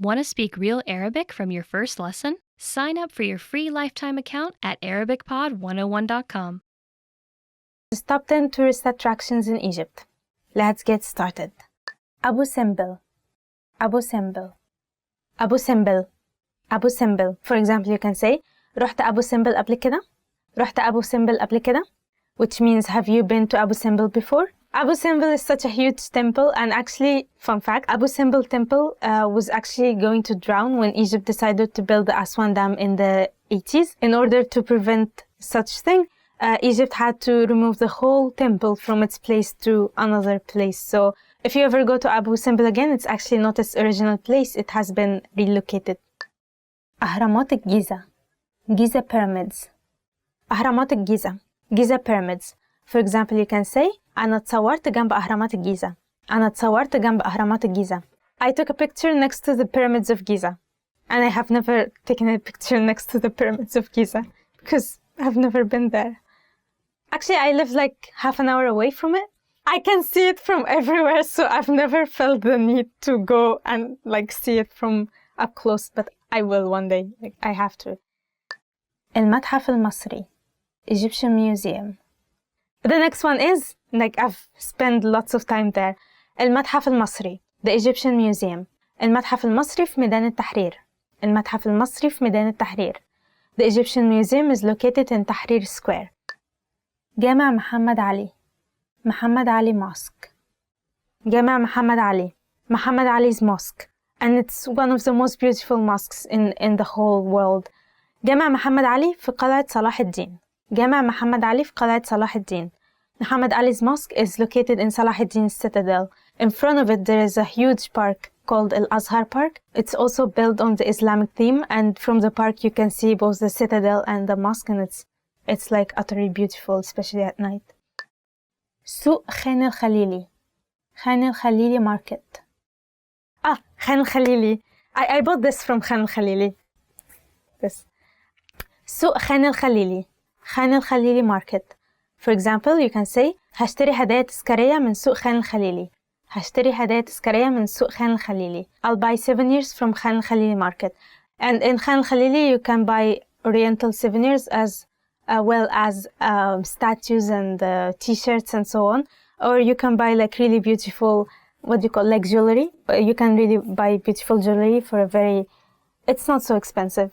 Want to speak real Arabic from your first lesson? Sign up for your free lifetime account at ArabicPod101.com. Top 10 tourist attractions in Egypt. Let's get started. Abu Simbel. Abu Simbel. Abu Simbel. Abu Simbel. For example, you can say, رحت أبو سمبل قبل كده? رحت أبو سمبل قبل كده? Which means, have you been to Abu Simbel before? Abu Simbel is such a huge temple, and actually, fun fact, Abu Simbel temple was actually going to drown when Egypt decided to build the Aswan Dam in the 80s. In order to prevent such thing, Egypt had to remove the whole temple from its place to another place. So if you ever go to Abu Simbel again, it's actually not its original place. It has been relocated. أهرامات الجيزة. Giza pyramids. أهرامات الجيزة. Giza pyramids. For example, you can say, أنا اتصورت جنب أهرامات الجيزة. أنا اتصورت جنب أهرامات الجيزة. I took a picture next to the pyramids of Giza. And I have never taken a picture next to the pyramids of Giza because I've never been there. Actually, I live like half an hour away from it. I can see it from everywhere, so I've never felt the need to go and like see it from up close, but I will one day. Like, I have to. المتحف المصري. Egyptian Museum. The next one is, like, I've spent lots of time there. المتحف المصري. The Egyptian Museum. المتحف المصري في ميدان التحرير. المتحف المصري في ميدان التحرير. The Egyptian Museum is located in Tahrir Square. جامع محمد علي. محمد علي Mosque. جامع محمد علي. Muhammad Ali's Mosque. And it's one of the most beautiful mosques in the whole world. جامع محمد علي في قلعة صلاح الدين. جامع محمد علي في قلعة صلاح الدين. Muhammad Ali's mosque is located in Salah ad-Din's citadel. In front of it, there is a huge park called Al-Azhar Park. It's also built on the Islamic theme, and from the park you can see both the citadel and the mosque, and it's like utterly beautiful, especially at night. سوق خان الخليلي. خان الخليلي market. خان الخليلي. I bought this from خان الخليلي. This. سوق خان الخليلي. خان الخليلي market. For example, you can say هشتري هدايا تذكارية من سوق خان الخليلي. هشتري هدايا تذكارية من سوق خان الخليلي. I'll buy souvenirs from خان الخليلي market. And in خان الخليلي, you can buy oriental souvenirs as well as statues and t-shirts and so on. Or you can buy like really beautiful, what do you call, like jewelry. You can really buy beautiful jewelry for a very, it's not so expensive.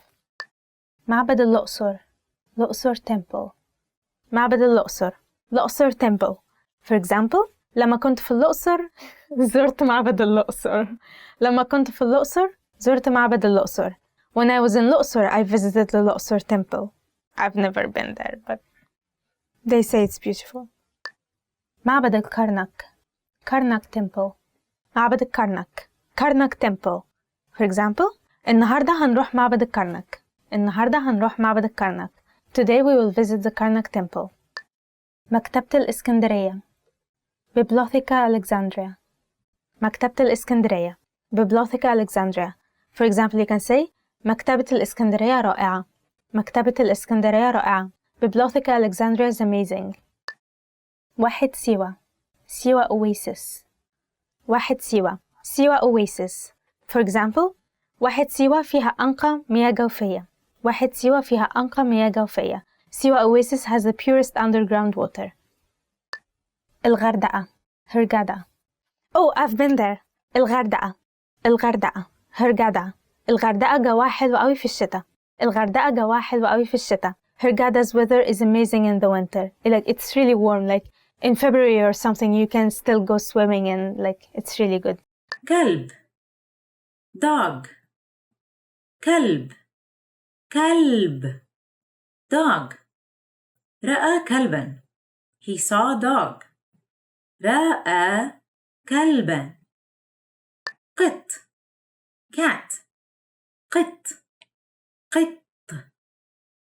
معبد الأقصر. الأقصر temple. معبد الأقصر. الأقصر temple. For example, لما كنت في الأقصر زرت معبد الأقصر. لما كنت في الأقصر زرت معبد الأقصر. When I was in الأقصر, I visited the الأقصر temple. I've never been there, but they say it's beautiful. معبد الكرنك. كرنك temple. معبد الكرنك. كرنك temple. For example, النهاردة هنروح معبد الكرنك. النهاردة هنروح معبد الكرنك. Today we will visit the Karnak temple. مكتبة الإسكندرية. Bibliotheca Alexandria. مكتبة الإسكندرية. Bibliotheca Alexandria. For example, you can say مكتبة الإسكندرية رائعة. مكتبة الإسكندرية رائعة. Bibliotheca Alexandria is amazing. واحد سيوة. سيوة oasis. واحد سيوة. سيوة oasis. For example, واحد سيوة فيها أنقى مياه جوفية. واحد سيوة فيها أنقى مياه جوفية. سيوة oasis has the purest underground water. الغردقة. هرغادا. Oh, I've been there. الغردقة. الغردقة. هرغادا. الغردقة جواها حلو قوي في الشتاء. الغردقة جواها حلو قوي في الشتاء. Hurghada's weather is amazing in the winter. Like, it's really warm. Like, in February or something, you can still go swimming and, like, it's really good. كلب. dog. كلب. كلب. dog. رأى كلبا. He saw a dog. رأى كلبا. قط. cat. قط. قط.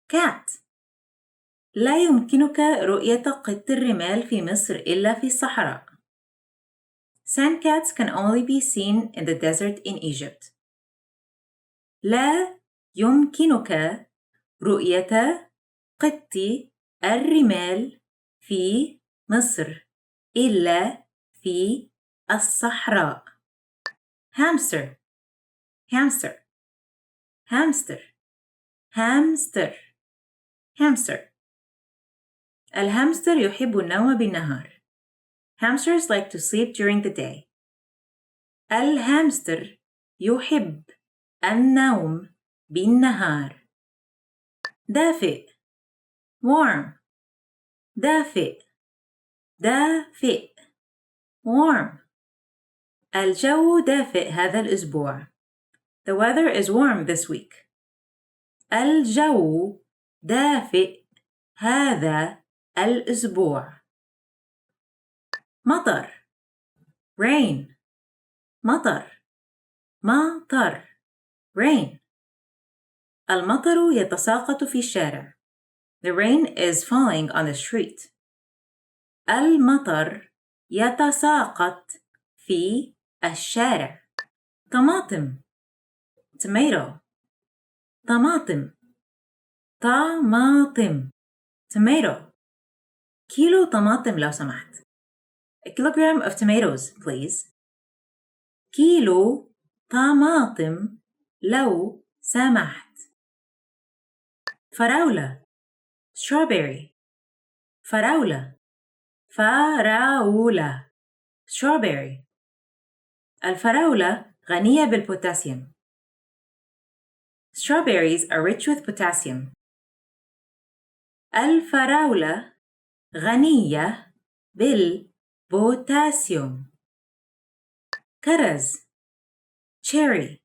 cat. لا يمكنك رؤية قط الرمال في مصر إلا في الصحراء. Sand cats can only be seen in the desert in Egypt. لا يمكنك رؤية قط الرمال في مصر إلا في الصحراء. hamster. hamster hamster hamster hamster الهامستر يحب النوم بالنهار. Hamsters like to sleep during the day. الهامستر يحب النوم بالنهار. دافئ warm دافئ دافئ warm الجو دافئ هذا الأسبوع. The weather is warm this week. الجو دافئ هذا الأسبوع. مطر rain مطر مطر rain المطر يتساقط في الشارع. The rain is falling on the street. المطر يتساقط في الشارع. طماطم tomato طماطم طماطم tomato كيلو طماطم لو سمحت. A kilogram of tomatoes, please. كيلو طماطم لو سمحت. فراولة strawberry فراولة فراولة strawberry الفراولة غنية بالبوتاسيوم. Strawberries are rich with potassium. الفراولة غنية بالبوتاسيوم. كرز cherry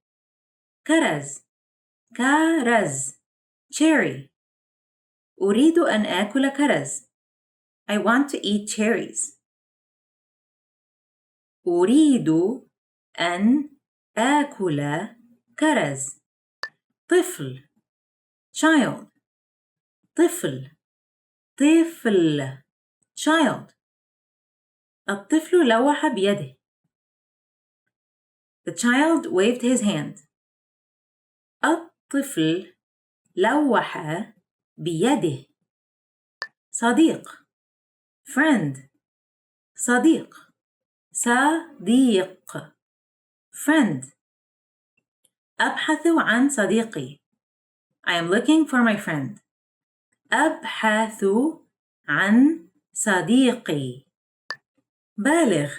كرز كرز cherry أريد أن آكل كرز. I want to eat cherries. أريد أن آكل كرز. طفل child طفل طفل child الطفل لوح بيده. The child waved his hand. الطفل لوح بيده. صديق friend صديق صديق friend أبحث عن صديقي. I am looking for my friend. أبحث عن صديقي. بالغ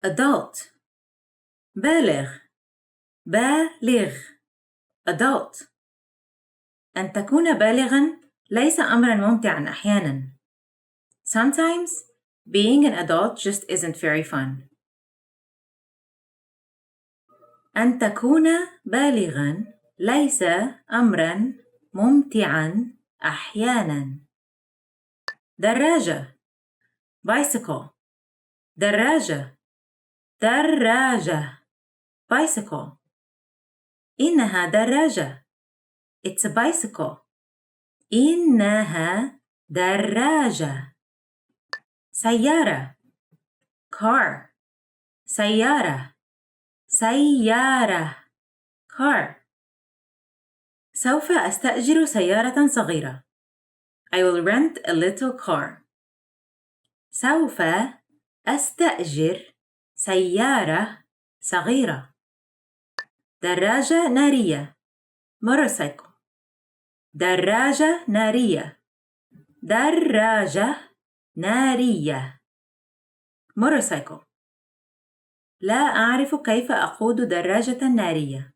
adult بالغ بالغ adult أن تكون بالغاً ليس أمراً ممتعاً أحياناً. Sometimes being an adult just isn't very fun. أن تكون بالغاً ليس أمراً ممتعاً أحياناً. دراجة bicycle دراجة دراجة bicycle إنها دراجة. It's a bicycle. إنها دراجة. سيارة car سيارة سيارة car سوف أستأجر سيارة صغيرة. I will rent a little car. سوف أستأجر سيارة صغيرة. دراجة نارية motorcycle دراجة نارية دراجة نارية motorcycle لا أعرف كيف أقود دراجة نارية.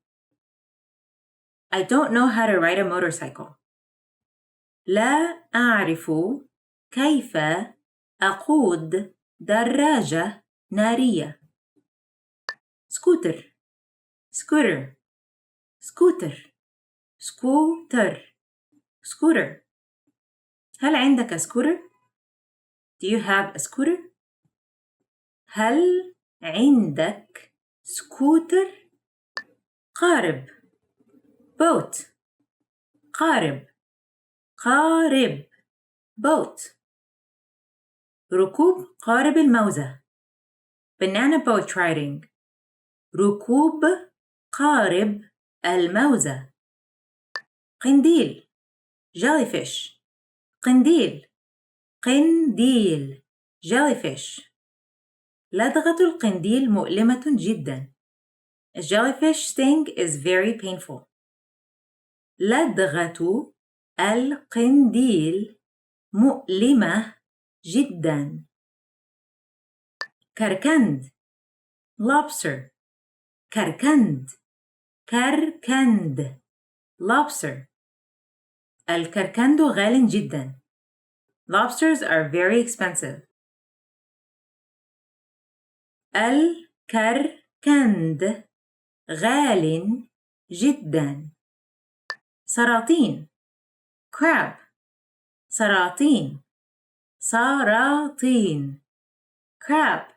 I don't know how to ride a motorcycle. لا أعرف كيف أقود دراجة نارية. سكوتر scooter سكوتر سكوتر scooter هل عندك سكوتر؟ Do you have a scooter? هل عندك سكوتر؟ قارب boat قارب قارب boat ركوب قارب الموزة banana boat riding ركوب قارب الموزة. قنديل jellyfish قنديل قنديل jellyfish لدغة القنديل مؤلمة جدا. A jellyfish sting is very painful. لدغة القنديل مؤلمة جدا. كركند lobster. كركند lobster. الكركند غال جدا. Lobsters are very expensive. الكركند غال جدا. سراطين crab. سراطين crab.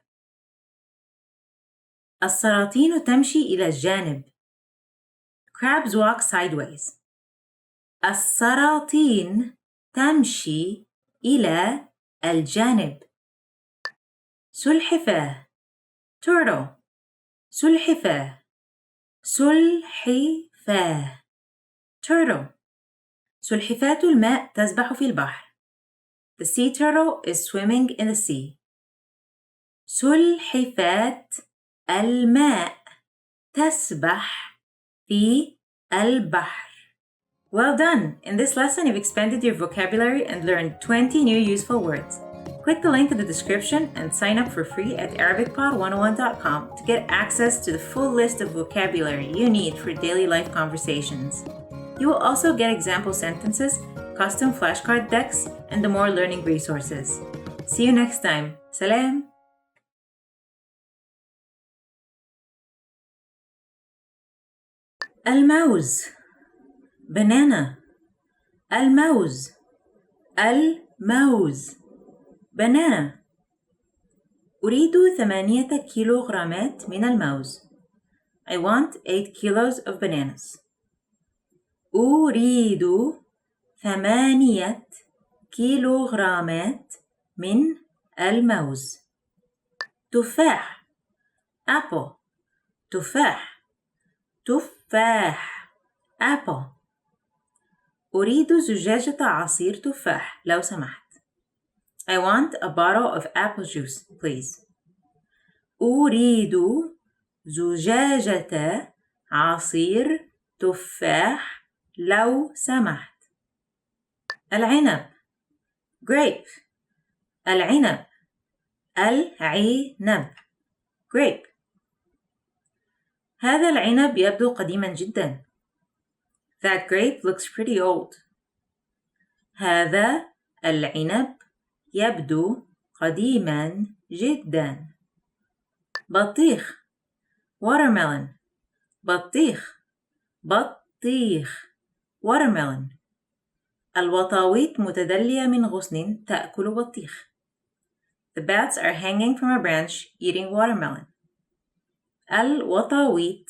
السراطين تمشي إلى الجانب. Crabs walk sideways. السراطين تمشي إلى الجانب. سلحفاة turtle. سلحفاة turtle. سلحفاة الماء تسبح في البحر. The sea turtle is swimming in the sea. سلحفاة الماء تسبح في البحر. Well done! In this lesson, you've expanded your vocabulary and learned 20 new useful words. Click the link in the description and sign up for free at ArabicPod101.com to get access to the full list of vocabulary you need for daily life conversations. You will also get example sentences, custom flashcard decks, and the more learning resources. See you next time. Salam! الموز banana. الموز banana. أريد 8 كيلوغرامات من الموز. I want 8 kilos of bananas. أريد 8 كيلوغرامات من الموز. تفاح apple. تفاح apple. أريد زجاجة عصير تفاح لو سمحت. I want a bottle of apple juice, please. أريد زجاجة عصير تفاح لو سمحت. العنب grape. العنب grape. هذا العنب يبدو قديما جدا. That grape looks pretty old. هذا العنب يبدو قديما جدا. بطيخ watermelon. بطيخ watermelon. الوطاويط متدلية من غصن تأكل بطيخ. The bats are hanging from a branch eating watermelon. الوطاويط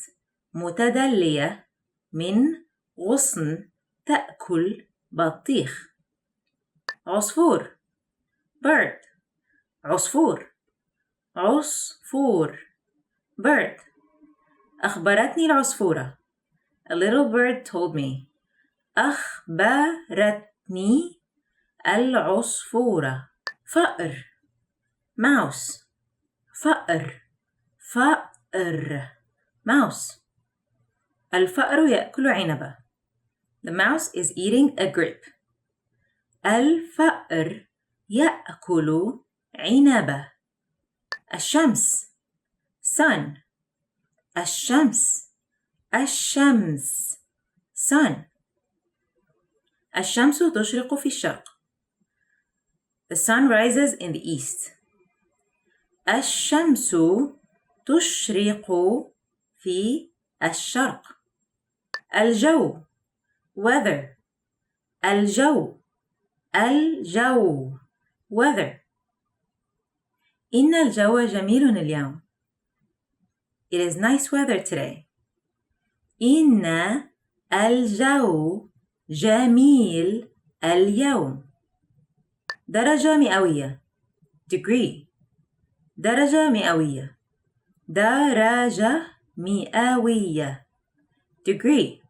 متدلية من غصن تأكل بطيخ. عصفور bird. عصفور bird. أخبرتني العصفورة. A little bird told me. أخبرتني العصفورة. فأر mouse. فأر mouse. الفأر يأكل عنبة. The mouse is eating a grape. الفأر يأكل عنبة. الشمس sun. الشمس sun. الشمس تشرق في الشرق. The sun rises in the east. الشمس تشرق في الشرق. الجو weather. الجو weather. إن الجو جميل اليوم. It is nice weather today. إن الجو جميل اليوم. درجة مئوية degree. درجة مئوية. درجة مئوية degree.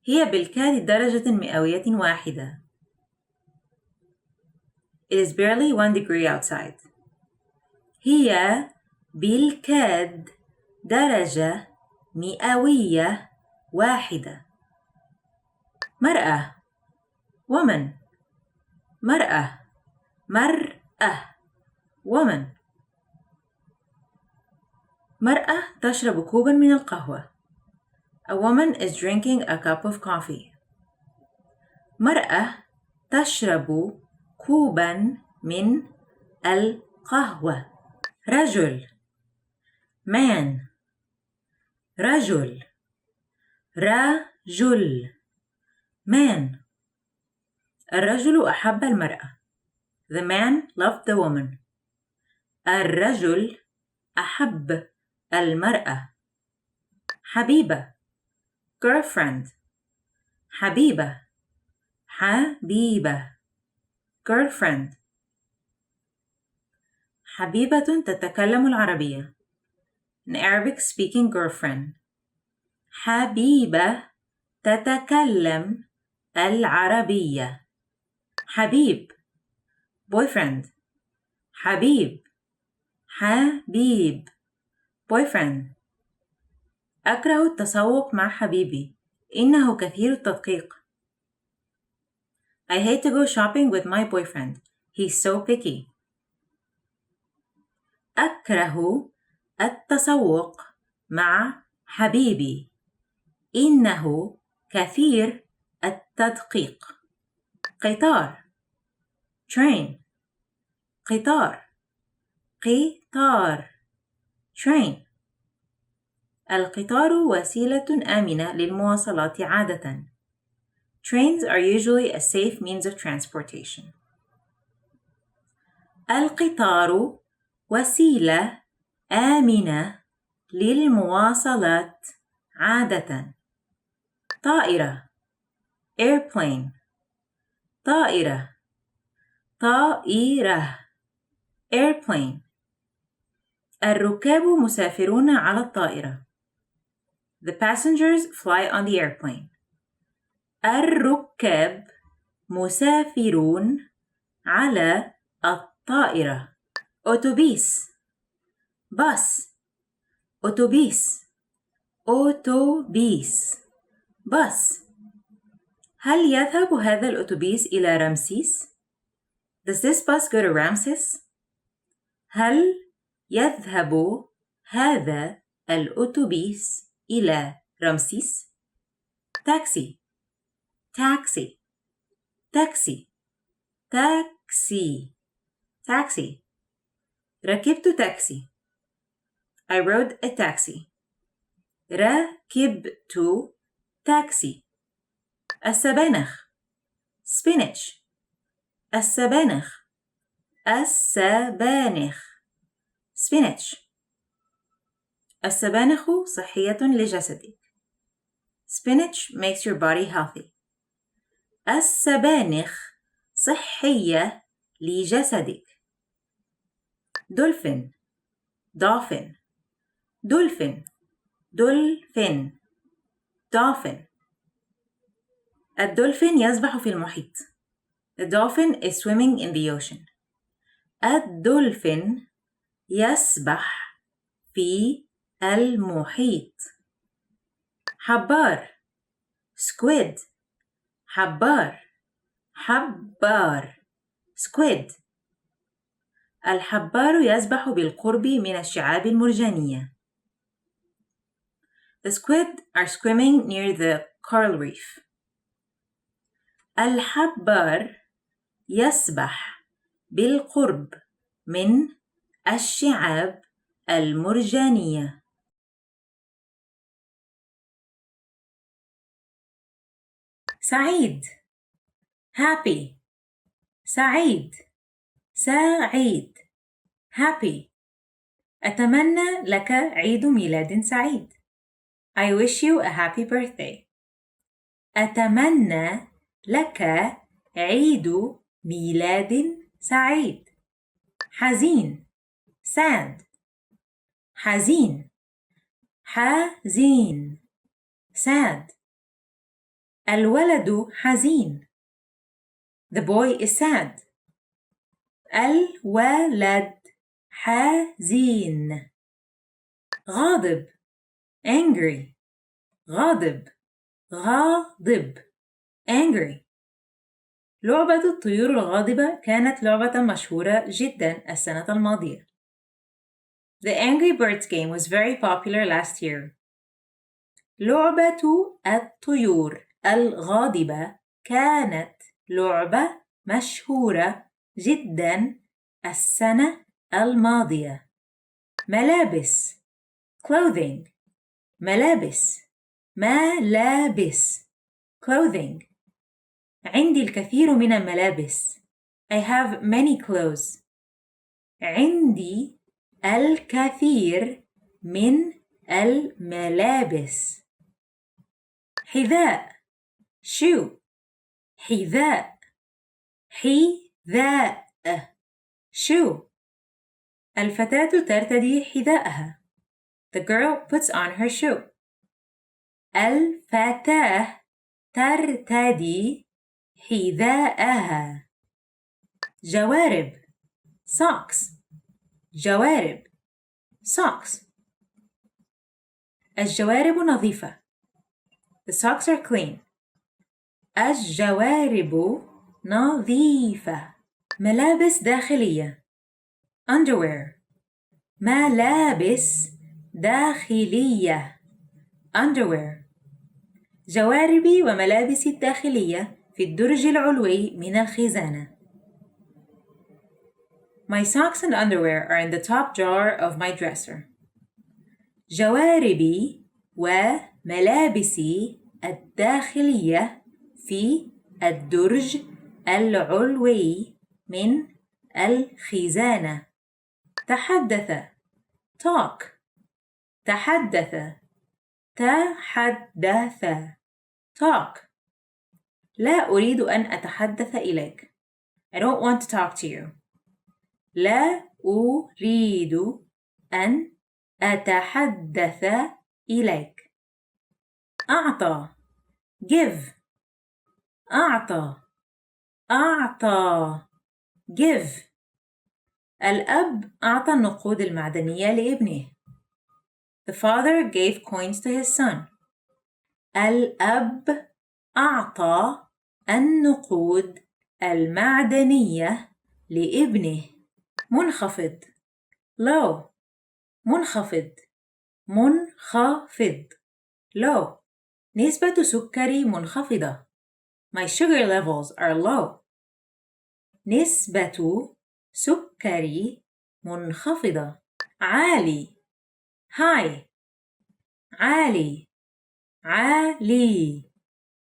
هي بالكاد درجة مئوية واحدة. It is barely 1 degree outside. هي بالكاد درجة مئوية واحدة. مرأة woman. مرأة woman. مرأة تشرب كوبا من القهوة. A woman is drinking a cup of coffee. مرأة تشرب كوبا من القهوة. رجل man. رجل man. الرجل أحب المرأة. The man loved the woman. الرجل أحب المرأة. حبيبة girlfriend. حبيبة girlfriend. حبيبة تتكلم العربية. An Arabic speaking girlfriend. حبيبة تتكلم العربية. حبيب boyfriend. حبيب boyfriend. أكره التسوق مع حبيبي، إنه كثير التدقيق. I hate to go shopping with my boyfriend. He's so picky. أكره التسوق مع حبيبي، إنه كثير التدقيق. قطار train. قطار train. القطار وسيلة آمنة للمواصلات عادة. Trains are usually a safe means of transportation. القطار وسيلة آمنة للمواصلات عادة. طائرة airplane. طائرة airplane. الركاب مسافرون على الطائرة. The passengers fly on the airplane. الركاب مسافرون على الطائرة. أوتوبيس bus. أوتوبيس bus. هل يذهب هذا الأوتوبيس إلى رمسيس؟ Does this bus go to Ramses? هل يذهب هذا الأوتوبيس إلى رمسيس؟ تاكسي ركبت تاكسي. I rode a taxi. ركبت تاكسي. السبانخ spinach. السبانخ spinach. السبانخ صحية لجسدك. Spinach makes your body healthy. السبانخ صحية لجسدك. دولفين dolphin. الدولفين يسبح في المحيط. The dolphin is swimming in the ocean. الدولفين يسبح في المحيط. حبار squid. squid. الحبار يسبح بالقرب من الشعاب المرجانية. The squid are swimming near the coral reef. الحبار يسبح بالقرب من الشعاب المرجانية. سعيد happy. happy. أتمنى لك عيد ميلاد سعيد. I wish you a happy birthday. أتمنى لك عيد ميلاد سعيد. حزين sad. حزين sad. الولد حزين. The boy is sad. الولد حزين. غاضب angry غاضب غاضب angry. لعبة الطيور الغاضبة كانت لعبة مشهورة جدا السنة الماضية. The Angry Birds game was very popular last year. لعبة الطيور الغاضبة كانت لعبة مشهورة جدا السنة الماضية. ملابس clothing ملابس clothing. عندي الكثير من الملابس. I have many clothes. عندي الكثير من الملابس. حذاء shoe حذاء shoe. الفتاة ترتدي حذاءها. The girl puts on her shoe. الفتاة ترتدي حذاءها. جوارب socks جوارب socks. الجوارب نظيفة. The socks are clean. الجوارب نظيفة. ملابس داخلية underwear ملابس داخلية underwear. جواربي وملابسي الداخلية في الدرج العلوي من الخزانة. My socks and underwear are in the top drawer of my dresser. جواربي وملابسي الداخلية في الدرج العلوي من الخزانة. تحدث talk تحدث talk. لا أريد أن أتحدث إليك. I don't want to talk to you. لا أريد أن أتحدث إليك. أعطى give أعطى give. الأب أعطى النقود المعدنية لابنه. The father gave coins to his son. الأب أعطى النقود المعدنية لابنه. منخفض low منخفض low. نسبة سكري منخفضة. My sugar levels are low. نسبة سكري منخفضة. عالي high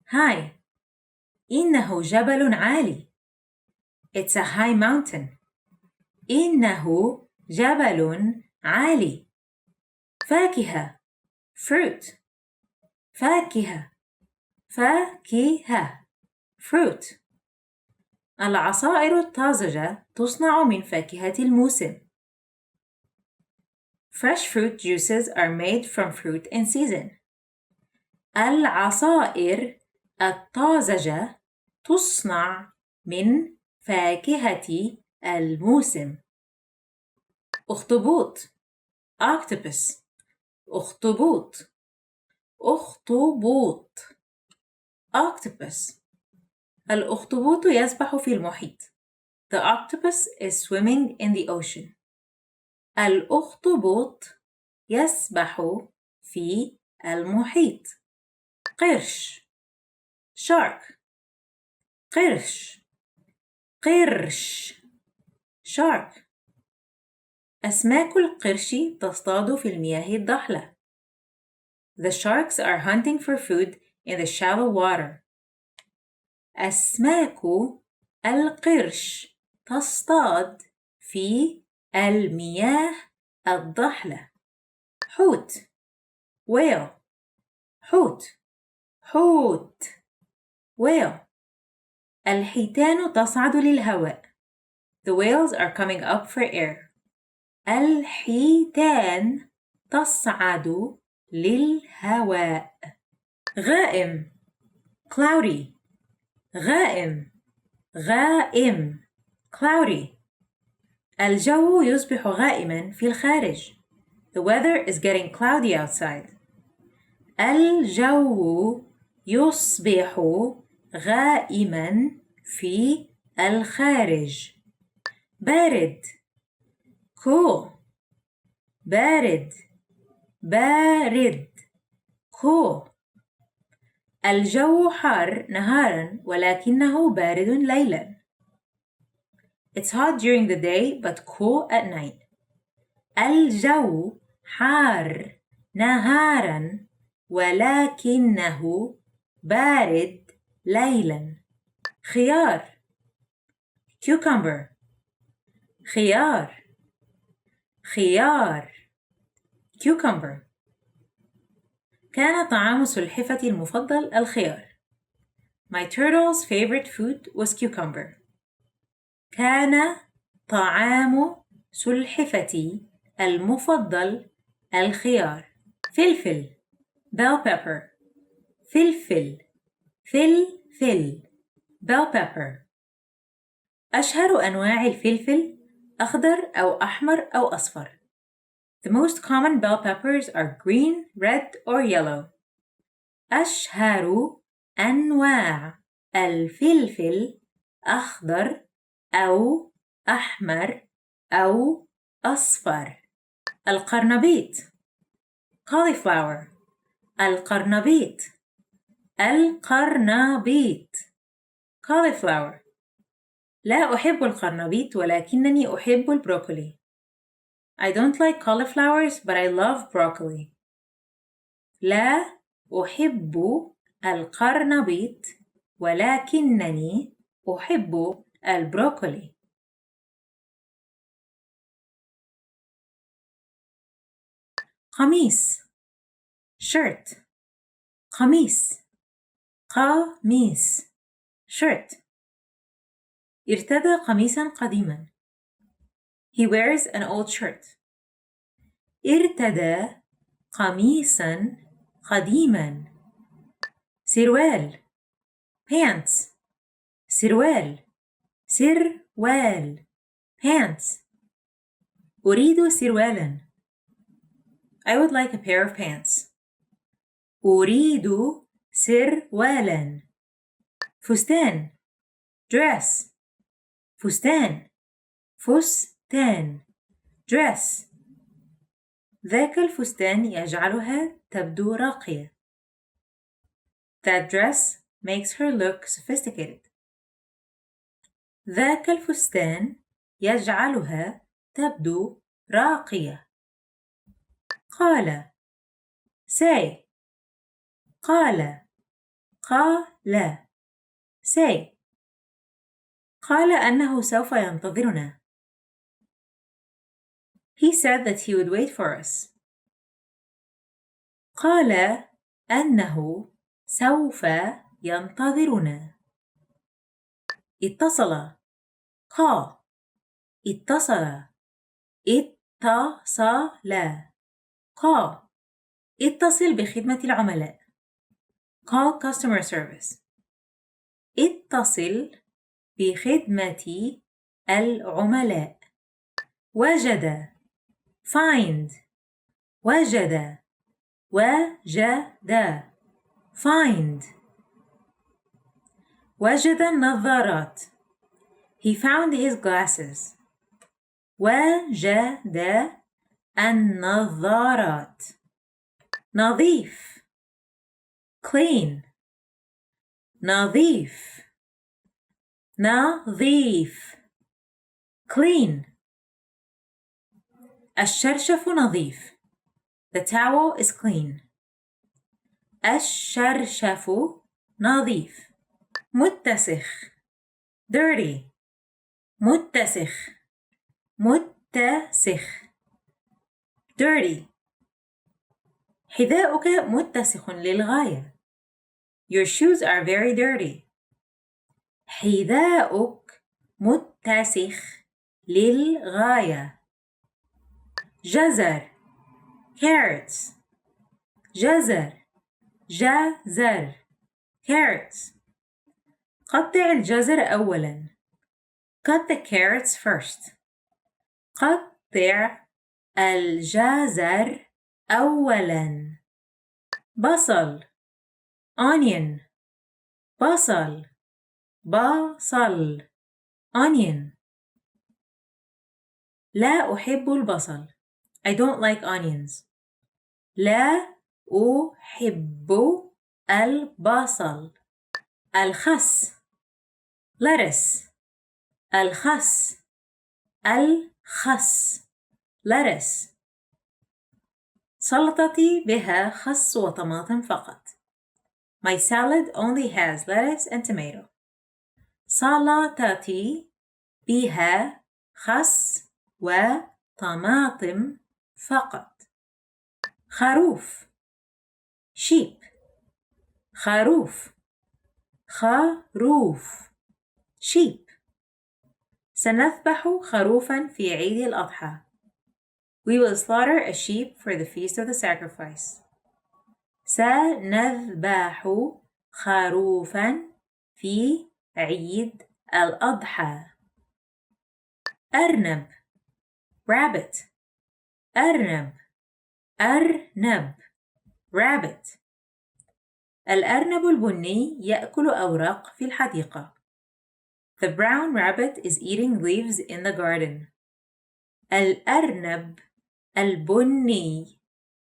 high. إنه جبل عالي. It's a high mountain. إنه جبل عالي. فاكهة fruit fruit. العصائر الطازجة تصنع من فاكهة الموسم. Fresh fruit juices are made from fruit in season. العصائر الطازجة تصنع من فاكهة الموسم. أخطبوط octopus أخطبوط octopus. الأخطبوط يسبح في المحيط. The octopus is swimming in the ocean. الأخطبوط يسبح في المحيط. قرش shark قرش shark. أسماك القرش تصطاد في المياه الضحلة. The sharks are hunting for food in the shallow water. أسماك القرش تصطاد في المياه الضحلة. حوت whale whale. الحيتان تصعد للهواء. The whales are coming up for air. الحيتان تصعد للهواء. غائم cloudy غائم. cloudy. الجو يصبح غائما في الخارج. The weather is getting cloudy outside. الجو يصبح غائما في الخارج. بارد. cool. بارد. بارد. cool. الجو حار نهارا ولكنه بارد ليلا. It's hot during the day but cool at night. الجو حار نهارا ولكنه بارد ليلا. خيار. cucumber. خيار. خيار. cucumber. كان طعام سلحفتي المفضل الخيار. My turtle's favorite food was cucumber. كان طعام سلحفتي المفضل الخيار. فلفل. bell pepper. فلفل. فلفل. bell pepper. أشهر أنواع الفلفل أخضر أو أحمر أو أصفر. The most common bell peppers are green, red, or yellow. أشهر أنواع الفلفل أخضر أو أحمر أو أصفر. القرنبيط. cauliflower. القرنبيط. القرنبيط. cauliflower. لا أحب القرنبيط ولكنني أحب البروكولي. I don't like cauliflowers but I love broccoli. لا أحب القرنبيط ولكنني أحب البروكولي. قميص. shirt. قميص. قميص. shirt. ارتدى قميصا قديما. He wears an old shirt. ارتدى قميصا قديما. سروال. pants. سروال. سروال. pants. أريد سروالا. I would like a pair of pants. أريد سروالا. فستان. dress. فستان. فستان. dress. ذاك الفستان يجعلها تبدو راقية. That dress makes her look sophisticated. ذاك الفستان يجعلها تبدو راقية. قال. say. قال. قال. say. قال أنه سوف ينتظرنا. He said that he would wait for us. قال أنه سوف ينتظرنا. اتصل. call. اتصل. اتصل. call. اتصل بخدمة العملاء. call customer service. اتصل بخدمة العملاء. وجد. find. وجد. وجد. find. وجد النظارات. He found his glasses. وجد النظارات. نظيف. clean. نظيف. نظيف. clean. الشرشف نظيف. The towel is clean. الشرشف نظيف. متسخ. dirty. متسخ. متسخ. dirty. حذاؤك متسخ للغاية. Your shoes are very dirty. حذاؤك متسخ للغاية. جزر. carrots. جزر. جزر. carrots. قطع الجزر أولاً. Cut the carrots first. قطع الجزر أولاً. بصل onion. بصل onion. لا أحب البصل. I don't like onions. لا أحب البصل. الخس lettuce. الخس lettuce. سلطتي بها خس وطماطم فقط. My salad only has lettuce and tomato. سلطتي بها خس وطماطم فقط. خروف sheep. خروف sheep. سنذبح خروفاً في عيد الأضحى. We will slaughter a sheep for the feast of the sacrifice. سنذبح خروفاً في عيد الأضحى. أرنب rabbit. أرنب rabbit. الأرنب البني يأكل أوراق في الحديقة. The brown rabbit is eating leaves in the garden. الأرنب البني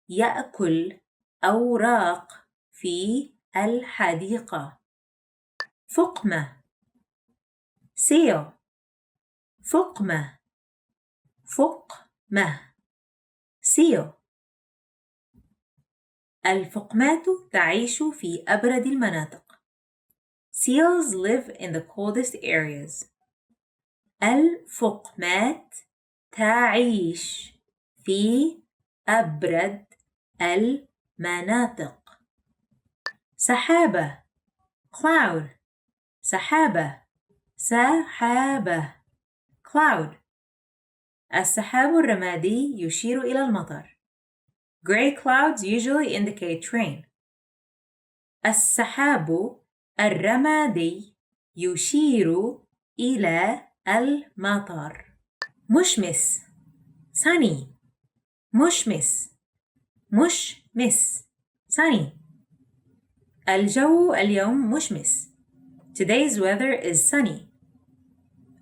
يأكل أوراق في الحديقة. فقمة seal. فقمة seal. الفقمات تعيش في أبرد المناطق. Seals live in the coldest areas. الفقمات تعيش في أبرد المناطق. سحابة cloud. سحابة cloud. السحاب الرمادي يشير إلى المطر. Gray clouds usually indicate rain. السحاب الرمادي يشير إلى المطر. مشمس sunny. مشمس sunny. الجو اليوم مشمس. Today's weather is sunny.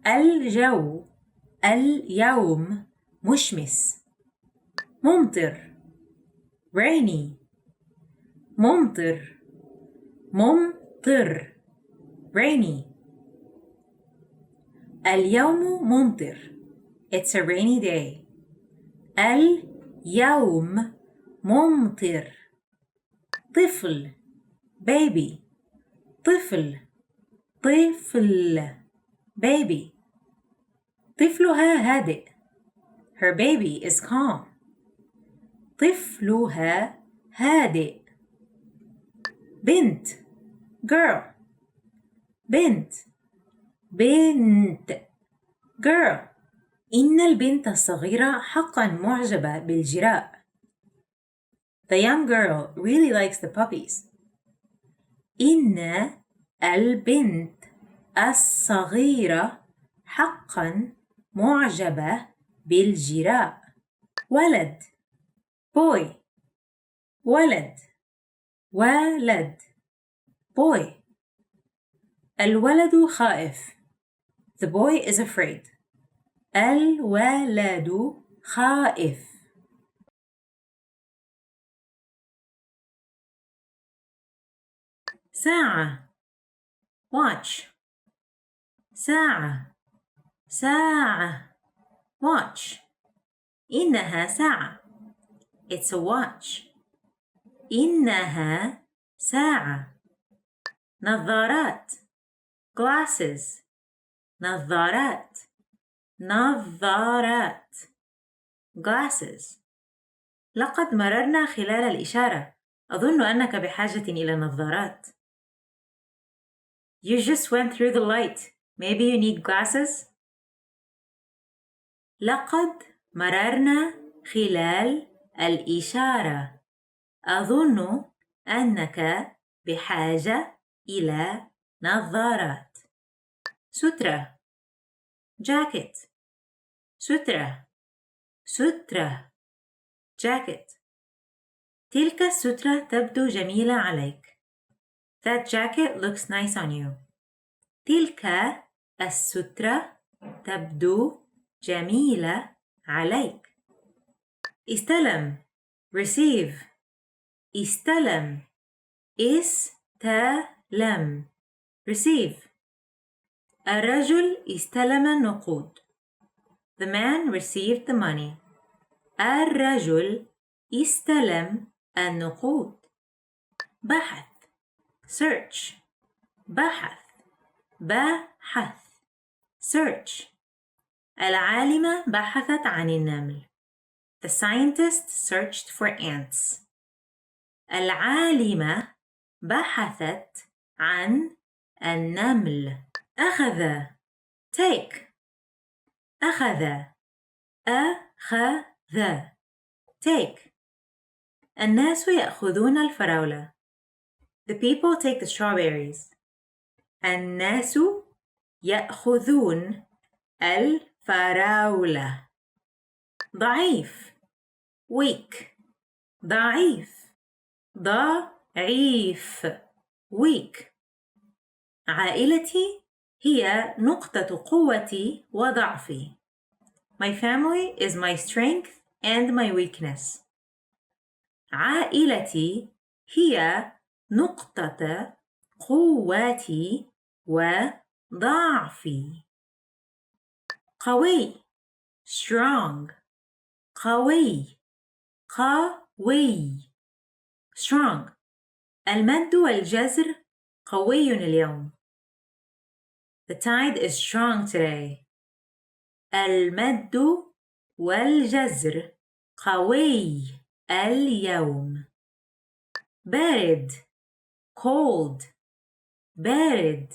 الجو اليوم مشمس. ممطر rainy. ممطر rainy. اليوم ممطر. It's a rainy day. اليوم ممطر. طفل baby. طفل baby. طفلها هادئ. Her baby is calm. طفلها هادئ. بنت girl. بنت girl. إن البنت الصغيرة حقاً معجبة بالجراء. The young girl really likes the puppies. إن البنت الصغيرة حقاً معجبة بالجراء. ولد boy. ولد boy. الولد خائف. The boy is afraid. الولد خائف. ساعة watch. ساعة watch. إنها ساعة. It's a watch. إنها ساعة. نظارات glasses. نظارات glasses. لقد مررنا خلال الإشارة. أظن أنك بحاجة إلى نظارات. You just went through the light. Maybe you need glasses? لقد مررنا خلال الإشارة. أظن أنك بحاجة إلى نظارات. سترة jacket. سترة jacket. تلك السترة تبدو جميلة عليك. That jacket looks nice on you. تلك السترة تبدو جميلة عليك. استلم receive. استلم استلم receive. الرجل استلم النقود. The man received the money. الرجل استلم النقود. بحث search. بحث search. العالمة بحثت عن النمل. The scientist searched for ants. العالمة بحثت عن النمل. أخذ take. أخذ take. الناس يأخذون الفراولة. The people take the strawberries. الناس يأخذون الفراولة. ضعيف weak. ضعيف weak. عائلتي هي نقطة قوتي وضعفي. My family is my strength and my weakness. عائلتي هي نقطة قوتي وضعفي. قوي strong. قوي strong. المد والجزر قوي اليوم. The tide is strong today. المد والجزر قوي اليوم. بارد cold. بارد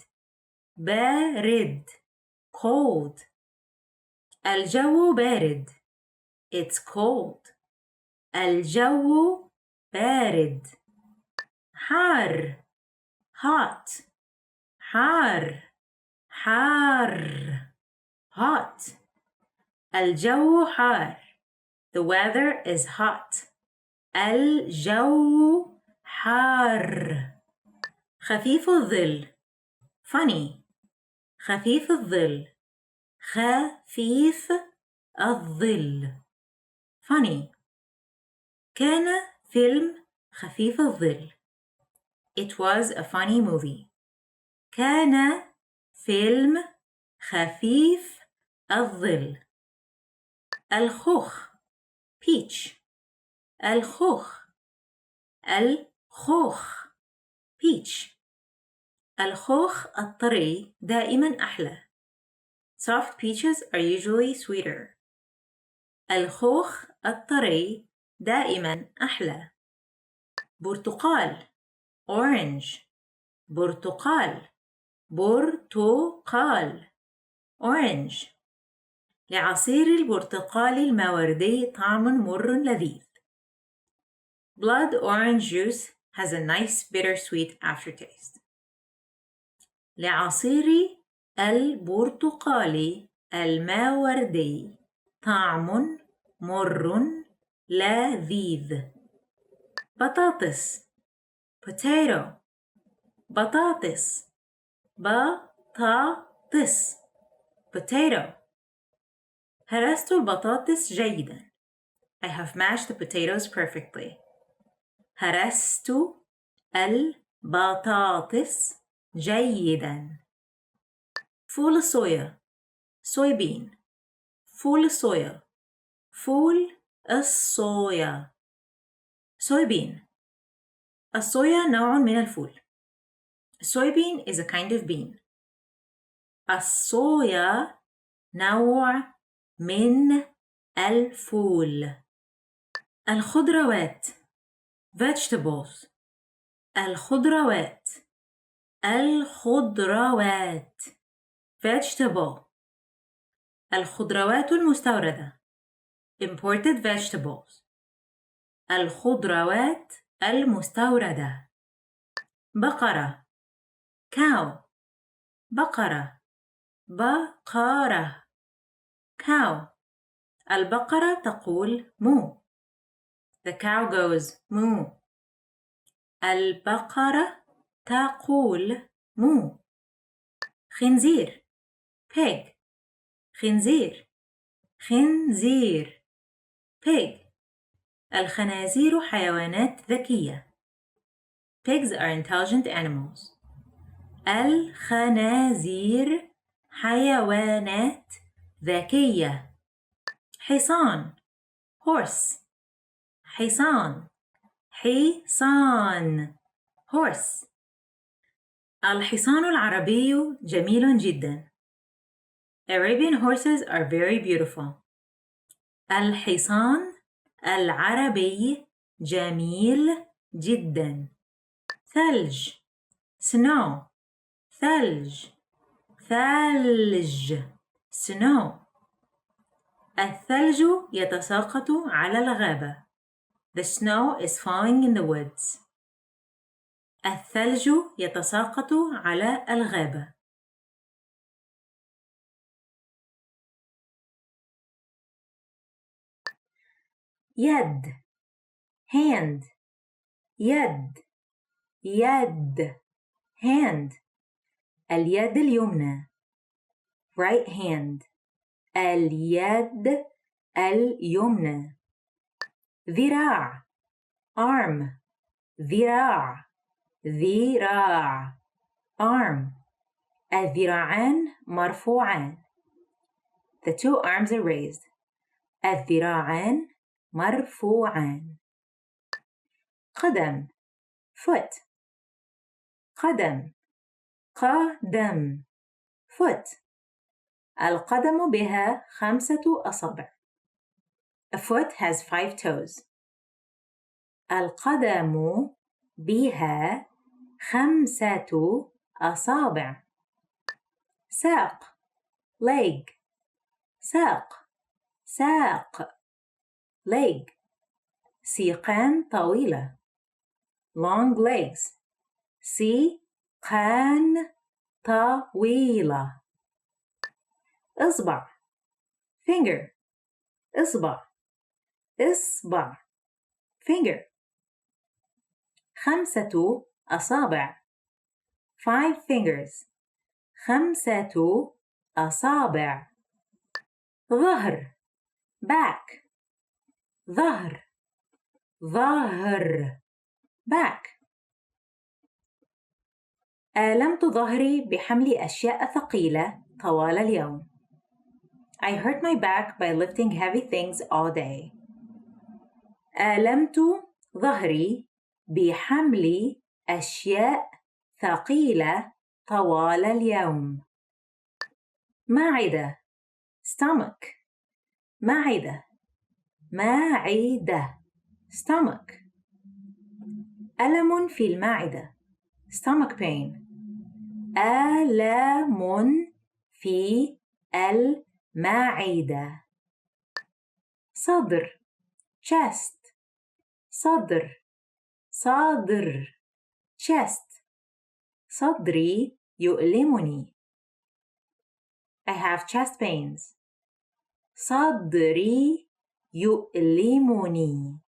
cold. الجو بارد. It's cold. الجو بارد. حار hot. hot. الجو حار. The weather is hot. الجو حار. خفيف الظل funny. خفيف الظل funny. كان فيلم خفيف الظل. It was a funny movie. كان فيلم خفيف الظل. الخوخ peach. الخوخ peach. الخوخ الطري دائما أحلى. Soft peaches are usually sweeter. الخوخ الطري دائما أحلى. برتقال orange. برتقال orange. لعصير البرتقال الماوردي طعم مر لذيذ. Blood orange juice has a nice bittersweet aftertaste. لعصير البرتقال الماوردي طعم مر لذيذ. بطاطس potato. بطاطس potato. هرست البطاطس جيدا. I have mashed the potatoes perfectly. هرست البطاطس جيدا. فول الصويا soybean. فول الصويا soybean. الصويا نوع من الفول. Soybean is a kind of bean. الصويا نوع من الفول. الخضروات vegetables. الخضروات vegetable. الخضروات المستوردة imported vegetables. الخضروات المستوردة. بقرة cow. بقرة cow. البقرة تقول مو. The cow goes moo. البقرة تقول مو. خنزير pig. خنزير خنزير pig. الخنازير حيوانات ذكية. Pigs are intelligent animals. الخنازير حيوانات ذكية. حصان horse. حصان حصان horse. الحصان العربي جميل جدا. Arabian horses are very beautiful. الحصان العربي جميل جدا. ثلج snow. ثلج ثلج snow. الثلج يتساقط على الغابة. The snow is falling in the woods. الثلج يتساقط على الغابة. يد hand. يد يد hand. اليد اليمنى right hand. اليد اليمنى. ذراع arm. ذراع ذراع arm. الذراعان مرفوعان. The two arms are raised. الذراعان مرفوعان. قدم foot. قدم قدم foot. القدم بها 5 أصابع. A foot has 5 toes. القدم بها 5 أصابع. ساق leg. ساق ساق leg. سيقان طويلة long legs. سيقان طويلة. إصبع finger. إصبع إصبع finger. 5 أصابع 5 fingers. 5 أصابع. ظهر back. ظهر ظهر back. آلمت ظهري بحمل أشياء ثقيلة طوال اليوم. I hurt my back by lifting heavy things all day. آلمت ظهري بحمل أشياء ثقيلة طوال اليوم. معدة stomach. معدة معدة stomach. ألم في المعدة stomach pain. ألم في المعدة. صدر chest. صدر صدر chest. صدري يؤلمني. I have chest pains. صدري يؤلمني.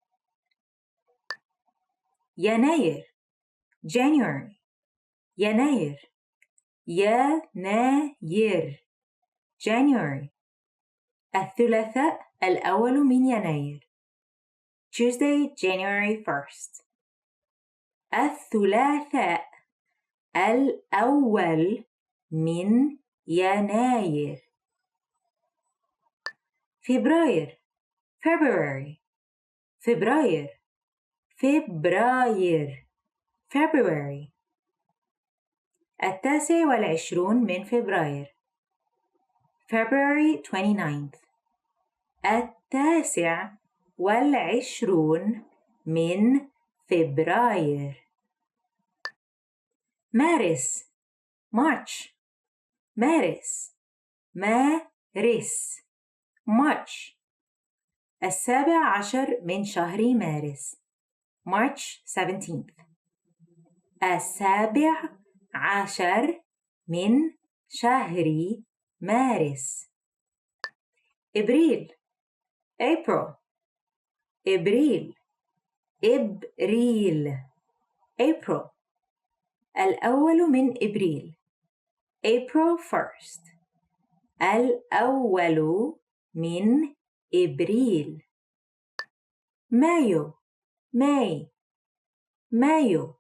يناير January. يناير يناير January. الثلاثاء الأول من يناير Tuesday, January 1st. الثلاثاء الأول من يناير. فبراير February. فبراير فبراير February. 29 من فبراير February 29th. 29 من فبراير. مارس March. مارس مارس March. 17 من شهر مارس March 17th. 17 من شهر مارس. إبريل April. إبريل إبريل April الأول من إبريل April 1st الأول من إبريل مايو May مايو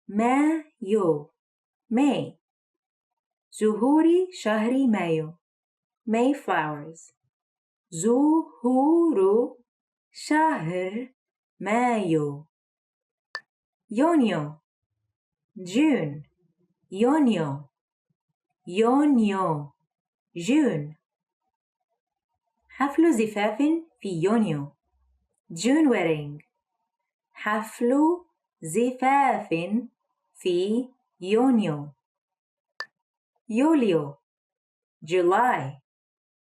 مايو May زهور شهر مايو May flowers زهور شهر مايو يونيو June يونيو يونيو June حفل زفاف في يونيو June wedding حفل زفاف في يونيو يوليو July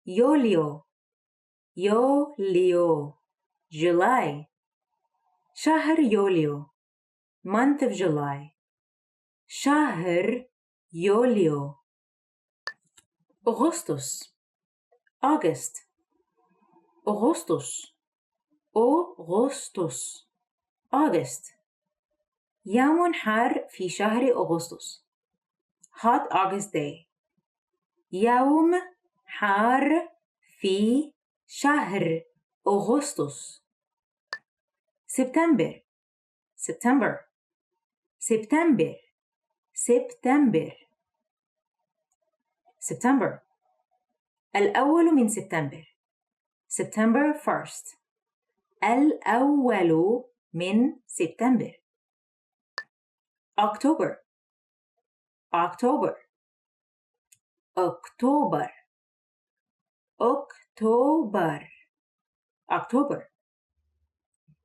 يوليو يوليو July شهر يوليو month of July شهر يوليو أغسطس August أغسطس أغسطس August يوم حار في شهر أغسطس Hot August day يوم حار في شهر أغسطس سبتمبر September سبتمبر سبتمبر September الأول من سبتمبر September 1st الأول من سبتمبر October October أكتوبر أكتوبر October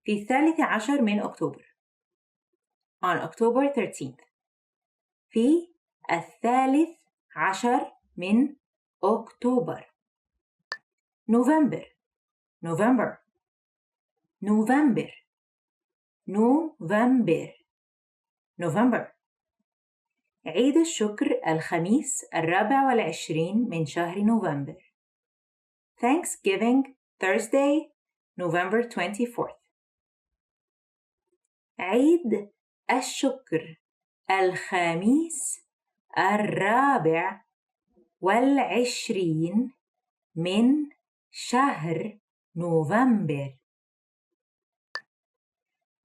في 13 من أكتوبر on October 13th في 13 من أكتوبر November November November November November عيد الشكر الخميس 24 من شهر نوفمبر Thanksgiving Thursday November 24th عيد الشكر الخميس 24 من شهر نوفمبر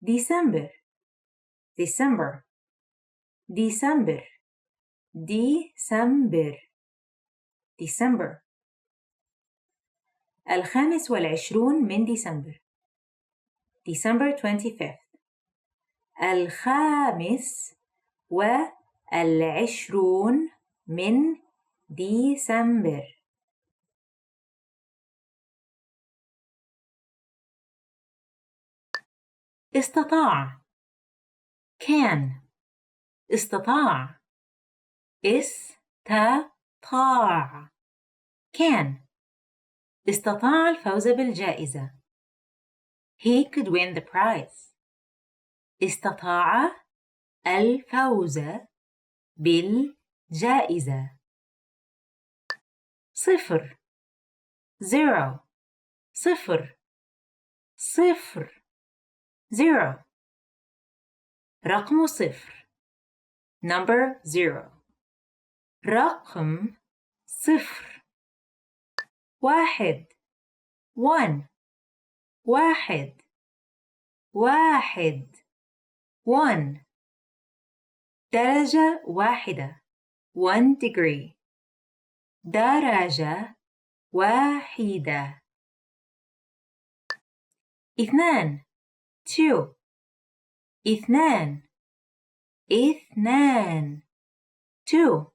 December December December December December 25 من ديسمبر December 25th 25 من ديسمبر استطاع can استطاع استطاع can استطاع الفوز بالجائزة He could win the prize استطاع الفوز بالجائزة صفر zero صفر صفر zero رقم صفر number zero رقم صفر واحد one واحد واحد one درجة واحدة 1 degree درجة واحدة اثنان two اثنان اثنان two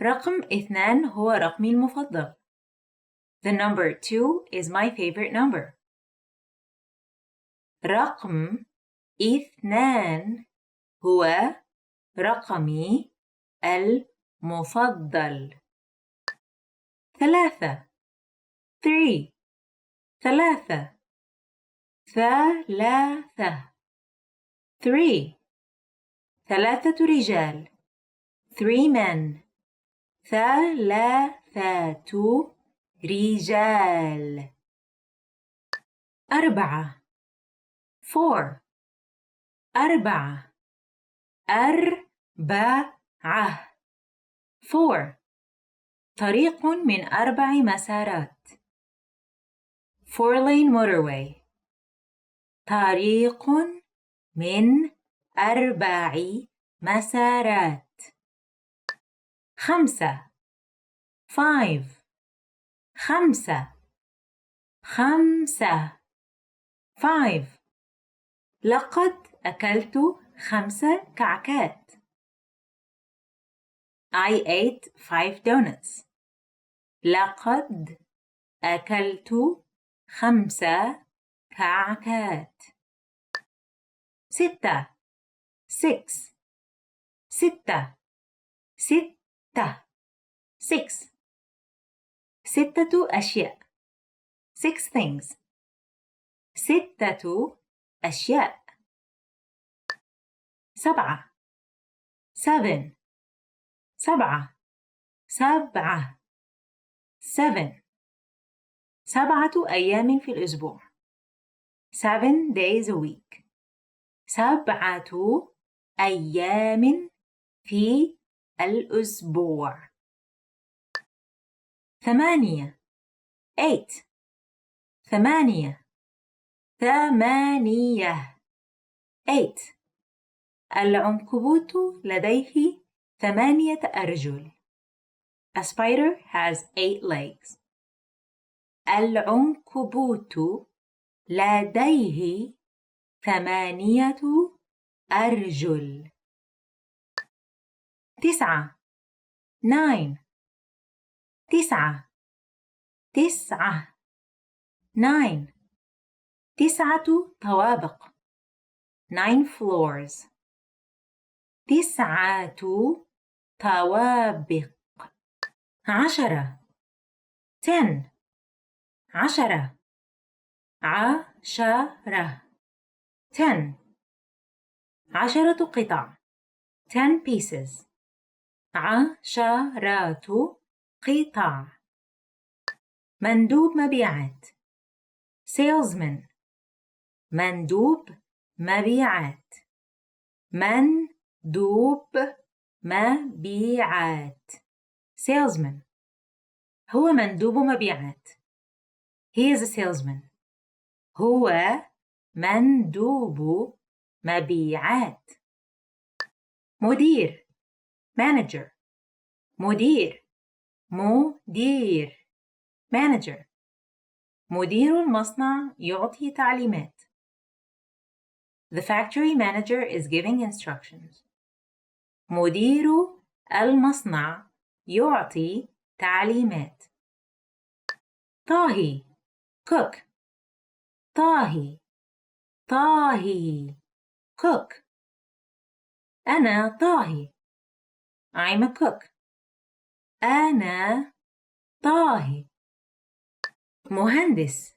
رقم اثنان هو رقمي المفضل The number 2 is my favorite number رقم اثنان هو رقمي المفضل ثلاثة 3 ثلاثة ثلاثة 3 ثلاثة رجال 3 men ثلاثة رجال 4 4 4 4 4 طريق من 4 مسارات 4-lane motorway طريق من 4 مسارات 5 5 5 5 5 لقد أكلت 5 كعكات I ate 5 donuts لقد أكلت 5 كعكات 6 6 6 6 6 6 أشياء 6 things 6 أشياء 7 7 7 7 7 7 أيام في الأسبوع 7 days a week 7 أيام في الأسبوع 8 8 8 العنكبوت لديه 8 أرجل A spider has 8 legs العنكبوت لديه 8 أرجل 9 9 9 9 9 9 طوابق 9 floors 9 طوابق 10 10 10 10 10 10 قطع 10 pieces 10 قطع مندوب مبيعات salesman مندوب مبيعات مندوب مبيعات salesman هو مندوب مبيعات he is a salesman هو مندوب مبيعات مدير manager مدير مدير manager مدير المصنع يعطي تعليمات The factory manager is giving instructions مدير المصنع يعطي تعليمات طاهي cook طاهي طاهي cook أنا طاهي I'm a cook أنا طاهي مهندس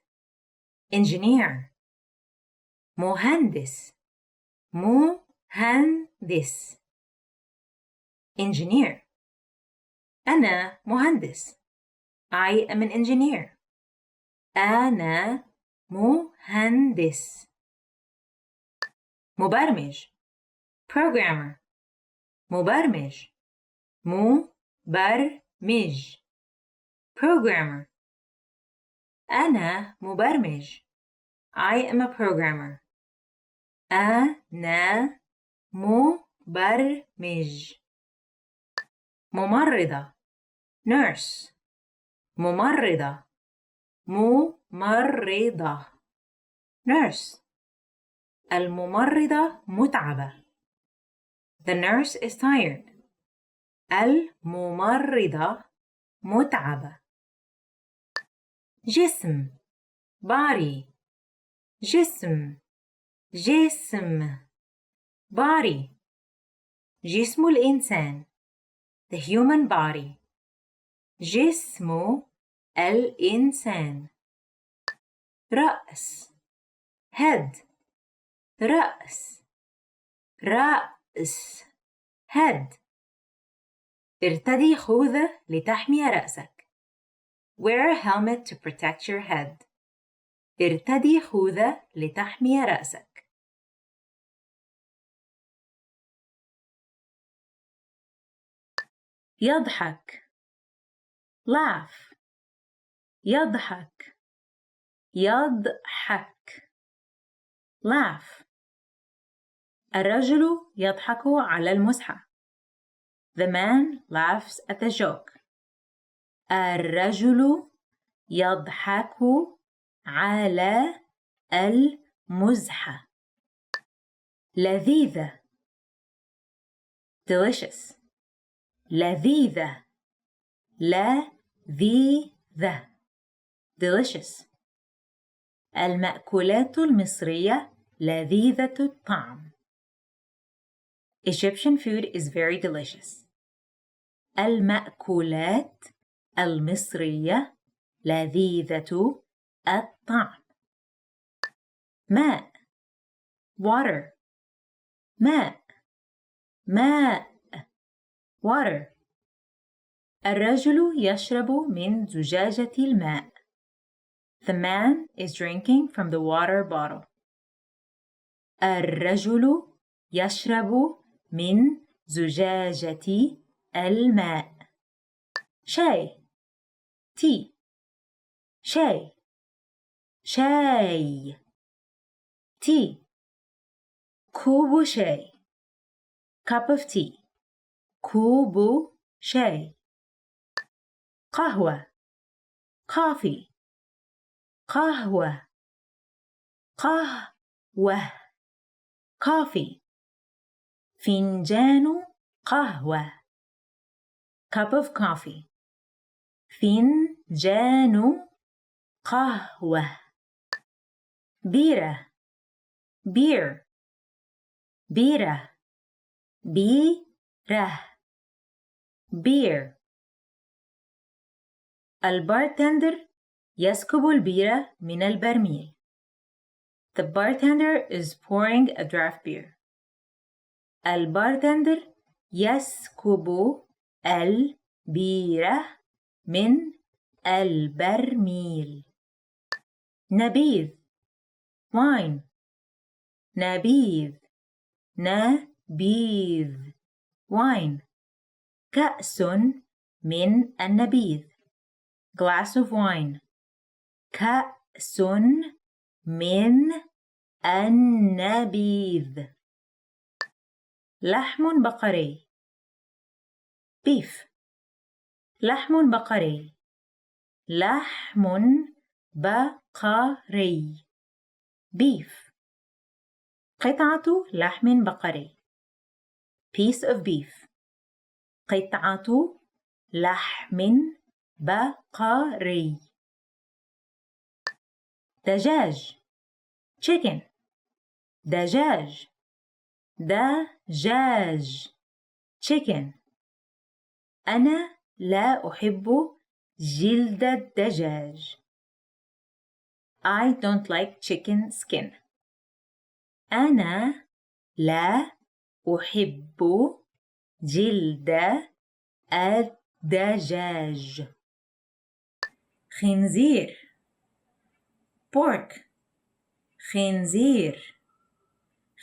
engineer مهندس مهندس engineer أنا مهندس I am an engineer أنا مهندس مبرمج programmer مبرمج مبرمج programmer أنا مبرمج I am a programmer أنا مبرمج ممرضة nurse ممرضة ممرضة nurse الممرضة متعبة The nurse is tired الممرضة متعبة جسم body جسم جسم body جسم الإنسان the human body جسم الإنسان رأس head رأس رأس head ارتدي خوذة لتحمي رأسك wear a helmet to protect your head ارتدي خوذة لتحمي رأسك. يضحك laugh. يضحك يضحك laugh. الرجل يضحك على المزحة. The man laughs at the joke. الرجل يضحك على المزحة. لذيذة delicious. لذيذة لذيذة delicious. المأكولات المصرية لذيذة الطعم. Egyptian food is very delicious. المأكولات المصرية لذيذة الطعم. ماء water. ماء ماء water. الرجل يشرب من زجاجة الماء. The man is drinking from the water bottle. الرجل يشرب من زجاجة الماء. شاي tea. شاي شاي tea. كوب شاي cup of tea. كوب شاي. قهوة coffee. قهوة قهوة coffee. فنجان قهوة cup of coffee. فنجان قهوة. بيرة beer. بيرة بيرة beer. البارتندر يسكب البيرة من البرميل. The bartender is pouring a draft beer. البارتندر يسكب البيرة من البرميل. نبيذ wine. نبيذ نبيذ wine. كأس من النبيذ. glass of wine. كأس من النبيذ. لحم بقري beef. لحم بقري لحم بقري beef. قطعة لحم بقري piece of beef. قطعة لحم بقري. دجاج chicken. دجاج دجاج chicken. أنا لا أحب جلد الدجاج. I don't like chicken skin. أنا لا أحب جلد الدجاج. خنزير pork. خنزير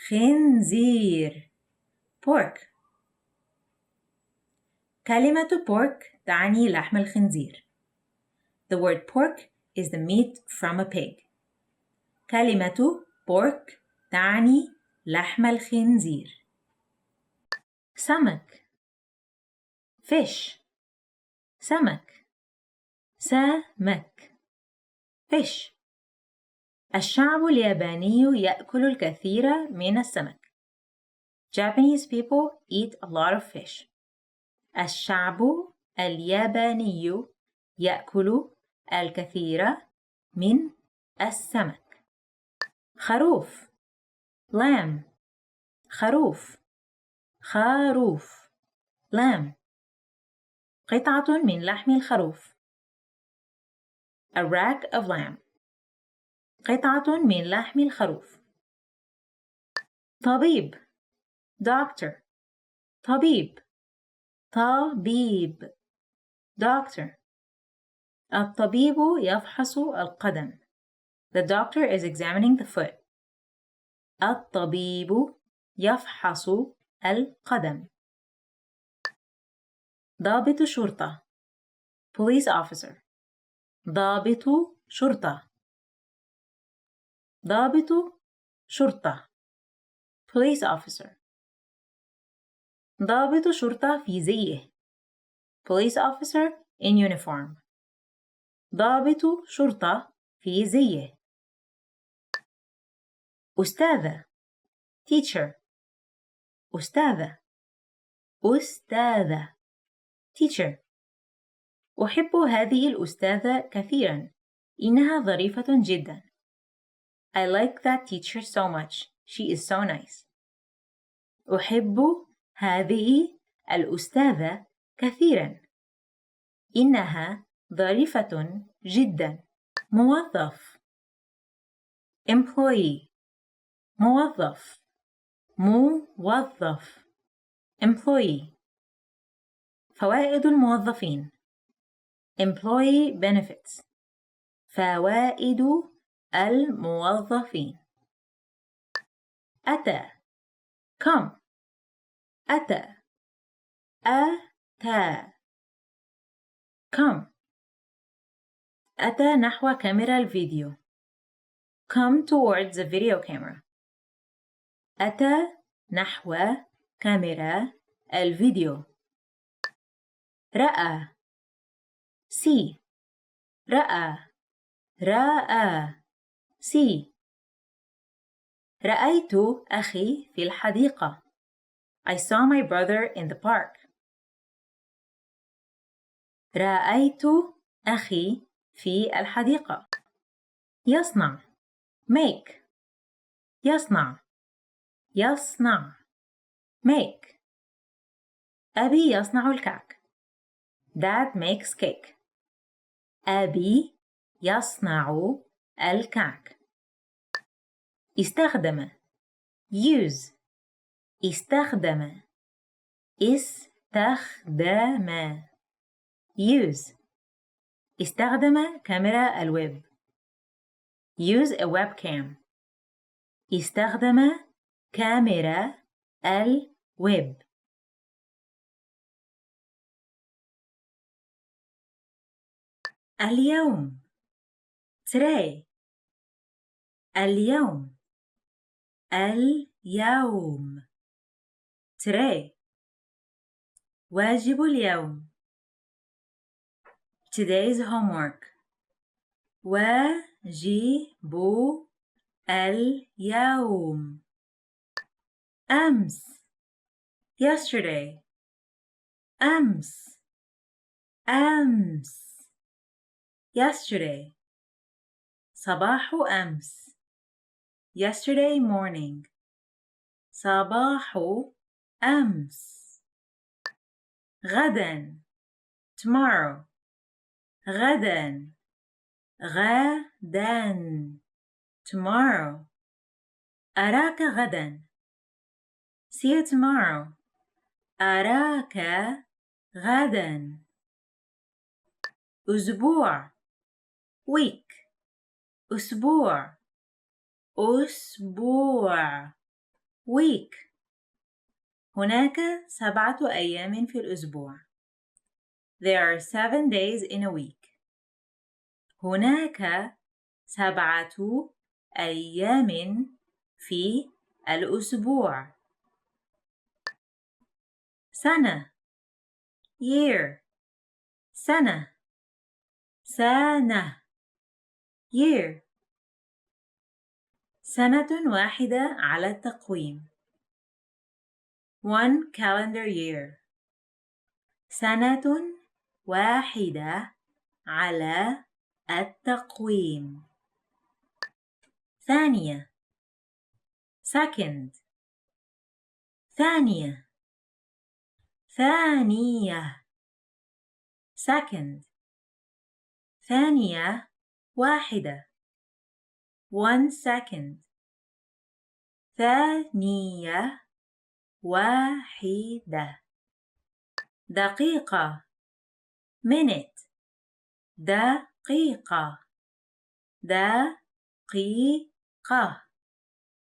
خنزير pork. كلمة pork تعني لحم الخنزير. The word pork is the meat from a pig. كلمة pork تعني لحم الخنزير. سمك fish. سمك سمك fish. الشعب الياباني يأكل الكثير من السمك. Japanese people eat a lot of fish. الشعب الياباني يأكل الكثير من السمك. خروف lamb. خروف خروف lamb. قطعة من لحم الخروف a rack of lamb. قطعة من لحم الخروف. طبيب doctor. طبيب طبيب doctor. الطبيب يفحص القدم The doctor is examining the foot. الطبيب يفحص القدم. ضابط شرطة. Police officer. ضابط شرطة. ضابط شرطة. Police officer. ضابط شرطة في زيه. Police officer in uniform. ضابط شرطة في زيه. أستاذة. Teacher. أستاذة. أستاذة. Teacher. أحب هذه الأستاذة كثيرا. إنها ظريفة جدا. I like that teacher so much. She is so nice. أحب هذه الأستاذة كثيرا. إنها ظريفة جدا. موظف. employee. موظف. موظف. employee. فوائد الموظفين. employee benefits. فوائد الموظفين. أتى. come. أتى. أتى. come. أتى نحو كاميرا الفيديو. come towards the video camera. أتى نحو كاميرا الفيديو. رأى. see. رأى. رأى. see. رأيت أخي في الحديقة. I saw my brother in the park. رأيت أخي في الحديقة. يصنع. make. يصنع. يصنع. make. أبي يصنع الكعك. Dad makes cake. أبي يصنع الكعك. استخدم. use. استخدم. استخدم. use. استخدم كاميرا الويب. use a webcam. استخدم كاميرا الويب. اليوم. today. اليوم. اليوم. today. واجب اليوم. today's homework. واجب اليوم. أمس. yesterday. أمس. أمس. yesterday. صباح أمس. yesterday morning. صباح أمس. غدا. tomorrow. غدا. غدا. tomorrow. أراك غدا. see you tomorrow. أراك غدا. أسبوع. week. أسبوع. أسبوع. week. هناك 7 أيام في الأسبوع. There are 7 days in a week. هناك 7 أيام في الأسبوع. سنة. year. سنة. سنة. year. سنة واحدة على التقويم. 1 calendar year. سنة واحدة على التقويم. ثانية. second. ثانية. ثانية. second. ثانية واحدة. 1 second. ثانية واحدة. دقيقة. minute. دقيقة. دقيقة. دقيقة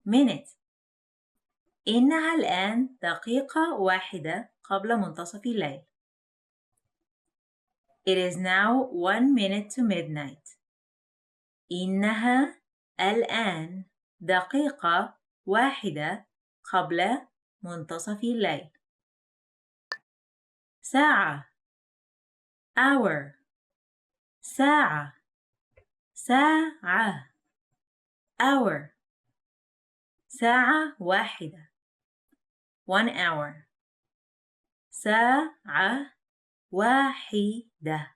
minute. إنها الآن دقيقة واحدة قبل منتصف الليل. It is now 1 minute to midnight. إنها الآن دقيقة واحدة قبل منتصف الليل. ساعة hour ساعة ساعة hour ساعة واحدة 1 hour ساعة واحدة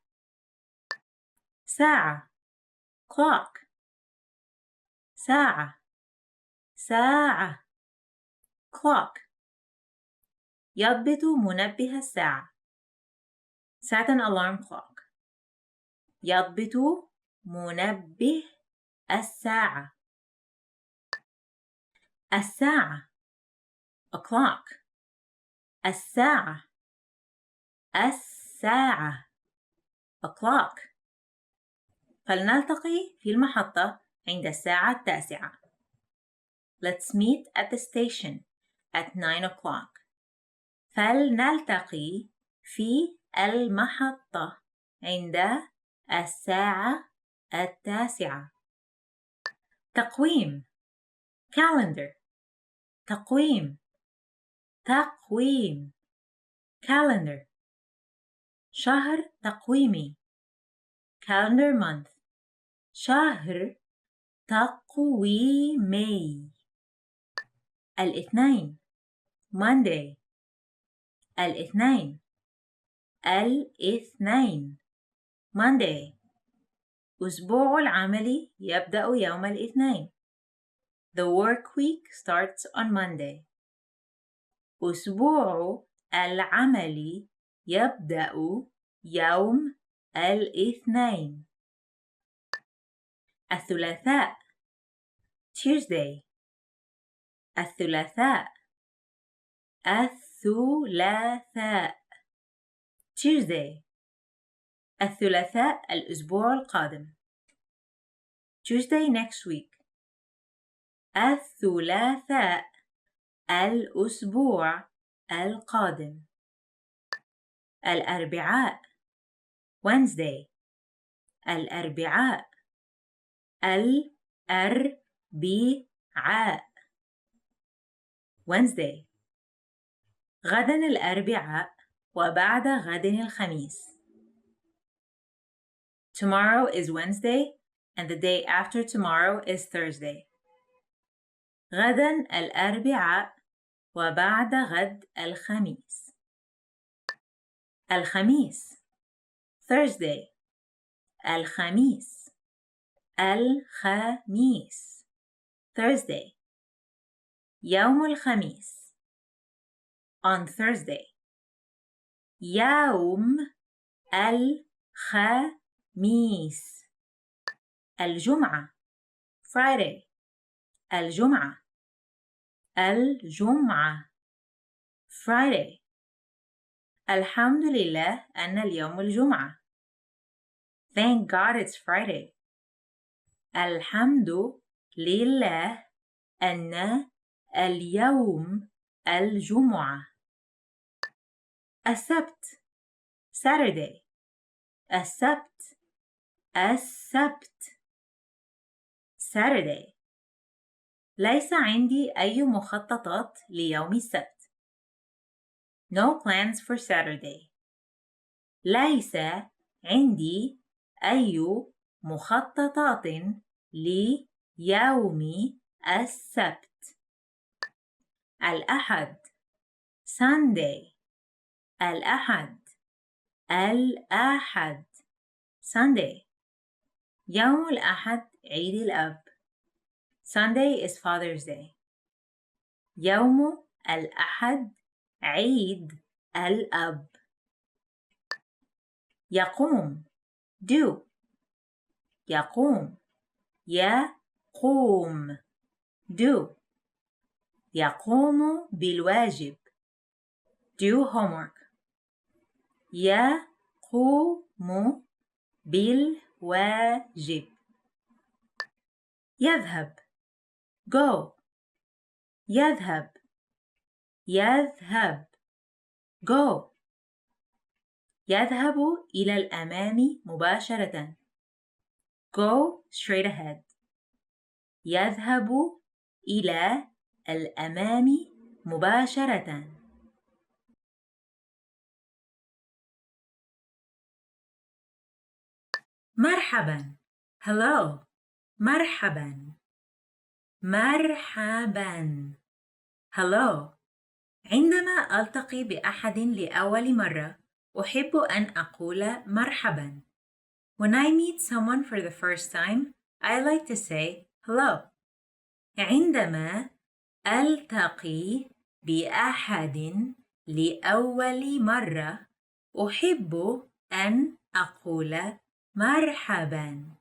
ساعة clock ساعة ساعة clock يضبط منبه الساعة set an alarm clock. يضبط منبه الساعة. الساعة o'clock. الساعة الساعة o'clock. فلنلتقي في المحطة عند الساعة 9. Let's meet at the station at 9 o'clock. فلنلتقي في المحطة عند الساعة 9. تقويم calendar. تقويم تقويم calendar. شهر تقويمي calendar month. شهر تقويمي. الاثنين Monday. الاثنين الاثنين Monday. أسبوع العملي يبدأ يوم الاثنين. The work week starts on Monday. أسبوع العملي يبدأ يوم الاثنين. الثلاثاء Tuesday. الثلاثاء الثلاثاء Tuesday. الثلاثاء الأسبوع القادم. Tuesday next week. الثلاثاء الأسبوع القادم. الأربعاء Wednesday. الأربعاء الأربعاء Wednesday. غدا الأربعاء وبعد غد الخميس. Tomorrow is Wednesday and the day after tomorrow is Thursday. غدا الأربعاء وبعد غد الخميس. الخميس Thursday. الخميس الخميس Thursday. يوم الخميس on Thursday. يوم الخميس. الجمعة Friday. الجمعة الجمعة Friday. الحمد لله أن اليوم الجمعة. Thank God it's Friday. الحمد لله أن اليوم الجمعة. السبت Saturday. السبت السبت Saturday. ليس عندي أي مخططات ليوم السبت. No plans for Saturday. ليس عندي أي مخططات ليوم السبت. الأحد Sunday. الأحد الأحد Sunday. يوم الأحد عيد الأب. Sunday is Father's Day. يوم الأحد عيد الأب. يقوم do. يقوم يقوم do. يقوم بالواجب do homework. يقوم بالواجب. يذهب. Go. يذهب. يذهب. Go. يذهب إلى الأمام مباشرة. Go straight ahead. يذهب إلى الأمام مباشرة. مرحبا. Hello. مرحبا. مرحبا. Hello. عندما ألتقي بأحد لأول مرة، أحب أن أقول مرحبا. When I meet someone for the first time, I like to say hello. عندما ألتقي بأحد لأول مرة، أحب أن أقول مرحبا.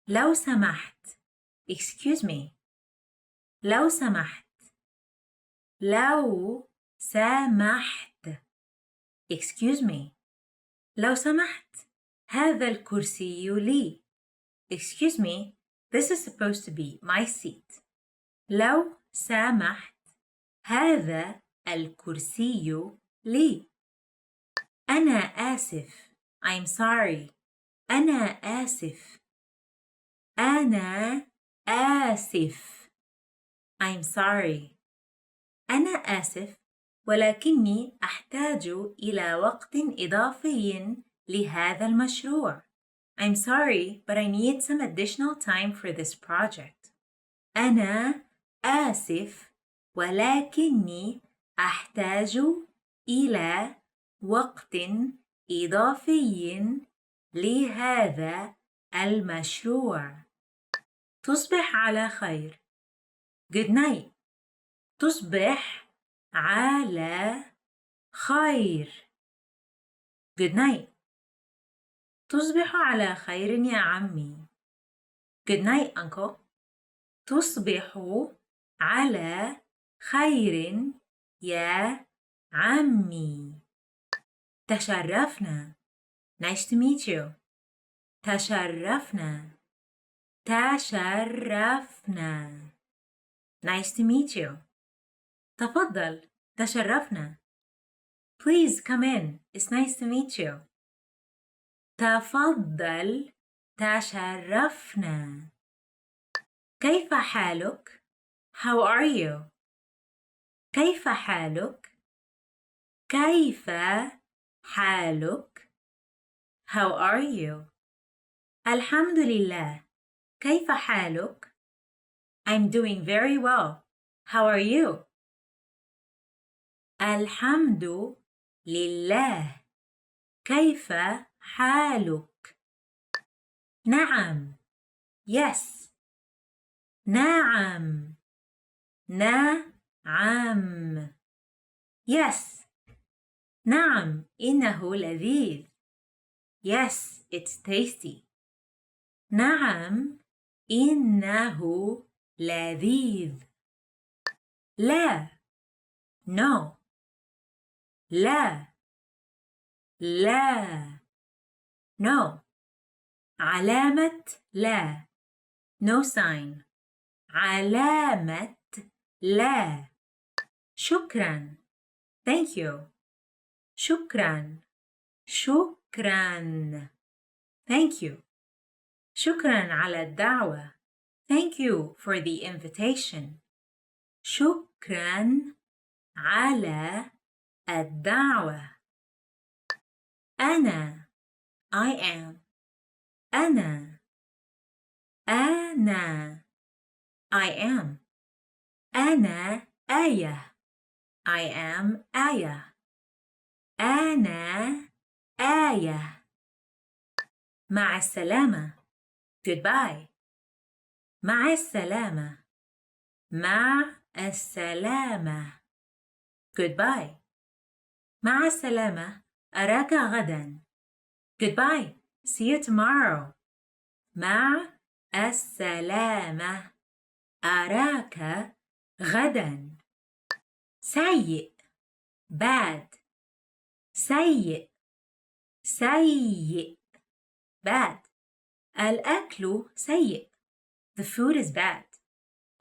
لو سمحت. Excuse me. لو سمحت. لو سمحت. Excuse me. لو سمحت. هذا الكرسي لي. Excuse me. This is supposed to be my seat. لو سمحت. هذا الكرسي لي. أنا آسف. I'm sorry. أنا آسف. أنا آسف. I'm sorry. أنا آسف، ولكني أحتاج إلى وقت إضافي لهذا المشروع. I'm sorry, but I need some additional time for this project. أنا آسف، ولكني أحتاج إلى وقت إضافي لهذا المشروع. تصبح على خير. Good night. تصبح على خير. Good night. تصبح على خير يا عمي. Good night, uncle. تصبح على خير يا عمي. تشرفنا. Nice to meet you. تشرفنا. تشرفنا. Nice to meet you. تفضل. تشرفنا. Please come in. It's nice to meet you. تفضل. تشرفنا. كيف حالك؟ How are you? كيف حالك؟ كيف حالك؟ How are you? الحمد لله. كيف حالك؟ I'm doing very well. How are you? الحمد لله. كيف حالك؟ نعم. Yes. نعم. نعم. Yes. نعم، إنه لذيذ. Yes, it's tasty. نعم، إنه لذيذ. لا. No. لا. لا. No. علامة لا. No sign. علامة لا. شكرا. Thank you. شكرا. شكرا. Thank you. شكرا على الدعوة. Thank you for the invitation. شكرا على الدعوة. أنا. I am. أنا. أنا. I am. أنا آية. I am آية. أنا آية. مع السلامة. Goodbye. مع السلامة. مع السلامة. Goodbye. مع السلامة. أراك غدا. Goodbye. See you tomorrow. مع السلامة. أراك غدا. سيء. Bad. سيء. سيء. Bad. الأكل سيء. The food is bad.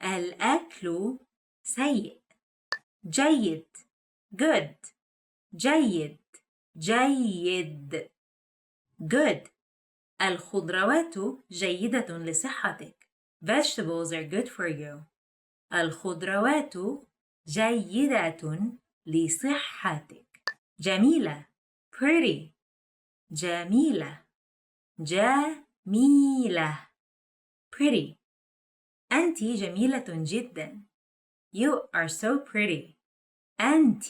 الأكل سيء. جيد. Good. جيد. جيد. Good. الخضروات جيدة لصحتك. Vegetables are good for you. الخضروات جيدة لصحتك. جميلة. Pretty. جميلة. جميلة. Pretty. أنت جميلة جدا. You are so pretty. أنت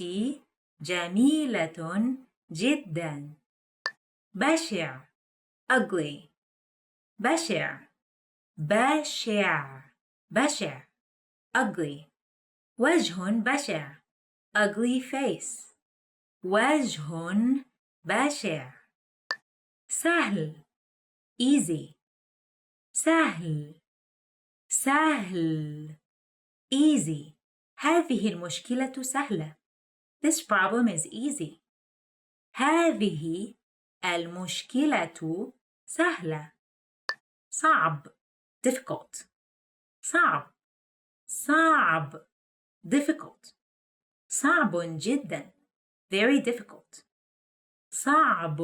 جميلة جدا. بشع. Ugly. بشع. بشع. بشع. Ugly. وجه بشع. Ugly face. وجه بشع. سهل. Easy. سهل. سهل. Easy. هذه المشكلة سهلة. This problem is easy. هذه المشكلة سهلة. صعب. Difficult. صعب. صعب. Difficult. صعب جدا. Very difficult. صعب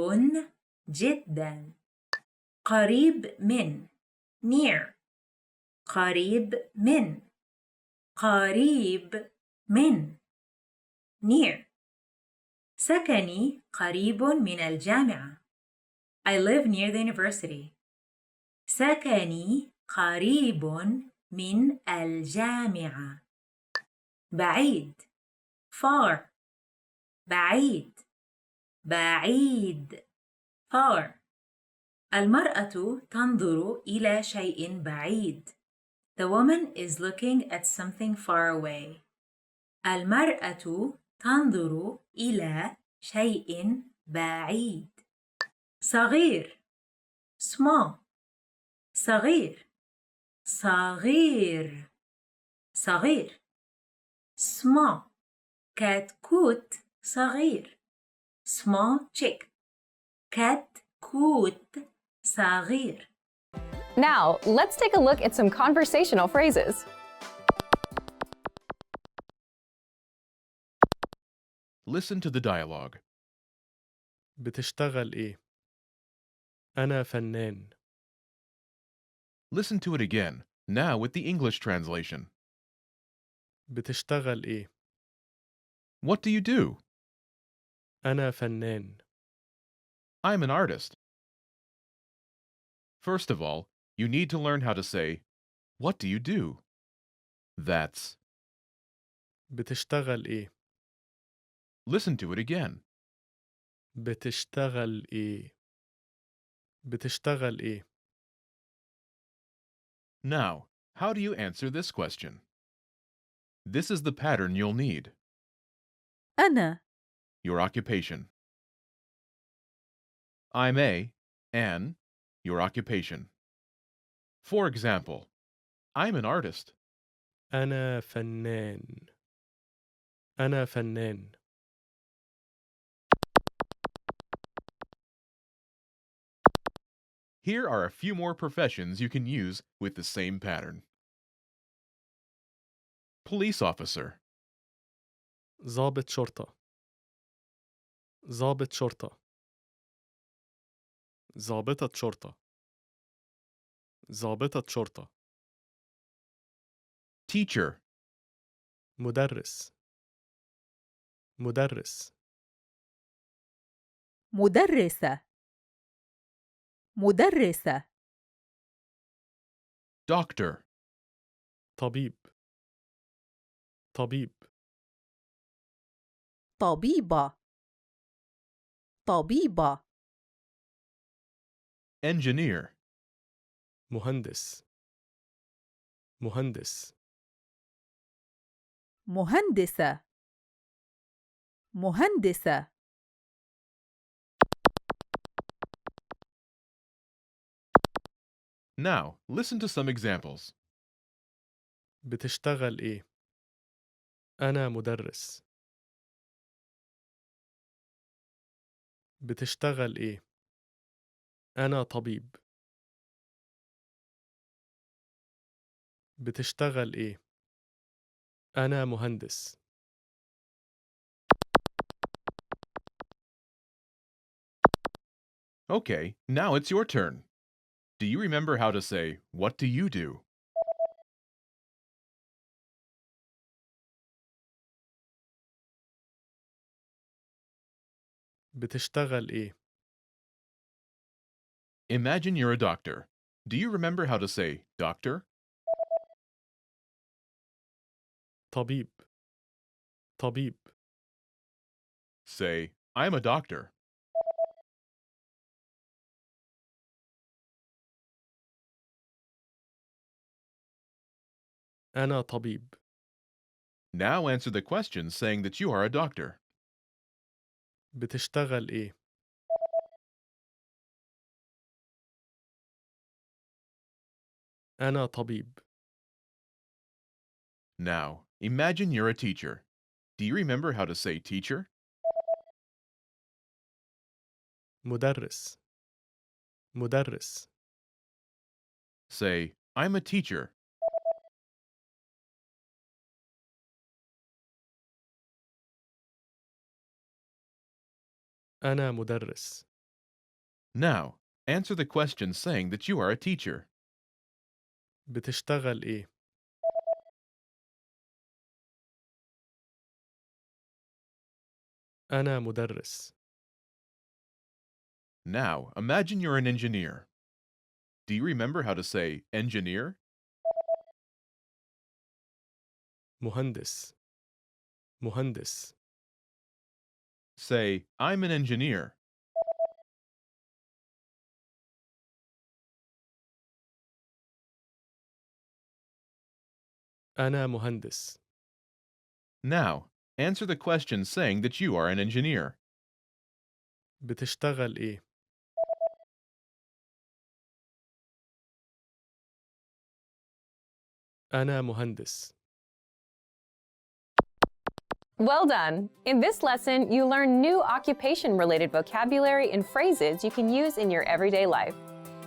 جدا. قريب من. Near. قريب من. قريب من. Near. سكني قريب من الجامعة. I live near the university. سكني قريب من الجامعة. بعيد. Far. بعيد. بعيد. Far. المرأة تنظر إلى شيء بعيد. The woman is looking at something far away. المرأة تنظر إلى شيء بعيد. صغير. Small. صغير. صغير. صغير. Small. كتكوت صغير. Small chick. كتكوت صغير. Now, let's take a look at some conversational phrases. Listen to the dialogue. بتشتغل إيه؟ أنا فنان. Listen to it again, now with the English translation. بتشتغل إيه؟ What do you do? أنا فنان. I'm an artist. First of all, you need to learn how to say, what do you do? That's. بتشتغل إيه؟ Listen to it again. بتشتغل إيه؟ بتشتغل إيه؟ Now, how do you answer this question? This is the pattern you'll need. أنا. Your occupation. I'm an, your occupation. For example, I'm an artist. أنا فنان. أنا فنان. Here are a few more professions you can use with the same pattern. Police officer. ضابط شرطة. ضابط شرطة. ضابطة شرطة. ضابطة شرطة. Teacher. مدرس. مدرس. مدرسة. مدرسة. Doctor. طبيب. طبيب. طبيبة. طبيبة. Engineer. مهندس. مهندس. مهندسة. مهندسة. Now, listen to some examples. بتشتغل إيه؟ أنا مدرس. بتشتغل إيه؟ أنا طبيب. بتشتغل إيه؟ أنا مهندس. Okay, now it's your turn. Do you remember how to say, "What do you do?" بتشتغل إيه؟ Imagine you're a doctor. Do you remember how to say, "Doctor"? طبيب. طبيب. Say, "I'm a doctor." أنا طبيب. Now answer the question saying that you are a doctor. بتشتغل إيه؟ أنا طبيب. Now, imagine you're a teacher. Do you remember how to say teacher? مدرس. مدرس. Say, "I'm a teacher." أنا مدرس. Now, answer the question saying that you are a teacher. بتشتغل إيه؟ أنا مدرس. Now, imagine you're an engineer. Do you remember how to say engineer? مهندس. مهندس. Say, "I'm an engineer." أنا مهندس. Now, answer the question saying that you are an engineer. بتشتغل إيه؟ أنا مهندس. Well done! In this lesson, you learn new occupation-related vocabulary and phrases you can use in your everyday life.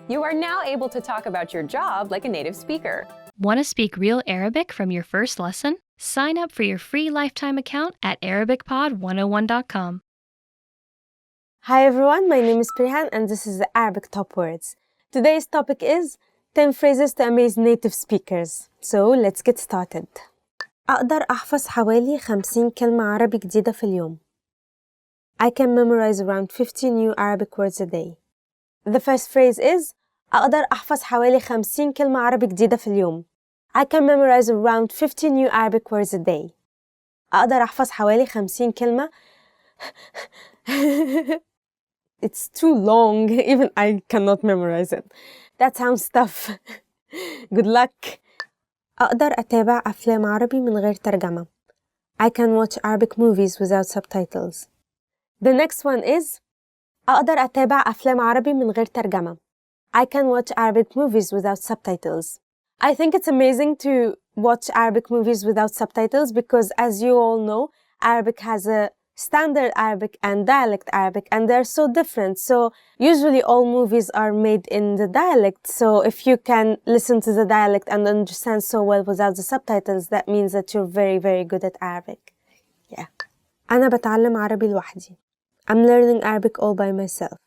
You are now able to talk about your job like a native speaker. Want to speak real Arabic from your first lesson? Sign up for your free lifetime account at ArabicPod101.com. Hi everyone, my name is Prihan and this is the Arabic Top Words. Today's topic is 10 phrases to amaze native speakers. So let's get started. أقدر أحفظ حوالي 50 كلمة عربي جديدة في اليوم. I can memorize around 50 new Arabic words a day. The first phrase is أقدر أحفظ حوالي 50 كلمة عربي جديدة في اليوم. I can memorize around 50 new Arabic words a day. أقدر أحفظ حوالي 50 كلمة. It's too long, even I cannot memorize it. That sounds tough. Good luck. أقدر أتابع أفلام عربي من غير ترجمة. I can watch Arabic movies without subtitles. The next one is أقدر أتابع أفلام عربي من غير ترجمة. I can watch Arabic movies without subtitles. I think it's amazing to watch Arabic movies without subtitles because, as you all know, Arabic has a standard Arabic and dialect Arabic, and they're so different. So usually all movies are made in the dialect. So if you can listen to the dialect and understand so well without the subtitles, that means that you're very, very good at Arabic. Yeah. أنا بتعلم عربي لوحدي. I'm learning Arabic all by myself.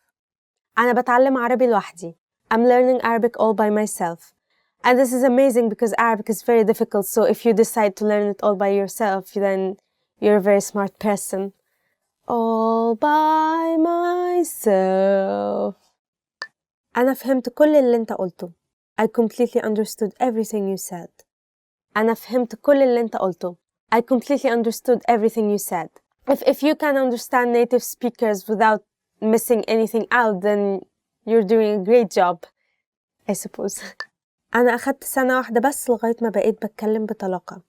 أنا بتعلم عربي لوحدي. I'm learning Arabic all by myself. And this is amazing because Arabic is very difficult. So if you decide to learn it all by yourself, then you're a very smart person. All by myself. أنا فهمت كل اللي أنت قلته. I completely understood everything you said. أنا فهمت كل اللي أنت قلته. I completely understood everything you said. If you can understand native speakers without missing anything out, then you're doing a great job, I suppose. أنا أخدت سنة واحدة بس لغاية ما بقيت بتكلم بطلاقة.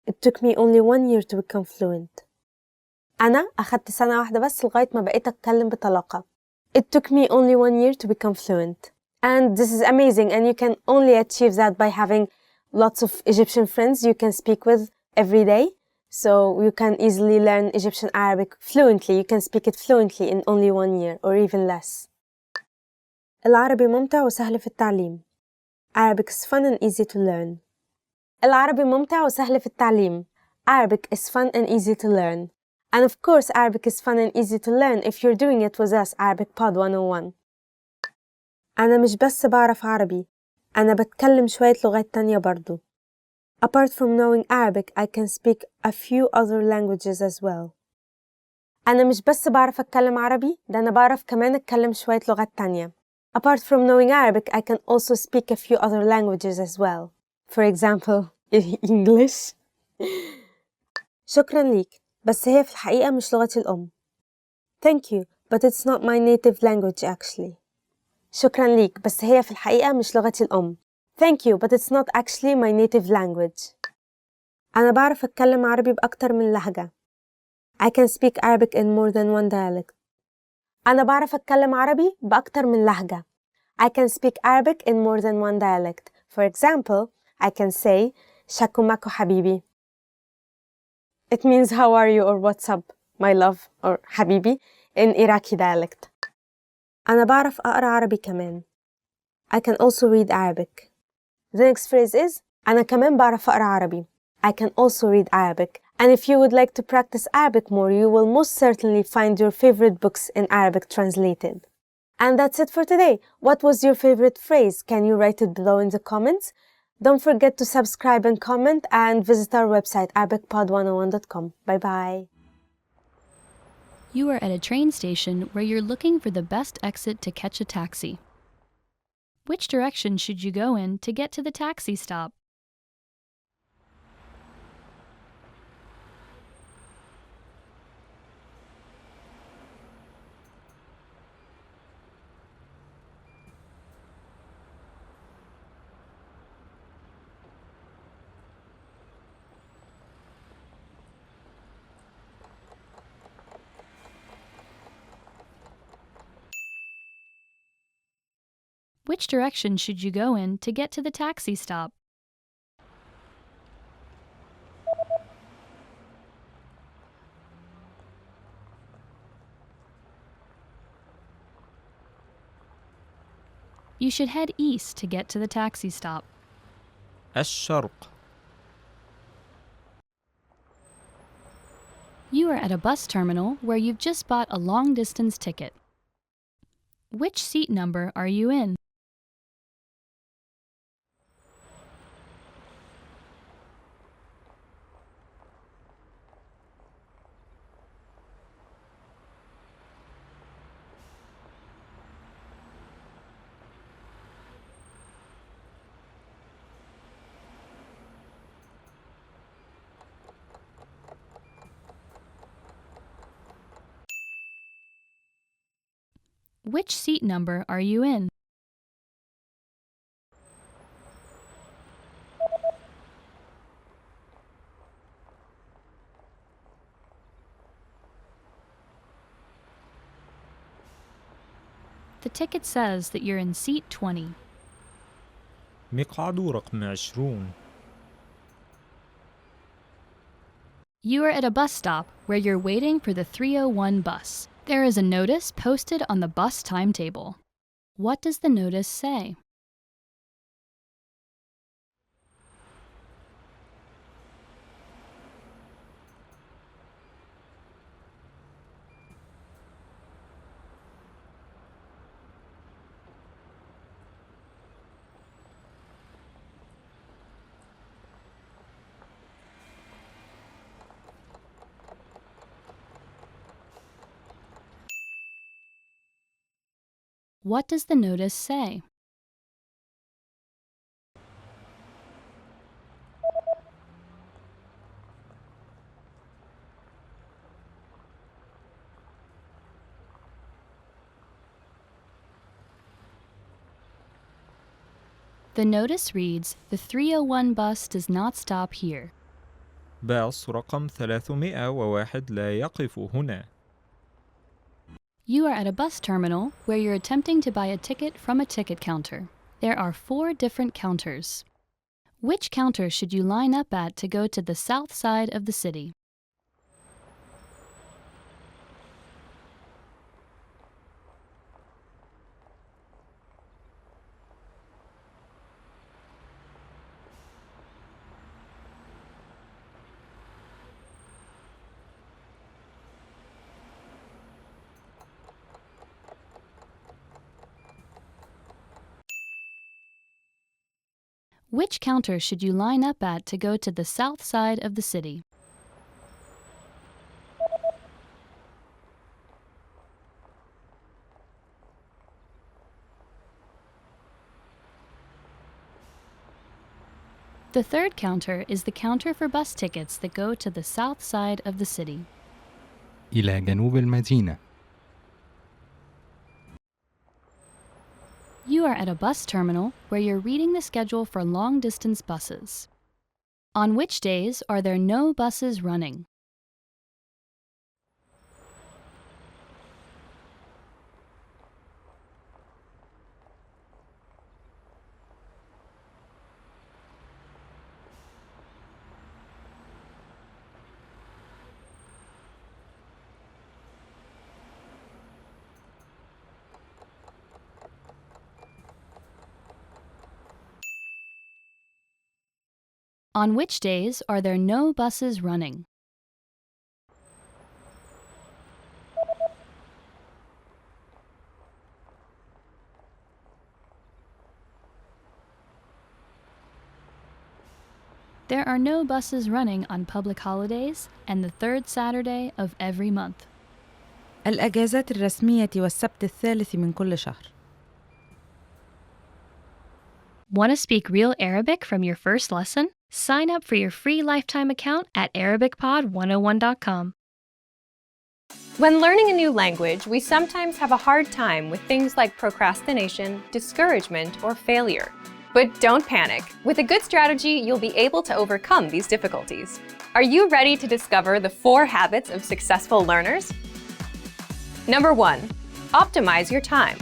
It took me only 1 year to become fluent. أنا أخدت سنة واحدة بس لغاية ما بقيت أتكلم بطلاقة. It took me only 1 year to become fluent. And this is amazing, and you can only achieve that by having lots of Egyptian friends you can speak with every day. So you can easily learn Egyptian Arabic fluently. You can speak it fluently in only 1 year or even less. العربي ممتع وسهل في التعليم. Arabic is fun and easy to learn. العربي ممتع وسهل في التعليم. Arabic is fun and easy to learn. And of course, Arabic is fun and easy to learn if you're doing it with us, Arabic Pod 101. أنا مش بس بعرف عربي، أنا بتكلم شوية لغات تانية برضو. Apart from knowing Arabic, I can speak a few other languages as well. أنا مش بس بعرف أتكلم عربي، ده أنا بعرف كمان أتكلم شوية لغات تانية. Apart from knowing Arabic, I can also speak a few other languages as well. For example, English. شكراً ليك، بس هي في الحقيقة مش لغتي الأم. Thank you, but it's not my native language actually. شكراً ليك، بس هي في الحقيقة مش لغتي الأم. Thank you, but it's not actually my native language. أنا بعرف أتكلم عربي بأكتر من لهجة. I can speak Arabic in more than one dialect. أنا بعرف أتكلم عربي بأكتر من لهجة. I can speak Arabic in more than one dialect. For example, I can say شكو ماكو حبيبي. It means how are you or what's up, my love or حبيبي in Iraqi dialect. أنا بعرف أقرأ عربي كمان. I can also read Arabic. The next phrase is أنا كمان بعرف أقرأ عربي. I can also read Arabic. And if you would like to practice Arabic more, you will most certainly find your favorite books in Arabic translated. And that's it for today. What was your favorite phrase? Can you write it below in the comments? Don't forget to subscribe and comment and visit our website arabicpod101.com. Bye bye. You are at a train station where you're looking for the best exit to catch a taxi. Which direction should you go in to get to the taxi stop? Which direction should you go in to get to the taxi stop? You should head east to get to the taxi stop. الشرق. You are at a bus terminal where you've just bought a long-distance ticket. Which seat number are you in? Which seat number are you in? The ticket says that you're in seat 20. مقعد رقم 20. You are at a bus stop where you're waiting for the 301 bus. There is a notice posted on the bus timetable. What does the notice say? What does the notice say? The notice reads, "The 301 bus does not stop here." باص رقم 301 لا يقف هنا. You are at a bus terminal where you're attempting to buy a ticket from a ticket counter. There are 4 different counters. Which counter should you line up at to go to the south side of the city? Which counter should you line up at to go to the south side of the city? The third counter is the counter for bus tickets that go to the south side of the city. إلى جنوب المدينة. You are at a bus terminal where you're reading the schedule for long-distance buses. On which days are there no buses running? On which days are there no buses running? There are no buses running on public holidays and the third Saturday of every month. الأجازات الرسمية والسبت الثالث من كل شهر. Want to speak real Arabic from your first lesson? Sign up for your free lifetime account at ArabicPod101.com. When learning a new language, we sometimes have a hard time with things like procrastination, discouragement, or failure. But don't panic. With a good strategy, you'll be able to overcome these difficulties. Are you ready to discover the 4 habits of successful learners? Number 1, optimize your time.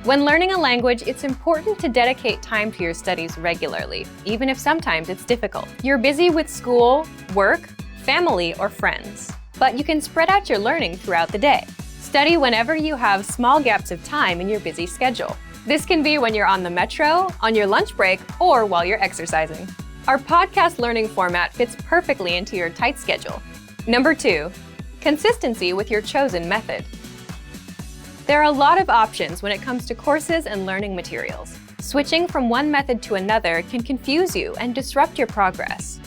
When learning a language, it's important to dedicate time to your studies regularly, even if sometimes it's difficult. You're busy with school, work, family, or friends, but you can spread out your learning throughout the day. Study whenever you have small gaps of time in your busy schedule. This can be when you're on the metro, on your lunch break, or while you're exercising. Our podcast learning format fits perfectly into your tight schedule. Number 2, consistency with your chosen method. There are a lot of options when it comes to courses and learning materials. Switching from one method to another can confuse you and disrupt your progress.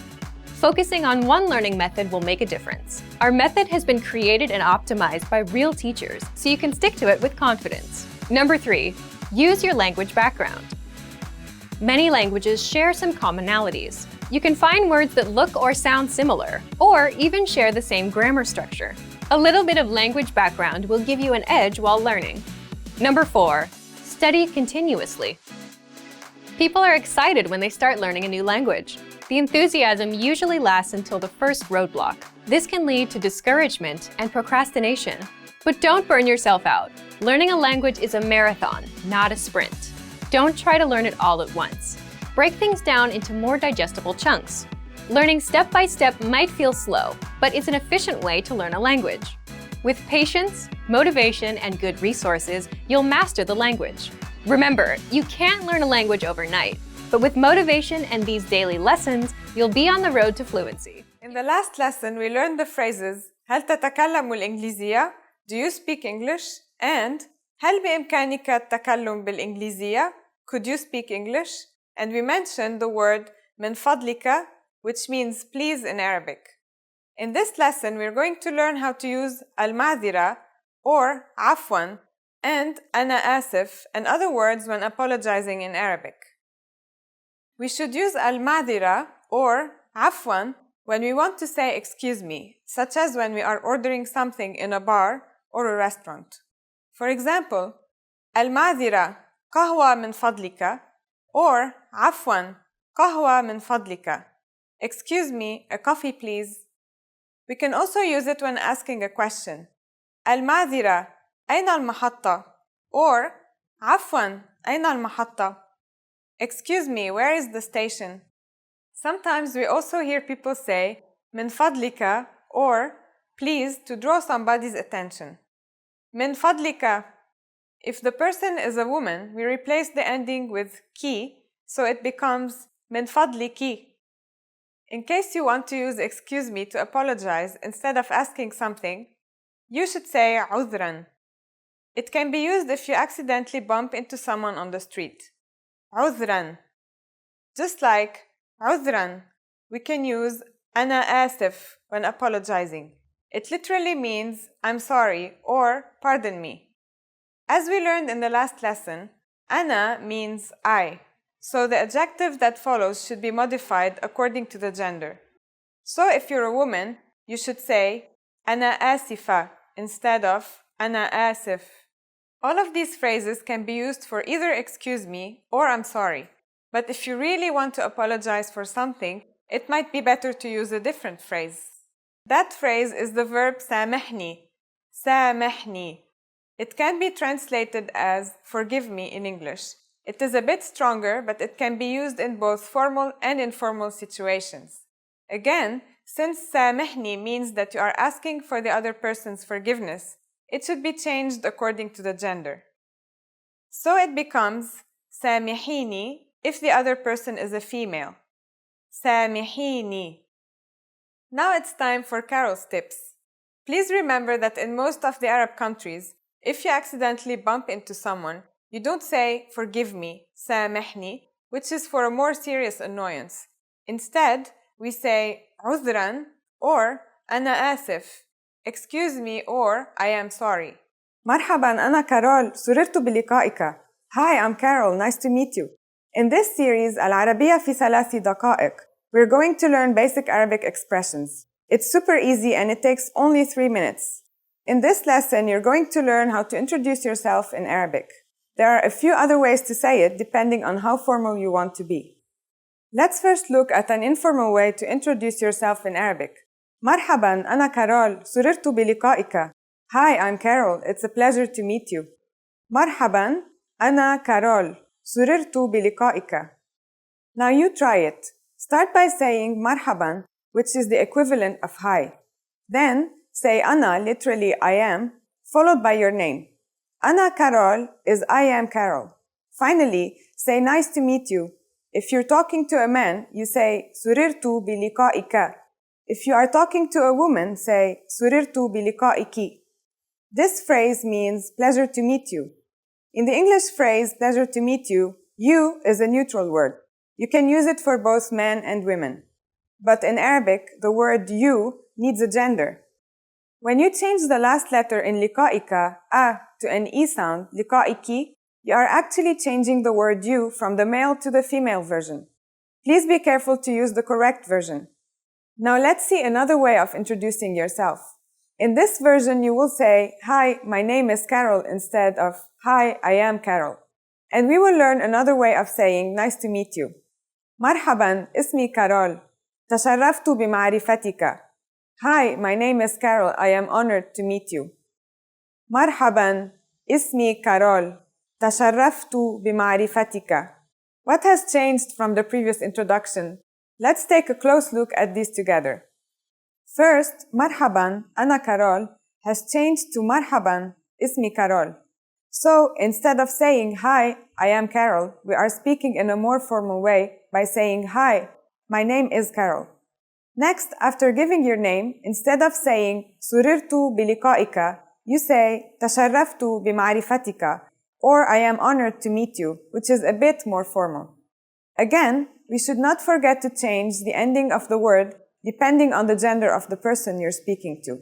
Focusing on one learning method will make a difference. Our method has been created and optimized by real teachers, so you can stick to it with confidence. Number 3, use your language background. Many languages share some commonalities. You can find words that look or sound similar, or even share the same grammar structure. A little bit of language background will give you an edge while learning. Number 4, study continuously. People are excited when they start learning a new language. The enthusiasm usually lasts until the first roadblock. This can lead to discouragement and procrastination. But don't burn yourself out. Learning a language is a marathon, not a sprint. Don't try to learn it all at once. Break things down into more digestible chunks. Learning step by step might feel slow, but it's an efficient way to learn a language. With patience, motivation, and good resources, you'll master the language. Remember, you can't learn a language overnight, but with motivation and these daily lessons, you'll be on the road to fluency. In the last lesson, we learned the phrases هل تتكلم الإنجليزية? Do you speak English? And هل بإمكانك التكلم بالإنجليزية? Could you speak English? And we mentioned the word من فضلك, which means please in Arabic. In this lesson, we're going to learn how to use المعذرة or عفواً and أنا آسف and other words when apologizing in Arabic. We should use المعذرة or عفواً when we want to say excuse me, such as when we are ordering something in a bar or a restaurant. For example, المعذرة قهوة من فضلك or عفواً قهوة من فضلك. Excuse me, a coffee please. We can also use it when asking a question. المعذرة أين المحطة? Or عفواً أين المحطة? Excuse me, where is the station? Sometimes we also hear people say من فضلك or please to draw somebody's attention. من فضلك. If the person is a woman, we replace the ending with ki, so it becomes من فضلك. In case you want to use excuse me to apologize instead of asking something, you should say عذراً. It can be used if you accidentally bump into someone on the street. عذراً. Just like عذراً, we can use أنا آسف when apologizing. It literally means I'm sorry or pardon me. As we learned in the last lesson, أنا means I, so the adjective that follows should be modified according to the gender. So if you're a woman, you should say أنا آسفة instead of أنا آسف. All of these phrases can be used for either excuse me or I'm sorry. But if you really want to apologize for something, it might be better to use a different phrase. That phrase is the verb سامحني. سامحني. It can be translated as forgive me in English. It is a bit stronger, but it can be used in both formal and informal situations. Again, since سامحني means that you are asking for the other person's forgiveness, it should be changed according to the gender. So it becomes سامحيني if the other person is a female. سامحيني. Now it's time for Carol's tips. Please remember that in most of the Arab countries, if you accidentally bump into someone, you don't say forgive me, سامحني, which is for a more serious annoyance. Instead, we say عذراً or أنا آسف, excuse me or I am sorry. مرحباً أنا كارول سررت بلقائك. Hi, I'm Carol. Nice to meet you. In this series, العربية في 3 دقائق, we're going to learn basic Arabic expressions. It's super easy and it takes only 3 minutes. In this lesson, you're going to learn how to introduce yourself in Arabic. There are a few other ways to say it depending on how formal you want to be. Let's first look at an informal way to introduce yourself in Arabic. مرحباً أنا كارول سررت بلقائك. Hi, I'm Carol. It's a pleasure to meet you. مرحباً أنا كارول سررت بلقائك. Now you try it. Start by saying مرحباً, which is the equivalent of hi. Then say أنا, literally I am, followed by your name. أنا كارول is I am Carol. Finally, say nice to meet you. If you're talking to a man, you say سررت بلقائك. If you are talking to a woman, say سررت بلقائك. This phrase means pleasure to meet you. In the English phrase pleasure to meet you, you is a neutral word. You can use it for both men and women. But in Arabic, the word you needs a gender. When you change the last letter in liqa'ika, a, to an e sound, liqa'iki, you are actually changing the word you from the male to the female version. Please be careful to use the correct version. Now let's see another way of introducing yourself. In this version, you will say, hi, my name is Carol instead of, hi, I am Carol. And we will learn another way of saying, nice to meet you. مرحباً, اسمي كارول. تشرفت بمعرفتك. Hi, my name is Carol. I am honored to meet you. مرحباً, اسمي كارول. تشرفت بمعرفتك. What has changed from the previous introduction? Let's take a close look at these together. First, مرحباً, أنا كارول has changed to مرحباً, اسمي كارول. So, instead of saying, hi, I am Carol, we are speaking in a more formal way by saying, hi, my name is Carol. Next, after giving your name, instead of saying, سررت بلقائك, you say, تشرفت بمعرفتك, or I am honored to meet you, which is a bit more formal. Again, we should not forget to change the ending of the word depending on the gender of the person you're speaking to.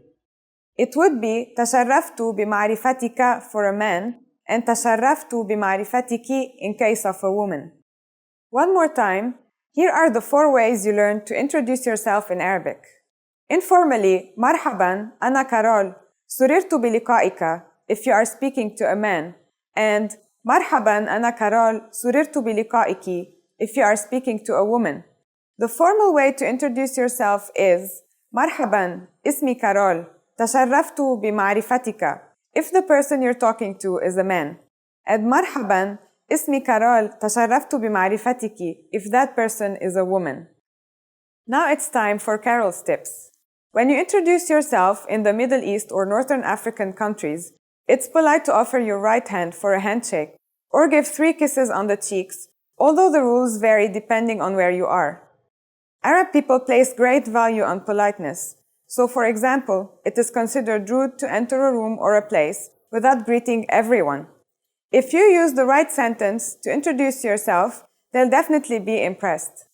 It would be تشرفت بمعرفتك for a man and تشرفت بمعرفتك in case of a woman. One more time, here are the 4 ways you learn to introduce yourself in Arabic. Informally, مرحباً, أنا كارول, سررت بلقائك if you are speaking to a man, and مرحباً, أنا كارول, سررت بلقائك if you are speaking to a woman. The formal way to introduce yourself is مرحباً, اسمي كارول, تشرفت بمعرفتك if the person you're talking to is a man, and مرحباً, اسمي كارول, تشرفت بمعرفتك if that person is a woman. Now it's time for Carol's tips. When you introduce yourself in the Middle East or Northern African countries, it's polite to offer your right hand for a handshake or give 3 kisses on the cheeks, although the rules vary depending on where you are. Arab people place great value on politeness. So, for example, it is considered rude to enter a room or a place without greeting everyone. If you use the right sentence to introduce yourself, they'll definitely be impressed.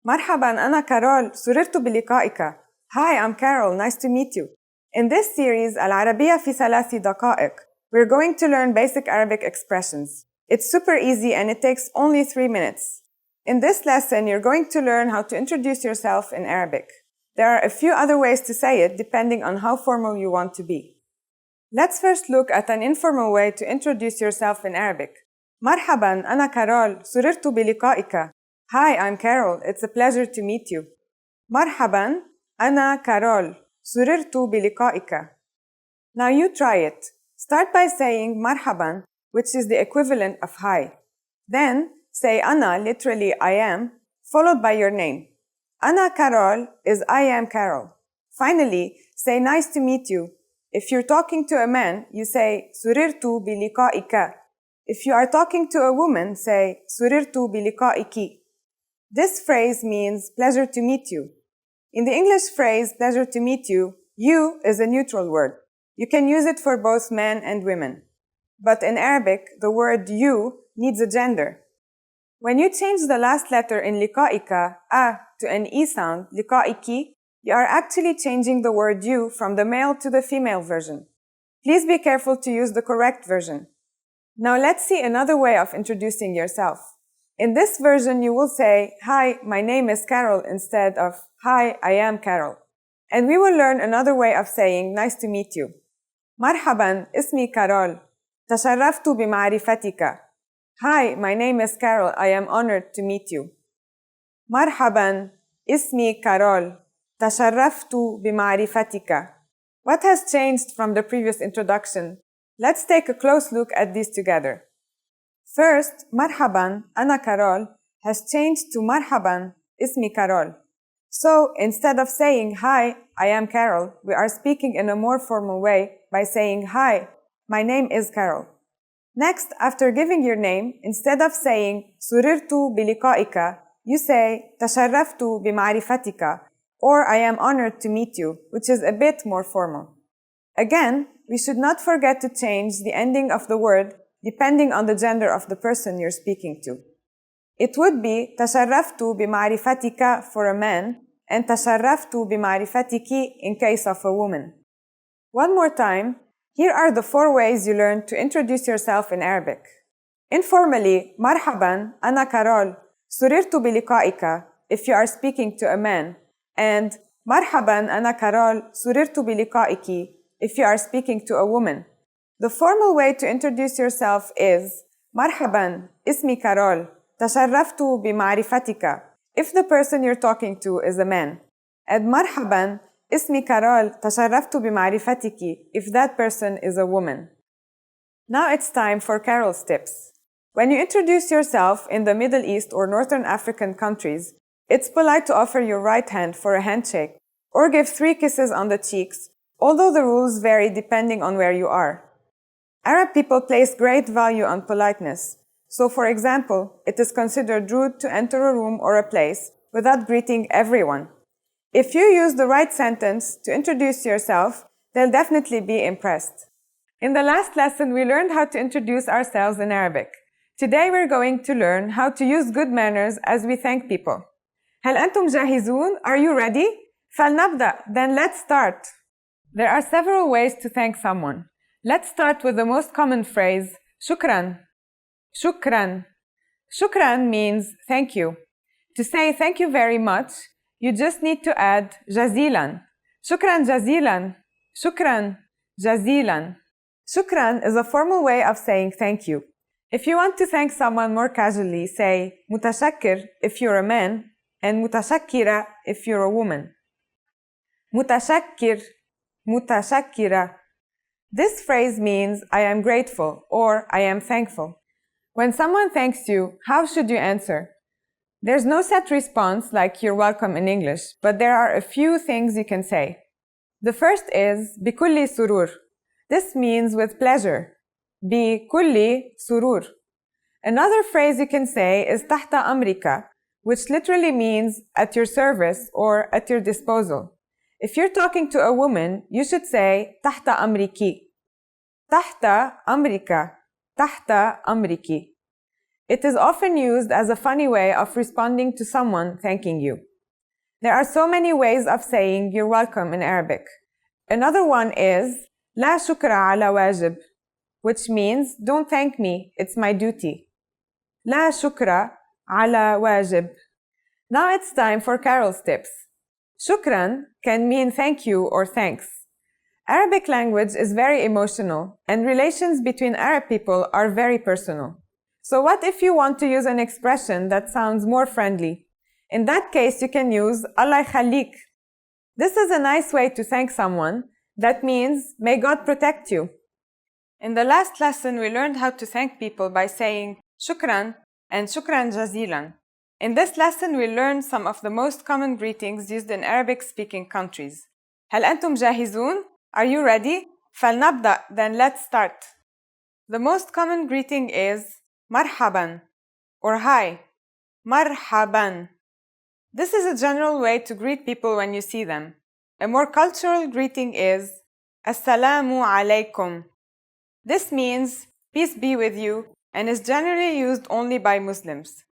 مرحباً أنا كارول سررت بلقائك. Hi, I'm Carol. Nice to meet you. In this series, العربية في 3 دقائق, we're going to learn basic Arabic expressions. It's super easy and it takes only 3 minutes. In this lesson, you're going to learn how to introduce yourself in Arabic. There are a few other ways to say it depending on how formal you want to be. Let's first look at an informal way to introduce yourself in Arabic. مرحباً أنا كارول سررت بلقائك. Hi, I'm Carol. It's a pleasure to meet you. مرحباً أنا كارول سررت بلقائك. Now you try it. Start by saying مرحباً, which is the equivalent of hi. Then say أنا, literally I am, followed by your name. أنا كارول is I am Carol. Finally, say nice to meet you. If you're talking to a man, you say سررت بلقائك. If you are talking to a woman, say سررت بلقائك. This phrase means pleasure to meet you. In the English phrase pleasure to meet you, you is a neutral word. You can use it for both men and women. But in Arabic, the word you needs a gender. When you change the last letter in لقائك, a, to an e sound, لقائك, you are actually changing the word you from the male to the female version. Please be careful to use the correct version. Now let's see another way of introducing yourself. In this version, you will say, Hi, my name is Carol instead of Hi, I am Carol. And we will learn another way of saying nice to meet you. مرحباً, اسمي كارول. تشرفت بمعرفتك. Hi, my name is Carol. I am honored to meet you. مرحباً, اسمي كارول. تشرفت بمعرفتك. What has changed from the previous introduction? Let's take a close look at these together. First, مرحباً أنا كارول has changed to مرحباً اسمي كارول. So, instead of saying Hi, I am Carol, we are speaking in a more formal way by saying Hi, my name is Carol. Next, after giving your name, instead of saying سررت بلقائك, you say تشرفت بمعرفتك, or I am honored to meet you, which is a bit more formal. Again, we should not forget to change the ending of the word depending on the gender of the person you're speaking to. It would be تشرفت بمعرفتك for a man and تشرفت بمعرفتك in case of a woman. One more time, here are the 4 ways you learn to introduce yourself in Arabic. Informally, مرحباً أنا كارول سررت بلقائك if you are speaking to a man, and مرحباً أنا كارول سررت بلقائك if you are speaking to a woman. The formal way to introduce yourself is مرحباً اسمي كارول تشرفت بمعرفتك if the person you're talking to is a man, and مرحباً اسمي كارول تشرفت بمعرفتك if that person is a woman. Now it's time for Carol's tips. When you introduce yourself in the Middle East or Northern African countries, it's polite to offer your right hand for a handshake or give 3 kisses on the cheeks, although the rules vary depending on where you are. Arab people place great value on politeness. So, for example, it is considered rude to enter a room or a place without greeting everyone. If you use the right sentence to introduce yourself, they'll definitely be impressed. In the last lesson, we learned how to introduce ourselves in Arabic. Today, we're going to learn how to use good manners as we thank people. هل أنتم جاهزون? Are you ready? فلنبدأ. Then let's start. There are several ways to thank someone. Let's start with the most common phrase, شكراً. شكراً. شكراً means thank you. To say thank you very much, you just need to add جزيلاً. شكراً جزيلاً. شكراً جزيلاً. شكراً is a formal way of saying thank you. If you want to thank someone more casually, say متشكر if you're a man and متشكرة if you're a woman. متشكر. متشكرة. This phrase means I am grateful or I am thankful. When someone thanks you, how should you answer? There's no set response like you're welcome in English, but there are a few things you can say. The first is بكل سرور. This means with pleasure. بكل سرور. Another phrase you can say is تحت أمرك, which literally means at your service or at your disposal. If you're talking to a woman, you should say تحت أمرك. تحت أمرك. تحت أمرك. It is often used as a funny way of responding to someone thanking you. There are so many ways of saying you're welcome in Arabic. Another one is لا شكر على واجب, which means don't thank me, it's my duty. لا شكر على واجب. Now it's time for Carol's tips. Shukran can mean thank you or thanks. Arabic language is very emotional, and relations between Arab people are very personal. So what if you want to use an expression that sounds more friendly? In that case, you can use Allah يخليك. This is a nice way to thank someone. That means, may God protect you. In the last lesson, we learned how to thank people by saying shukran and shukran jazilan. In this lesson, we learned some of the most common greetings used in Arabic-speaking countries. هل أنتم جاهزون? Are you ready? فلنبدأ, then let's start. The most common greeting is marhaban or hi. Marhaban. This is a general way to greet people when you see them. A more cultural greeting is assalamu alaikum. This means peace be with you and is generally used only by Muslims.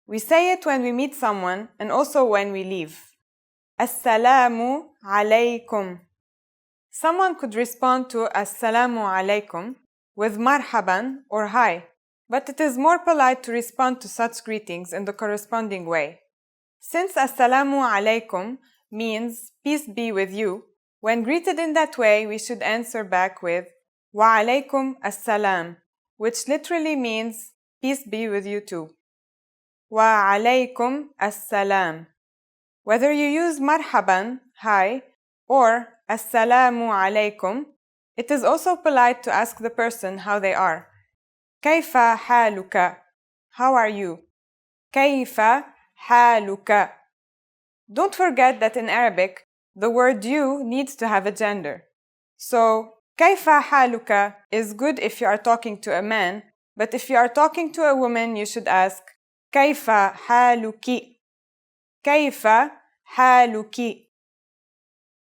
We say it when we meet someone and also when we leave. Assalamu alaikum. Someone could respond to assalamu alaikum with marhaban or hi, but it is more polite to respond to such greetings in the corresponding way. Since assalamu alaikum means peace be with you, when greeted in that way, we should answer back with wa alaikum assalam, which literally means peace be with you too. Wa alaikum assalam. Whether you use marhaban, hi, or assalamu alaikum, it is also polite to ask the person how they are. Kayfa haluka? How are you? Kayfa haluka. Don't forget that in Arabic, the word you needs to have a gender. So, kayfa haluka is good if you are talking to a man, but if you are talking to a woman, you should ask kayfa haluki. Kayfa haluki.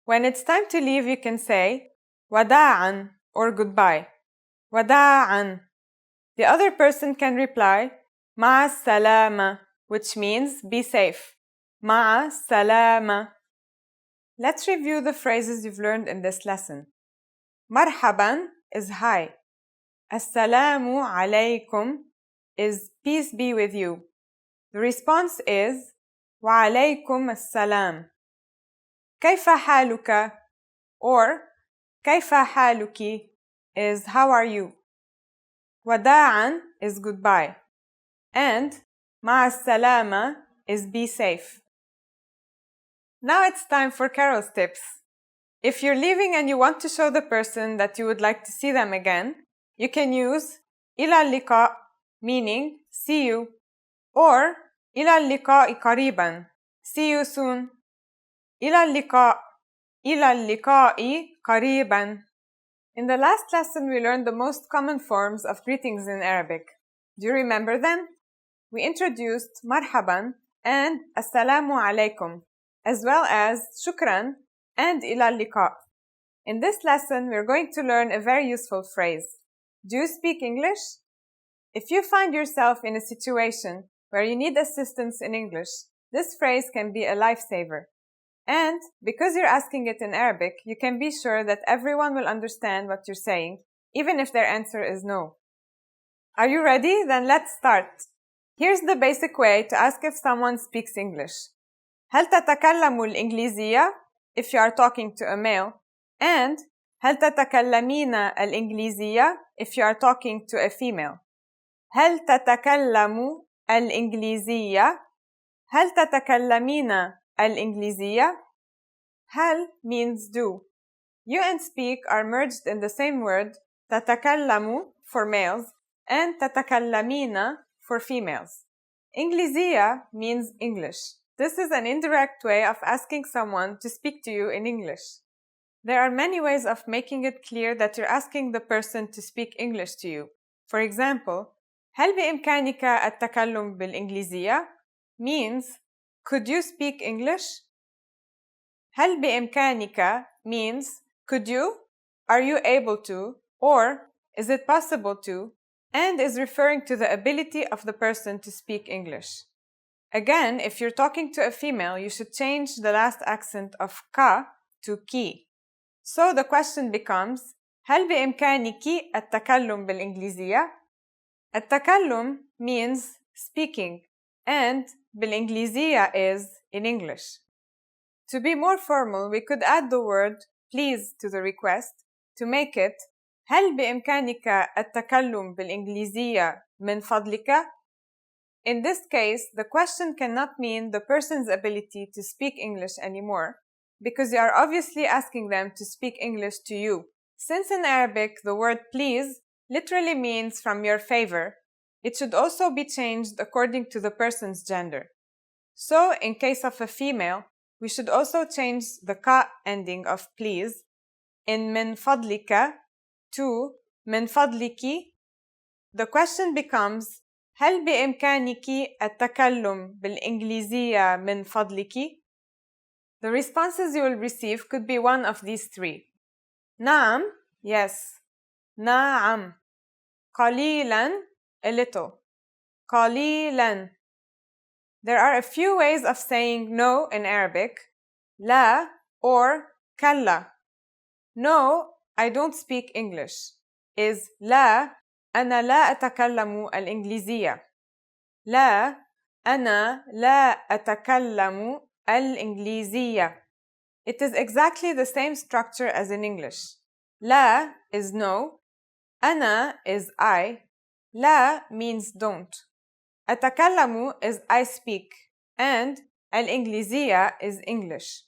When it's time to leave, you can say wada'an or goodbye. Wada'an. The other person can reply ma'a salama, which means be safe. Ma'a salama. Let's review the phrases you've learned in this lesson. Marhaban is hi. Assalamu alaikum is peace be with you. The response is wa alaikum assalam. Kayfa haluka or kayfa haluki is how are you. Wada'an is goodbye. And ma'a salama is be safe. Now it's time for Carol's tips. If you're leaving and you want to show the person that you would like to see them again, you can use ila liqa, meaning see you, or ila liqa'i qariban, see you soon. ila liqa'i qariban. In the last lesson, we learned the most common forms of greetings in Arabic. Do you remember them? We introduced marhaban and assalamu alaikum, as well as shukran and ila liqa. In this lesson, we're going to learn a very useful phrase. Do you speak English? If you find yourself in a situation where you need assistance in English, this phrase can be a lifesaver. And because you're asking it in Arabic, you can be sure that everyone will understand what you're saying, even if their answer is no. Are you ready? Then let's start. Here's the basic way to ask if someone speaks English. هل تتكلم الإنجليزية? If you are talking to a male. And هل تتكلمين الإنجليزية? If you are talking to a female. هل تتكلم الإنجليزية؟ هل تتكلمين الإنجليزية؟ هل means do. You and speak are merged in the same word تتكلم for males and تتكلمين for females. إنجليزية means English. This is an indirect way of asking someone to speak to you in English. There are many ways of making it clear that you're asking the person to speak English to you. For example, هل بإمكانك التكلم بالإنجليزية? Means, could you speak English? هل بإمكانك means, could you? Are you able to? Or, is it possible to? and is referring to the ability of the person to speak English. Again, if you're talking to a female, you should change the last accent of ka to ki. So the question becomes, هل بإمكانك التكلم بالإنجليزية؟ التكلم means speaking, and بالإنجليزية is in English. To be more formal, we could add the word please to the request to make it هل بإمكانك التكلم بالإنجليزية من فضلك? In this case, the question cannot mean the person's ability to speak English anymore, because you are obviously asking them to speak English to you. Since in Arabic the word please literally means from your favor, it should also be changed according to the person's gender. So, in case of a female, we should also change the ka ending of please in min fadlika to min fadliki. The question becomes هل بإمكانك التكلم بالإنجليزية من فضلك؟ The responses you will receive could be one of these three. نعم, yes. نعم. قليلاً, a little. قليلاً. There are a few ways of saying no in Arabic. لا or كلا. No, I don't speak English is لا أنا لا أتكلم الإنجليزية. لا أنا لا أتكلم الإنجليزية. It is exactly the same structure as in English. لا is no, أنا is I, لا means don't. أتكلم is I speak, and الإنجليزية is English.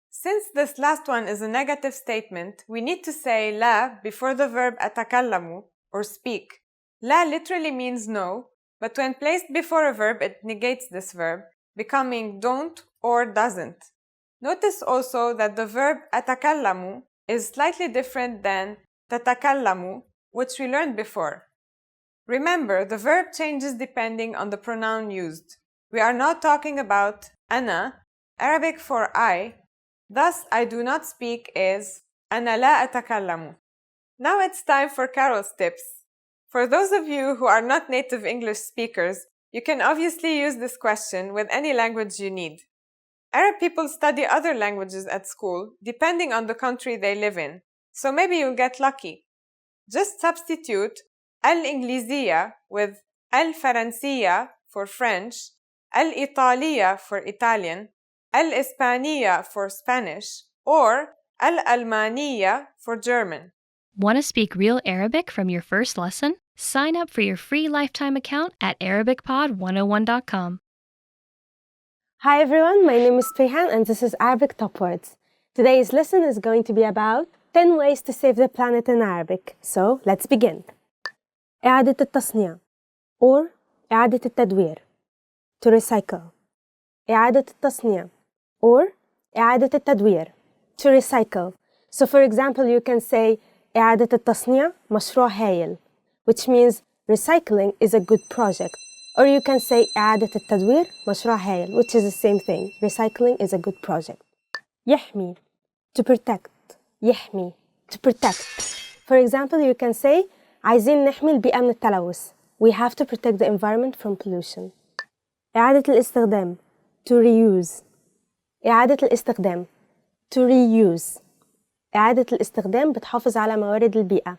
Since this last one is a negative statement, we need to say لا before the verb أتكلم or speak. لا literally means no, but when placed before a verb, it negates this verb, becoming don't or doesn't. Notice also that the verb أتكلم is slightly different than تتكلم, which we learned before. Remember, the verb changes depending on the pronoun used. We are now talking about أنا, Arabic for I. Thus, I do not speak is أنا لا أتكلم. Now it's time for Carol's tips. For those of you who are not native English speakers, you can obviously use this question with any language you need. Arab people study other languages at school, depending on the country they live in, so maybe you'll get lucky. Just substitute al-Ingliziyya with al-Faransiyya for French, al-Italiyya for Italian, al-Ispaniyya for Spanish, or al-Almaniyya for German. Want to speak real Arabic from your first lesson? Sign up for your free lifetime account at ArabicPod101.com. Hi everyone, my name is Prehan and this is Arabic Top Words. Today's lesson is going to be about 10 ways to save the planet in Arabic. So let's begin. إعادة التصنيع or إعادة التدوير. To recycle. إعادة التصنيع or إعادة التدوير. To recycle. So for example, you can say إعادة التصنيع مشروع هايل, which means recycling is a good project. Or you can say إعادة التدوير مشروع هايل, which is the same thing. Recycling is a good project. يحمي, to protect. يحمي, to protect. For example, you can say عايزين نحمي البيئة من التلوث. We have to protect the environment from pollution. إعادة الاستخدام, to reuse. إعادة الاستخدام, to reuse. إعادة الاستخدام بتحافظ على موارد البيئة,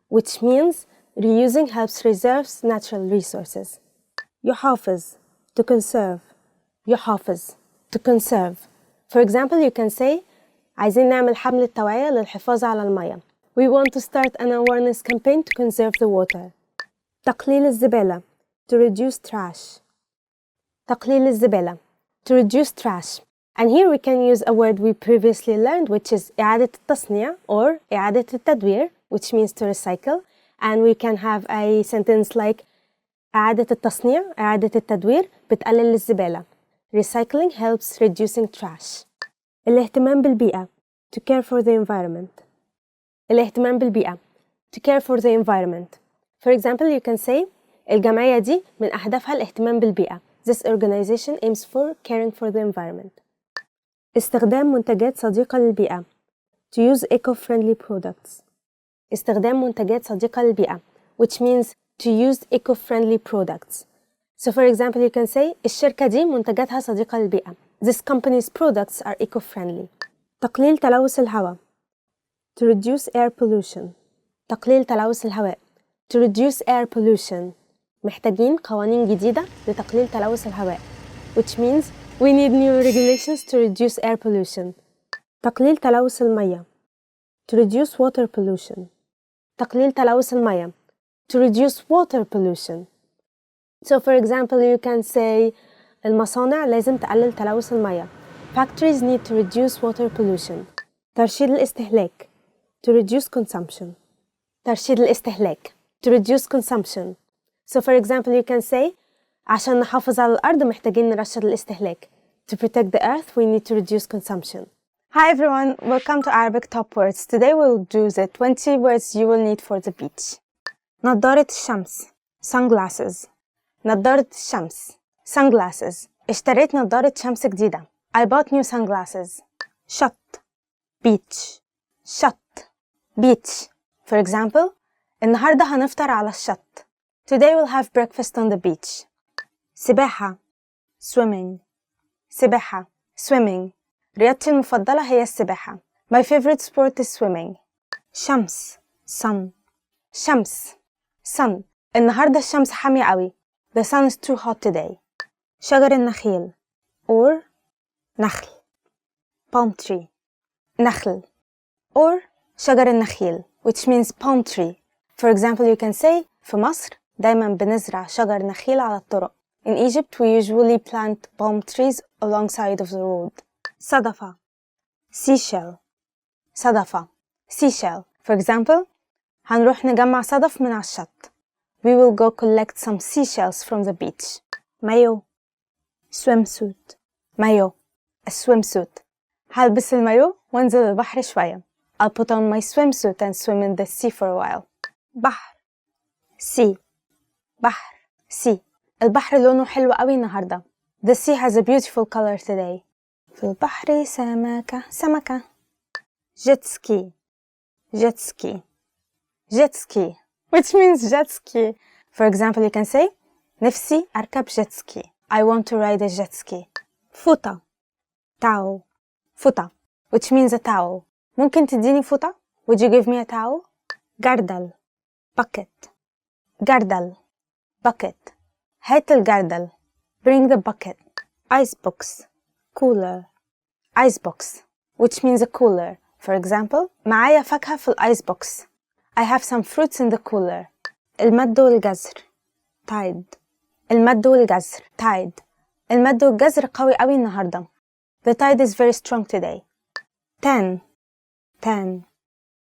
which means reusing helps preserve natural resources. يحافظ, to conserve. يحافظ, to conserve. For example, you can say عايزين نعمل حملة توعية للحفاظ على المياه. We want to start an awareness campaign to conserve the water. تقليل الزبالة, to reduce trash. تقليل الزبالة, to reduce trash. And here we can use a word we previously learned, which is إعادة التصنيع or إعادة التدوير, which means to recycle. And we can have a sentence like إعادة التصنيع, إعادة التدوير بتقلل الزبالة. Recycling helps reducing trash. الاهتمام بالبيئة, to care for the environment. الاهتمام بالبيئة, to care for the environment. For example, you can say الجمعية دي من أهدافها الاهتمام بالبيئة. This organization aims for caring for the environment. استخدام منتجات صديقة للبيئة, to use eco-friendly products. استخدام منتجات صديقة للبيئة, which means to use eco-friendly products. So for example, you can say الشركة دي منتجاتها صديقة للبيئة. This company's products are eco-friendly. تقليل تلوث الهواء. To reduce air pollution. تقليل تلوث الهواء. To reduce air pollution. محتاجين قوانين جديدة لتقليل تلوث الهواء. Which means we need new regulations to reduce air pollution. تقليل تلوث المياه. To reduce water pollution. تقليل تلوث المياه. To reduce water pollution. So for example, you can say المصانع لازم تقلل تلوث المياه. Factories need to reduce water pollution. ترشيد الاستهلاك. To reduce consumption. ترشيد الاستهلاك. To reduce consumption. So for example, you can say عشان نحافظ على الأرض محتاجين نرشد الاستهلاك. To protect the earth, we need to reduce consumption. Hi everyone, welcome to Arabic Top Words. Today we'll do the 20 words you will need for the beach. نظارة الشمس. Sunglasses. نظارة الشمس. Sunglasses. اشتريت نظارة شمس جديدة. I bought new sunglasses. شط. Beach. شط. Beach. For example, النهاردة هنفطر على الشط. Today we'll have breakfast on the beach. سباحة. Swimming. سباحة. Swimming. رياضتي المفضلة هي السباحة. My favorite sport is swimming. شمس. Sun. شمس. Sun. النهاردة الشمس حامية قوي. The sun is too hot today. شجر النخيل. Or نخل. Palm tree. نخل. Or شجر النخيل, which means palm tree. For example, you can say في مصر دايما بنزرع شجر نخيل على الطرق. In Egypt, we usually plant palm trees alongside of the road. صدفة. Seashell. صدفة. Seashell. For example, هنروح نجمع صدف من على الشط. We will go collect some seashells from the beach. مايو. Swimsuit. مايو. A swimsuit. هلبس المايو وانزل البحر شوية. I'll put on my swimsuit and swim in the sea for a while. بحر. Sea. بحر. Sea. البحر لونه حلو قوي النهاردة. The sea has a beautiful color today. في البحر سمكة. سمكة. Jet ski. Jet ski. Jet ski. Which means jet ski. For example, you can say نفسي أركب jet ski. I want to ride a jet ski. فوطة. Towel. فوطة. Which means a towel. ممكن تديني فوطة? Would you give me a towel? جردل. Bucket. جردل. Bucket. هات الجردل. Bring the bucket. Icebox. Cooler. Icebox. Which means a cooler. For example, معايا فاكهة في الicebox. I have some fruits in the cooler. المد والجزر. Tide. المد والجزر. Tide. المد والجزر قوي قوي النهاردة. The tide is very strong today. Tan. Tan.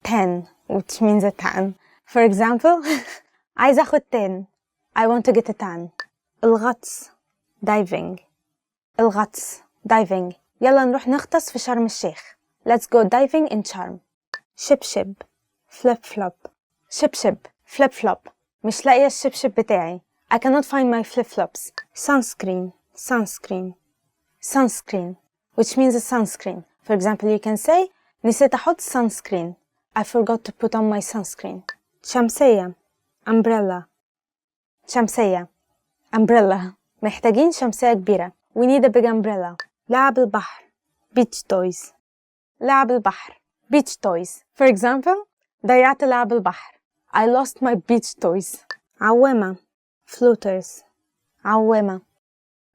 Tan. Which means a tan. For example, عايزة أخد tan. I want to get a tan. الغطس. Diving. الغطس. Diving. يلا نروح نغطس في شرم الشيخ. Let's go diving in Sharm. شبشب. Flip-flop. شبشب. Flip-flop. مش لاقية الشبشب بتاعي. I cannot find my flip-flops. Sunscreen. Sunscreen. Sunscreen. Which means a sunscreen. For example, you can say نسيت أحط sunscreen. I forgot to put on my sunscreen. شمسية. Umbrella. شمسية. Umbrella. محتاجين شمسية كبيرة. We need a big umbrella. لعب البحر. Beach toys. لعب البحر. Beach toys. For example, ضيعت لعب البحر. I lost my beach toys. عوامة. Floaters. عوامة.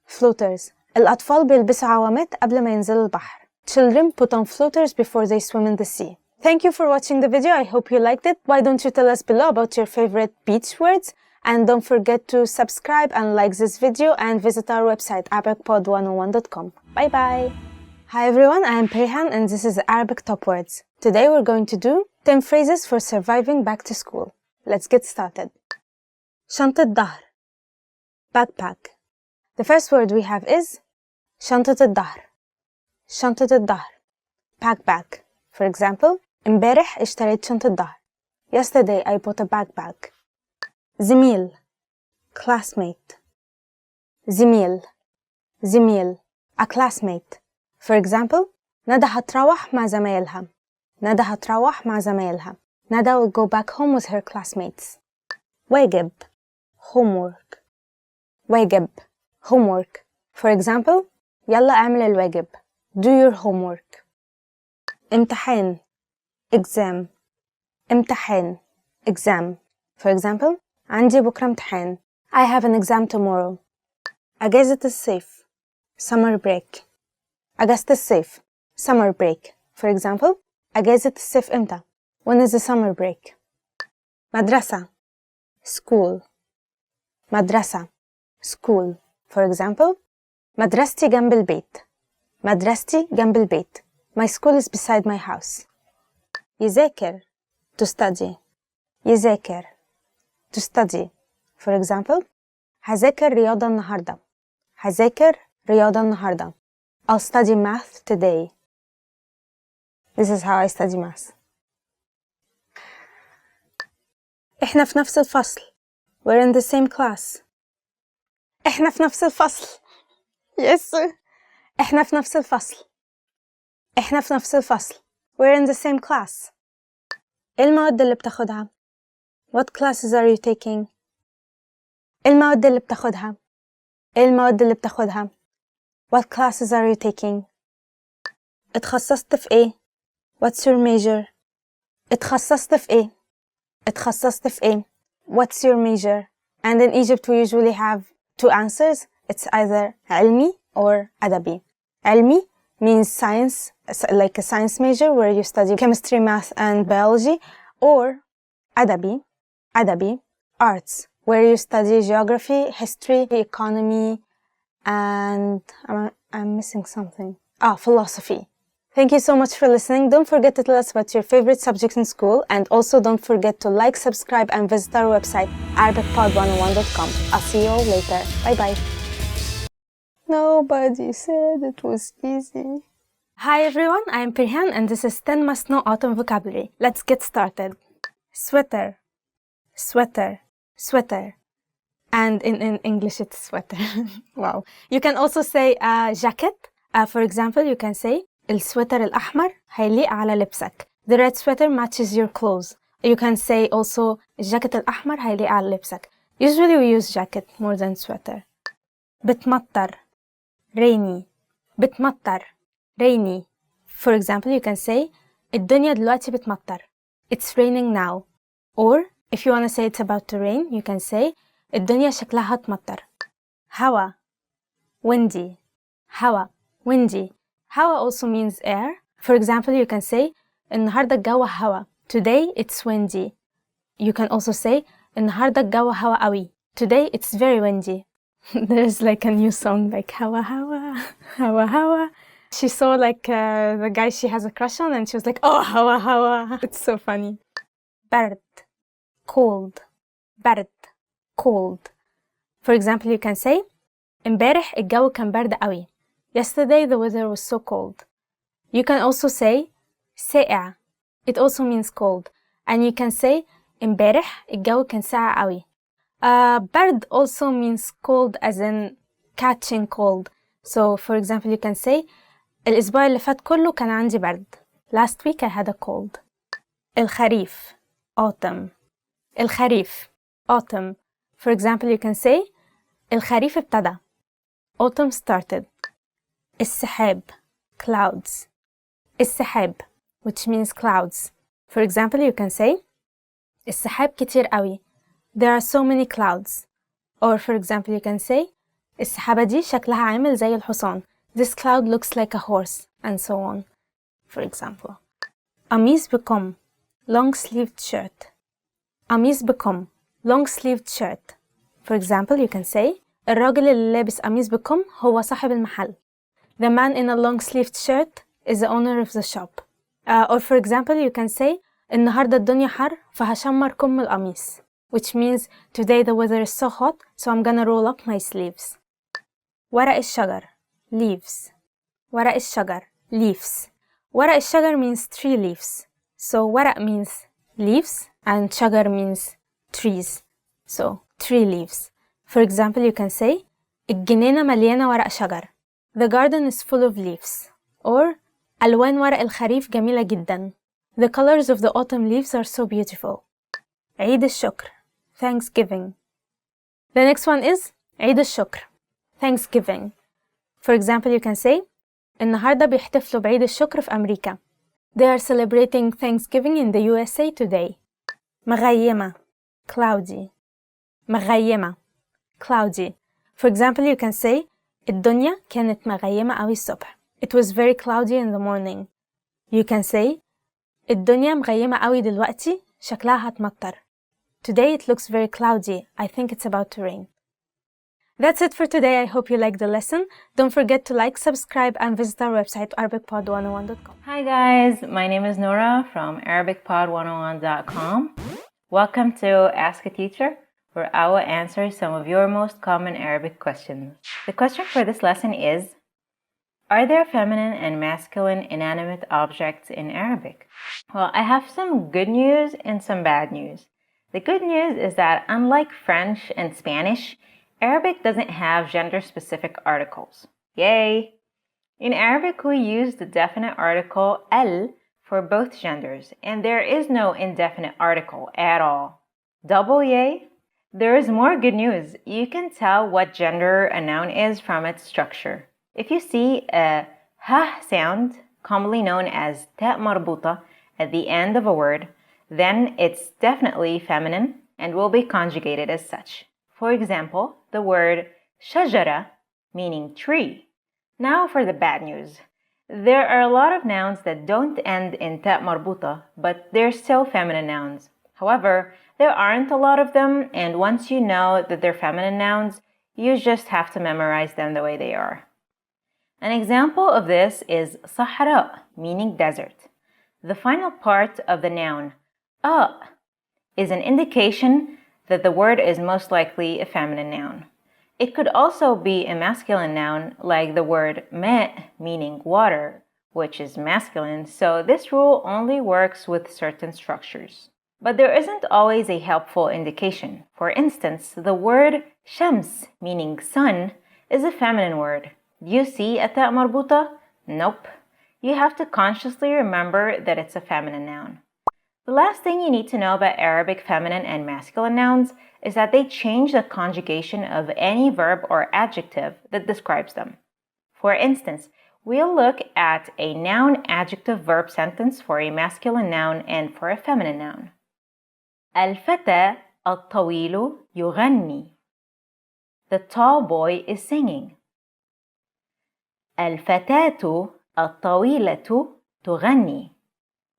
Floaters. الأطفال بيلبسوا عوامات قبل ما ينزلوا البحر. Children put on floaters before they swim in the sea. Thank you for watching the video. I hope you liked it. Why don't you tell us below about your favorite beach words? And don't forget to subscribe and like this video and visit our website arabicpod101.com. Bye bye! Hi everyone, I am Perihan and this is Arabic Top Words. Today we're going to do 10 phrases for surviving back to school. Let's get started. شنطة ظهر. Backpack. The first word we have is شنطة الظهر. شنطة الظهر. Backpack. For example, امبارح اشتريت شنطة ظهر. Yesterday I bought a backpack. زميل. Classmate. زميل. زميل. A classmate. For example, ندى هتروح مع زمايلها. ندى هتروح مع زمايلها. ندى will go back home with her classmates. واجب. homework. واجب homework. For example, يلا اعمل الواجب. Do your homework. امتحان exam. امتحان exam. For example, عندي بكرة امتحان. I have an exam tomorrow. أجازة الصيف summer break. أجازة الصيف summer break. For example, أجازة الصيف إمتى? When is the summer break? مدرسة school. مدرسة school. For example, مدرستي جنب البيت. مدرستي جنب البيت. My school is beside my house. يذاكر to study. يذاكر to study. For example, هذاكر رياضة النهاردة. هذاكر رياضة النهاردة. I'll study math today. This is how I study math. إحنا في نفس الفصل. We're in the same class. إحنا في نفس الفصل. Yes. إحنا في نفس الفصل. إحنا في نفس الفصل. We're in the same class. إيه المواد اللي بتاخدها؟ What classes are you taking? إيه المواد اللي بتاخدها؟ إيه المواد اللي بتاخدها؟ What classes are you taking? اتخصصت في إيه؟ What's your major? اتخصصت في إيه؟ اتخصصت في إيه؟ What's your major? And in Egypt we usually have two answers. It's either علمي or أدبي. علمي means science, like a science major where you study chemistry, math, and biology, or أدبي, arts, where you study geography, history, economy, and I'm missing something. Philosophy. Thank you so much for listening. Don't forget to tell us about your favorite subjects in school, and also don't forget to like, subscribe, and visit our website, ArabicPod101.com. I'll see you all later. Bye-bye. Nobody said it was easy. Hi everyone, I am Pirhan and this is 10 must-know autumn vocabulary. Let's get started. Sweater, sweater, sweater. And in English it's sweater. Wow. You can also say jacket. For example, you can say السويتر الأحمر هيليق على لبسك. The red sweater matches your clothes. You can say also الجاكيت الأحمر هيليق على لبسك. Usually we use jacket more than sweater. بتمطر rainy. بتمطر rainy. For example, you can say الدنيا دلوقتي بتمطر. It's raining now. Or if you want to say it's about to rain, you can say الدنيا شكلها هتمطر. هوا windy. هوا windy. هوا also means air. For example, you can say النهاردة الجو هوا. Today it's windy. You can also say النهاردة الجو هوا قوي. Today it's very windy. There's like a new song like هوا هوا هوا هوا. She saw like the guy she has a crush on and she was like, oh هوا هوا. It's so funny. برد cold. برد cold. For example, you can say امبارح الجو كان برد قوي. Yesterday the weather was so cold. You can also say ساقع. It also means cold. And you can say امبارح الجو كان ساقع قوي. برد also means cold as in catching cold. So for example, you can say الأسبوع اللي فات كله كان عندي برد. Last week I had a cold. الخريف autumn. الخريف autumn. For example, you can say الخريف ابتدى. Autumn started. السحاب clouds. السحاب which means clouds. For example, you can say السحاب كتير قوي. There are so many clouds. Or for example, you can say السحابة دي شكلها عامل زي الحصان. This cloud looks like a horse, and so on. For example. قميص بكم long-sleeved shirt. قميص بكم long-sleeved shirt. For example, you can say الراجل اللي لابس قميص بكم هو صاحب المحل. The man in a long-sleeved shirt is the owner of the shop. Or for example, you can say النهاردة الدنيا حر فهشمر كم القميص. Which means today the weather is so hot, so I'm gonna roll up my sleeves. ورق الشجر leaves. ورق الشجر leaves. ورق الشجر means tree leaves. So ورق means leaves and شجر means trees. So tree leaves. For example, you can say الجنينة مليانة ورق شجر. The garden is full of leaves. Or ألوان ورق الخريف جميلة جدا. The colors of the autumn leaves are so beautiful. عيد الشكر Thanksgiving. The next one is عيد الشكر, Thanksgiving. For example, you can say النهاردة بيحتفلوا بعيد الشكر في أمريكا. They are celebrating Thanksgiving in the USA today. مغيمة, cloudy. مغيمة, cloudy. For example, you can say الدنيا كانت مغيمة أوي الصبح. It was very cloudy in the morning. You can say الدنيا مغيمة أوي دلوقتي, شكلها هتمطر. Today it looks very cloudy. I think it's about to rain. That's it for today. I hope you liked the lesson. Don't forget to like, subscribe, and visit our website, ArabicPod101.com. Hi guys, my name is Nora from ArabicPod101.com. Welcome to Ask a Teacher, where I will answer some of your most common Arabic questions. The question for this lesson is, are there feminine and masculine inanimate objects in Arabic? Well, I have some good news and some bad news. The good news is that unlike French and Spanish, Arabic doesn't have gender-specific articles. Yay! In Arabic, we use the definite article el for both genders, and there is no indefinite article at all. Double yay! There is more good news. You can tell what gender a noun is from its structure. If you see a ha sound, commonly known as ta marbuta, at the end of a word, then it's definitely feminine and will be conjugated as such. For example, the word shajara, meaning tree. Now for the bad news. There are a lot of nouns that don't end in ta marbuta, but they're still feminine nouns. However, there aren't a lot of them, and once you know that they're feminine nouns, you just have to memorize them the way they are. An example of this is sahara, meaning desert. The final part of the noun is an indication that the word is most likely a feminine noun. It could also be a masculine noun, like the word ma, meaning water, which is masculine, so this rule only works with certain structures. But there isn't always a helpful indication. For instance, the word shams, meaning sun, is a feminine word. Do you see a ta marbuta? Nope. You have to consciously remember that it's a feminine noun. The last thing you need to know about Arabic feminine and masculine nouns is that they change the conjugation of any verb or adjective that describes them. For instance, we'll look at a noun adjective verb sentence for a masculine noun and for a feminine noun. الفتى الطويل يغني. The tall boy is singing. الفتاة الطويلة تغني.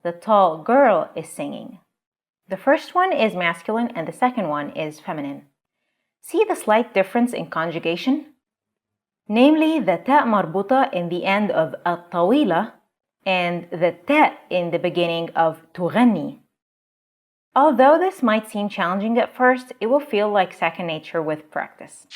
The tall girl is singing. The first one is masculine and the second one is feminine. See the slight difference in conjugation? Namely, the ta marbuta in the end of الطويلة and the ta in the beginning of تغني. Although this might seem challenging at first, it will feel like second nature with practice.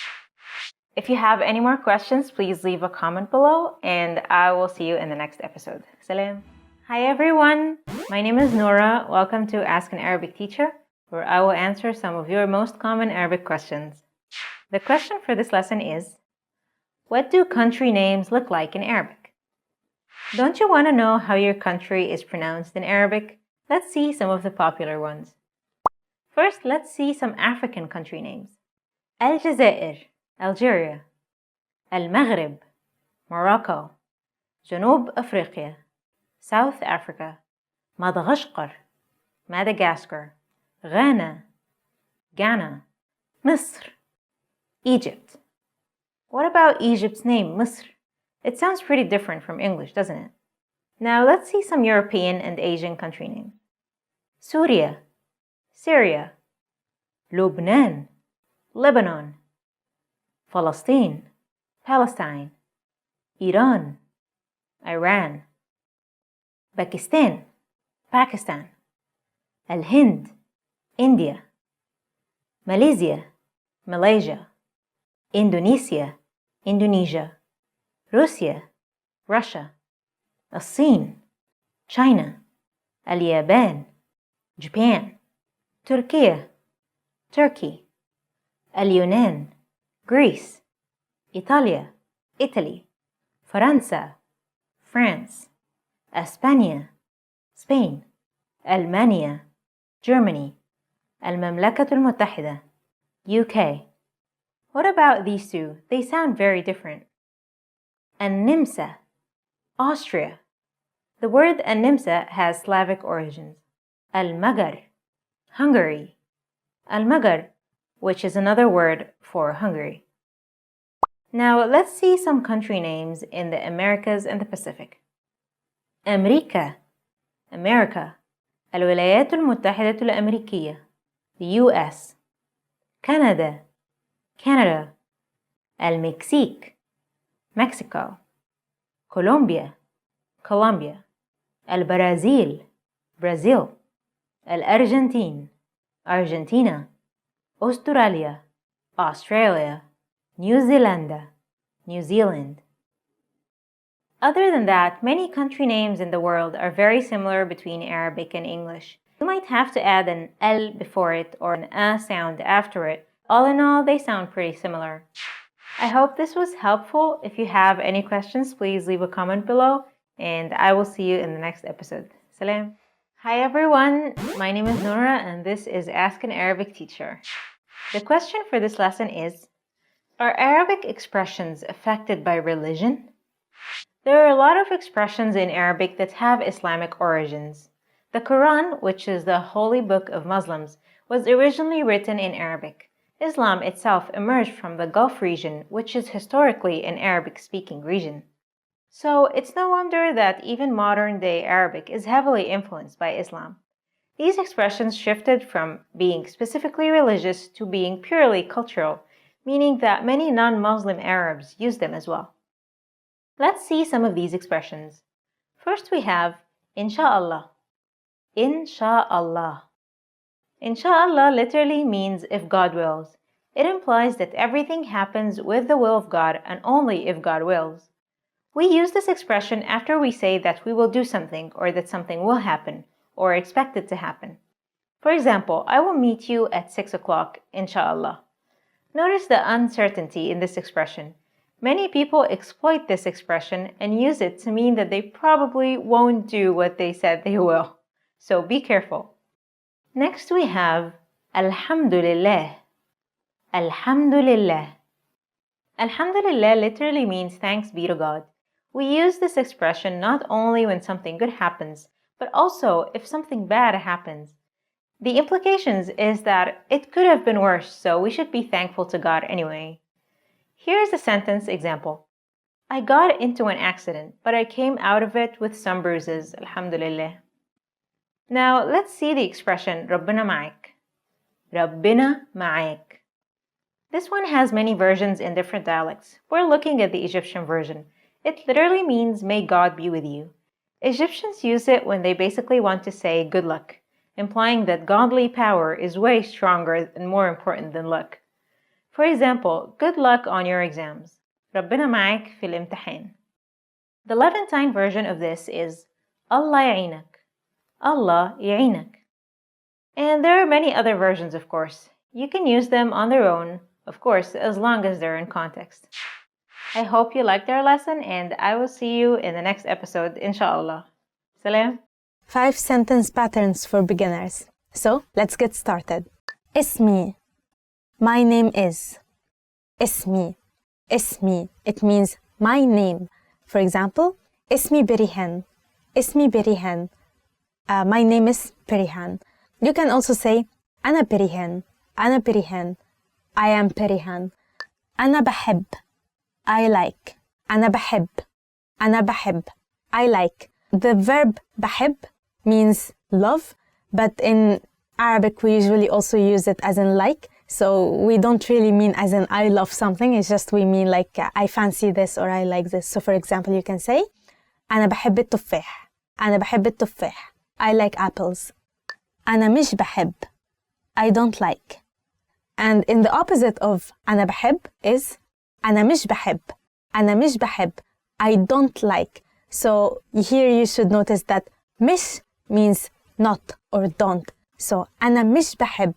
If you have any more questions, please leave a comment below and I will see you in the next episode. Salam. Hi everyone, my name is Nora. Welcome to Ask an Arabic Teacher, where I will answer some of your most common Arabic questions. The question for this lesson is, what do country names look like in Arabic? Don't you want to know how your country is pronounced in Arabic? Let's see some of the popular ones. First, let's see some African country names. Aljazair, Algeria. Al-Maghrib, Morocco. Janub Afriqa, South Africa. Madagascar, Madagascar. Ghana, Ghana. Misr, Egypt. What about Egypt's name, Misr? It sounds pretty different from English, doesn't it? Now let's see some European and Asian country names. Syria, Syria. Lebanon, Lebanon. Palestine, Palestine. Iran, Iran. Pakistan, Pakistan. Al-Hind, India. Malaysia, Malaysia. Indonesia, Indonesia. Russia, Russia. الصين, China. اليابان, Japan. Turkey, Turkey. اليونان, Greece. Italia, Italy. فرنسا, France. España, Spain. ألمانيا, Germany. المملكة المتحدة, UK. What about these two? They sound very different. النمسا, Austria. The word النمسا has Slavic origins. المجر, Hungary. المجر, which is another word for Hungary. Now let's see some country names in the Americas and the Pacific. أمريكا, America. الولايات المتحدة الأمريكية, the US. كندا, Canada. المكسيك, Mexico. كولومبيا, Colombia. البرازيل, Brazil. الأرجنتين, Argentina. أستراليا, Australia. New Zealand, New Zealand. Other than that, many country names in the world are very similar between Arabic and English. You might have to add an L before it or an A sound after it. All in all, they sound pretty similar. I hope this was helpful. If you have any questions, please leave a comment below, and I will see you in the next episode. Salam. Hi everyone, my name is Nora and this is Ask an Arabic Teacher. The question for this lesson is, are Arabic expressions affected by religion? There are a lot of expressions in Arabic that have Islamic origins. The Quran, which is the holy book of Muslims, was originally written in Arabic. Islam itself emerged from the Gulf region, which is historically an Arabic-speaking region. So it's no wonder that even modern-day Arabic is heavily influenced by Islam. These expressions shifted from being specifically religious to being purely cultural, meaning that many non-Muslim Arabs use them as well. Let's see some of these expressions. First we have Insha'Allah. Insha'Allah. Insha'Allah literally means if God wills. It implies that everything happens with the will of God and only if God wills. We use this expression after we say that we will do something or that something will happen or expect it to happen. For example, I will meet you at 6 o'clock, Insha'Allah. Notice the uncertainty in this expression. Many people exploit this expression and use it to mean that they probably won't do what they said they will. So be careful. Next we have Alhamdulillah. Alhamdulillah. Alhamdulillah literally means thanks be to God. We use this expression not only when something good happens, but also if something bad happens. The implications is that it could have been worse, so we should be thankful to God anyway. Here's a sentence example. I got into an accident, but I came out of it with some bruises, alhamdulillah. Now let's see the expression ربنا معك. ربنا معك. This one has many versions in different dialects. We're looking at the Egyptian version. It literally means may God be with you. Egyptians use it when they basically want to say good luck, implying that godly power is way stronger and more important than luck. For example, good luck on your exams. ربنا معك في الامتحان. The Levantine version of this is Allah يعينك. Allah يعينك. And there are many other versions, of course. You can use them on their own, of course, as long as they're in context. I hope you liked our lesson, and I will see you in the next episode, inshallah. Salam. 5 sentence patterns for beginners. So, let's get started. Ismi. My name is. Ismi. Ismi. It means my name. For example, Ismi Berihan. Ismi Berihan. My name is Perihan. You can also say أنا Perihan. أنا Perihan. I am Perihan. أنا بحب. I like. أنا بحب. أنا بحب. I like. The verb بحب means love, but in Arabic we usually also use it as in like. So we don't really mean as in I love something. It's just we mean like I fancy this or I like this. So for example, you can say أنا بحب التفاح. أنا بحب التفاح. I like apples. أنا مش بحب. I don't like. And in the opposite of أنا بحب is أنا مش بحب. أنا مش بحب. I don't like. So here you should notice that مش means not or don't. So أنا مش بحب.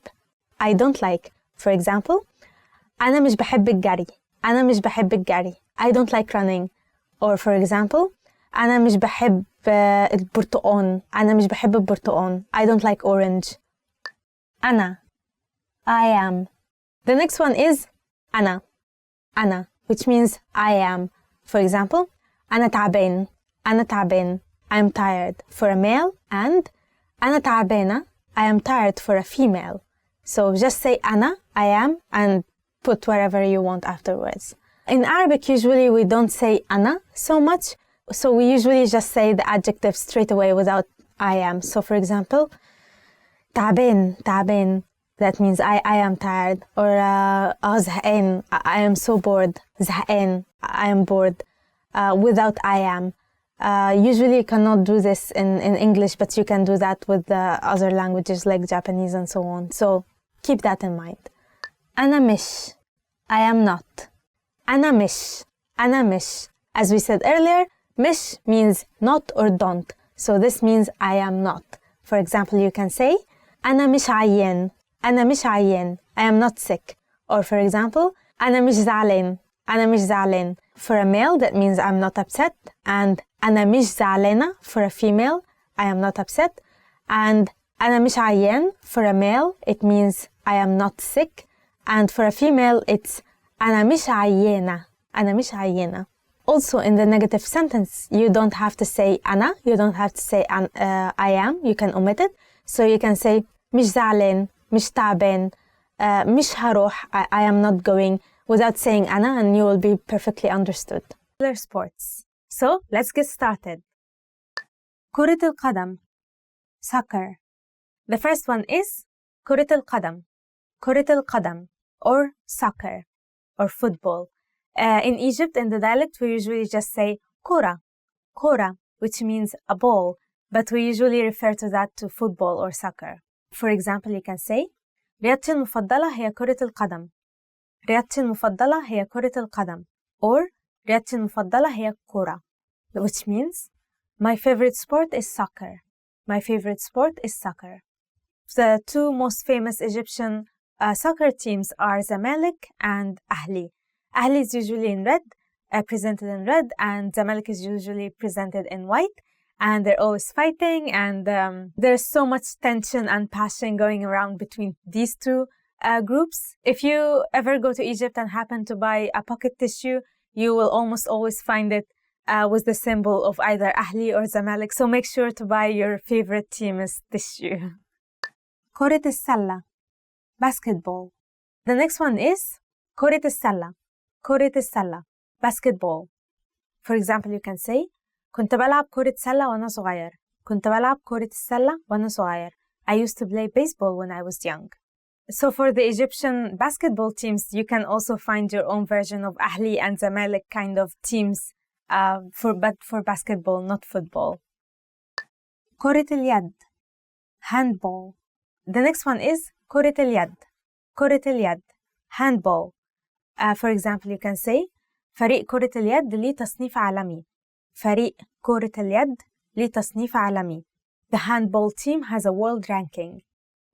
I don't like. For example, أنا مش بحب الجري. أنا مش بحب الجري. I don't like running. Or for example, أنا مش بحب البرتقال. أنا مش بحب البرتقال. I don't like orange. أنا. I am. The next one is أنا. أنا, which means I am. For example, أنا تعبان, أنا تعبان, I'm tired for a male, and أنا تعبانة, I am tired for a female. So just say أنا, I am, and put wherever you want afterwards. In Arabic, usually we don't say أنا so much, so we usually just say the adjective straight away without I am. So for example, تعبان, تعبان, that means I am tired. Or زهقان, I am so bored. زهقان, I am bored. Without I am. Usually you cannot do this in English, but you can do that with the other languages like Japanese and so on. So keep that in mind. أنا مش, I am not. أنا مش, أنا مش. As we said earlier, مش means not or don't. So this means I am not. For example, you can say أنا مش عيان, أنا مش عيان, I am not sick. Or for example, أنا مش زعلان, أنا مش زعلان. For a male, that means I'm not upset. And أنا مش زعلانة for a female, I am not upset. And أنا مش عيان for a male, it means I am not sick. And for a female, it's أنا مش عيانة, أنا مش عيانة. Also, in the negative sentence, you don't have to say أنا, you don't have to say I am, you can omit it. So you can say مش زعلان, مش تعبان, مش هروح, I am not going, without saying أنا, and you will be perfectly understood. Sports. So let's get started. كرة القدم, soccer. The first one is كرة القدم, كرة القدم, or soccer, or football. In Egypt, in the dialect, we usually just say كرة, كرة, which means a ball, but we usually refer to that to football or soccer. For example, you can say رياضتي المفضلة هي كرة القدم. رياضتي المفضلة هي كرة القدم. Or رياضتي المفضلة هي كرة, which means my favorite sport is soccer. My favorite sport is soccer. The two most famous Egyptian soccer teams are Zamalek and Ahli. Ahli is usually in red, presented in red, and Zamalek is usually presented in white. And they're always fighting, and there's so much tension and passion going around between these two groups. If you ever go to Egypt and happen to buy a pocket tissue, you will almost always find it with the symbol of either Ahli or Zamalek. So make sure to buy your favorite team's tissue. كرة السلة, basketball. The next one is كرة السلة, كرة السلة, basketball. For example, you can say كنت بلعب كرة سلة وأنا صغير. كنت بلعب كرة السلة وأنا صغير. I used to play baseball when I was young. So for the Egyptian basketball teams, you can also find your own version of Ahli and Zamalek kind of teams, but for basketball, not football. كرة اليد, handball. The next one is كرة اليد, كرة اليد, handball. For example, you can say فريق كرة اليد ليه تصنيف عالمي. فريق كرة اليد ليه تصنيف عالمي. The handball team has a world ranking.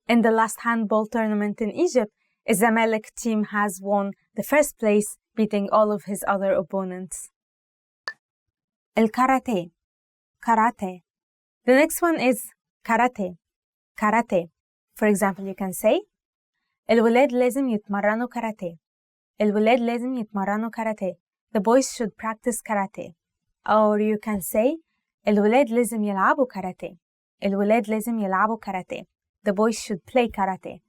In the last handball tournament in Egypt, the Zamalek team has won the first place, beating all of his other opponents. الكاراتيه, karate. The next one is karate, karate. For example, you can say الولاد لازم يتمرنوا كاراتيه. الولاد لازم يتمرنوا كاراتيه. The boys should practice karate. Or you can say الولاد لازم يلعبوا كاراتيه. الولاد لازم يلعبوا كاراتيه. The boys should play karate.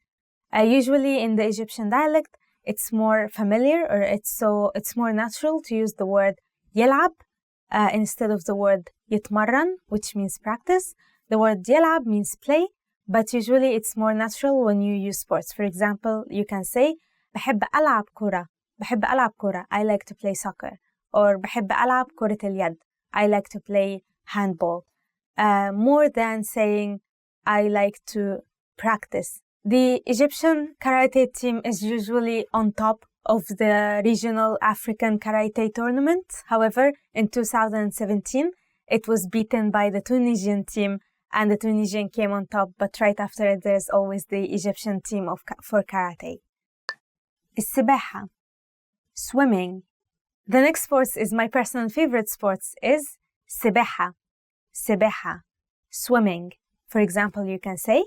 Usually in the Egyptian dialect, it's more familiar, or it's more natural to use the word يلعب instead of the word يتمرن, which means practice. The word يلعب means play, but usually it's more natural when you use sports. For example, you can say بحب ألعب كرة. بحب ألعب كرة. I like to play soccer. Or بحب ألعب كرة اليد. I like to play handball. More than saying I like to practice. The Egyptian karate team is usually on top of the regional African karate tournament. However, in 2017, it was beaten by the Tunisian team, and the Tunisian came on top, but right after it, there's always the Egyptian team for karate. السباحة, swimming. The next sports is my personal favorite sports is سباحة, سباحة, swimming. For example, you can say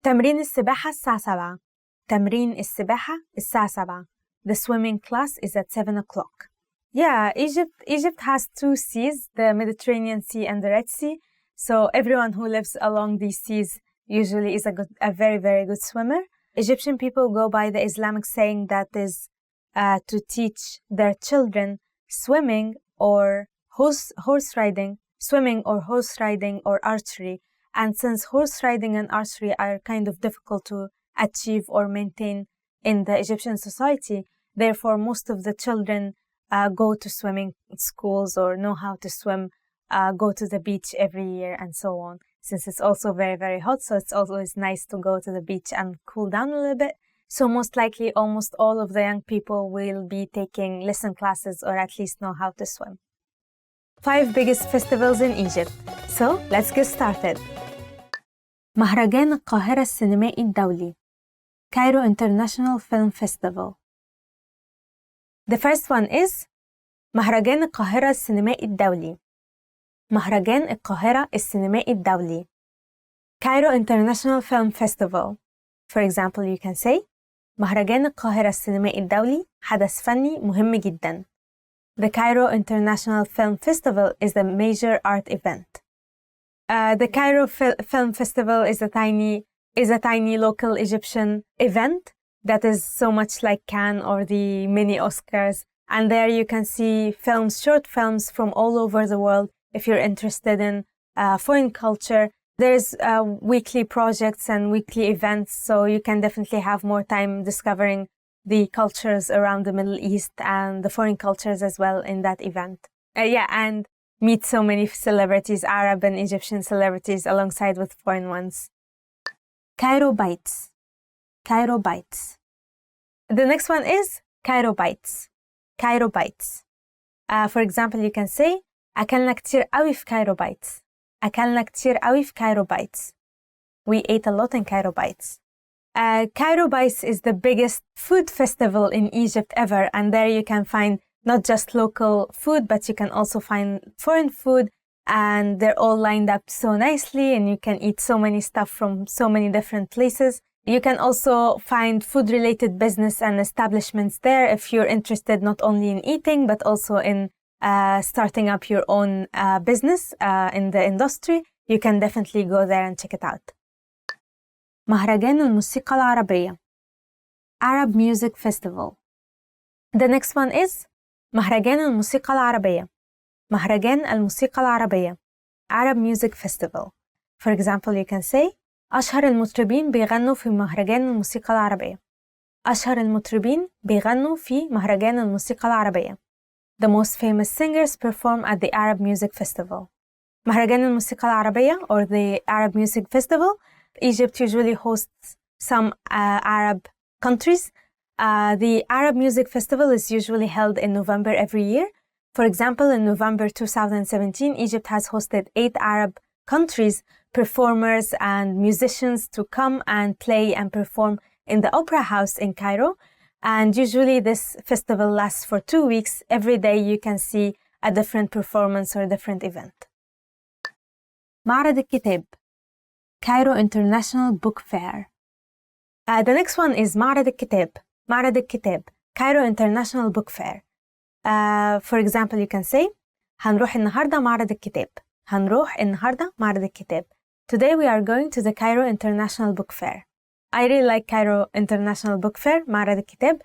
تمرين السباحة الساعة 7. تمرين السباحة الساعة 7. The swimming class is at 7 o'clock. Yeah, Egypt has two seas, the Mediterranean Sea and the Red Sea. So everyone who lives along these seas usually is a very, very good swimmer. Egyptian people go by the Islamic saying that is to teach their children swimming or horse riding or archery. And since horse riding and archery are kind of difficult to achieve or maintain in the Egyptian society, therefore most of the children go to swimming schools or know how to swim, go to the beach every year and so on. Since it's also very, very hot, so it's always nice to go to the beach and cool down a little bit. So most likely almost all of the young people will be taking lesson classes or at least know how to swim. 5 biggest festivals in Egypt. So let's get started. مهرجان القاهرة السينمائي الدولي Cairo International Film Festival. The first one is مهرجان القاهرة السينمائي الدولي. مهرجان القاهرة السينمائي الدولي Cairo International Film Festival. For example, you can say مهرجان القاهرة السينمائي الدولي حدث فني مهم جداً. The Cairo International Film Festival is a major art event. The Cairo Film Festival is a tiny local Egyptian event that is so much like Cannes or the mini Oscars. And there you can see short films from all over the world. If you're interested in foreign culture, there's weekly projects and weekly events, so you can definitely have more time discovering the cultures around the Middle East and the foreign cultures as well in that event. And meet so many celebrities, Arab and Egyptian celebrities, alongside with foreign ones. Cairo Bites. Cairo Bites. The next one is Cairo Bites. Cairo Bites. For example, you can say أكلنا كتير قوي في Cairo Bites. أكلنا كتير قوي في Cairo Bites. We ate a lot in Cairo Bites. Cairo Bites is the biggest food festival in Egypt ever, and there you can find not just local food, but you can also find foreign food, and they're all lined up so nicely, and you can eat so many stuff from so many different places. You can also find food-related business and establishments there if you're interested not only in eating, but also in starting up your own business in the industry. You can definitely go there and check it out. مهرجان الموسيقى العربية Arab Music Festival. The next one is مهرجان الموسيقى العربية مهرجان الموسيقى العربية Arab Music Festival. For example, you can say أشهر المطربين بيغنوا في مهرجان الموسيقى العربية أشهر المطربين بيغنوا في مهرجان الموسيقى العربية. The most famous singers perform at the Arab Music Festival. مهرجان الموسيقى العربية or the Arab Music Festival. Egypt usually hosts some Arab countries. The Arab Music Festival is usually held in November every year. For example, in November 2017, Egypt has hosted 8 Arab countries, performers and musicians to come and play and perform in the Opera House in Cairo. And usually this festival lasts for 2 weeks. Every day you can see a different performance or a different event. معرض الكتاب Cairo International Book Fair. The next one is معرض الكتاب معرض الكتاب Cairo International Book Fair. For example, you can say هنروح النهاردة معرض الكتاب هنروح النهاردة معرض الكتاب. Today we are going to the Cairo International Book Fair. I really like Cairo International Book Fair, معرض الكتاب.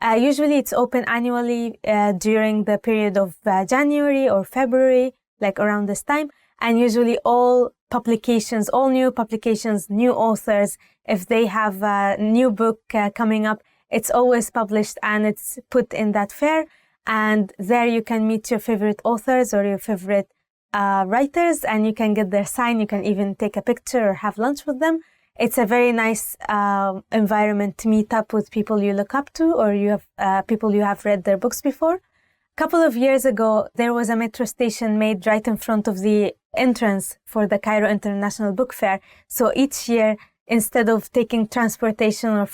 Usually it's open annually during the period of January or February, like around this time. And usually all new publications, new authors, if they have a new book coming up, it's always published and it's put in that fair. And there you can meet your favorite authors or your favorite writers, and you can get their sign. You can even take a picture or have lunch with them. It's a very nice environment to meet up with people you look up to, or you have people you have read their books before. A couple of years ago, there was a metro station made right in front of the entrance for the Cairo International Book Fair. So each year, instead of taking transportation or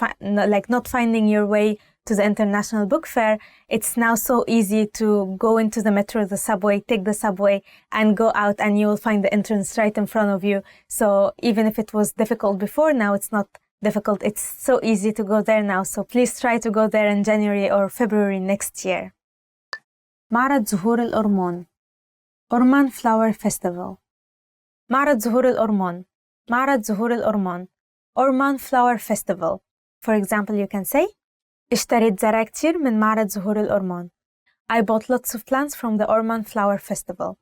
not finding your way to the International Book Fair, it's now so easy to go into the metro, the subway, take the subway, and go out, and you will find the entrance right in front of you. So even if it was difficult before, now it's not difficult. It's so easy to go there now, so please try to go there in January or February next year. معرض زهور الأرمان. Orman Flower Festival. معرض زهور الأرمان. معرض زهور الأرمان. Orman Flower Festival. For example, you can say اشتريت زرع كتير من معرض زهور الأرمان. I bought lots of plants from the Orman Flower Festival.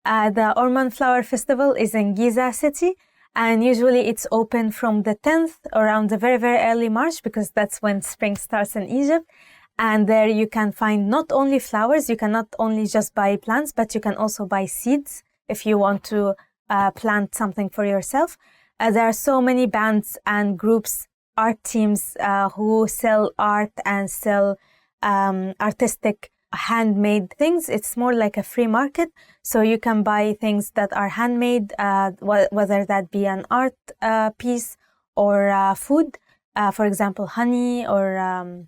The Orman Flower Festival is in Giza city, and usually it's open from the 10th around the very, very early March, because that's when spring starts in Egypt. And there you can find not only flowers, you can not only just buy plants, but you can also buy seeds if you want to plant something for yourself. There are so many bands and groups, art teams who sell art and sell artistic handmade things. It's more like a free market, so you can buy things that are handmade, whether that be an art piece or food, for example, honey or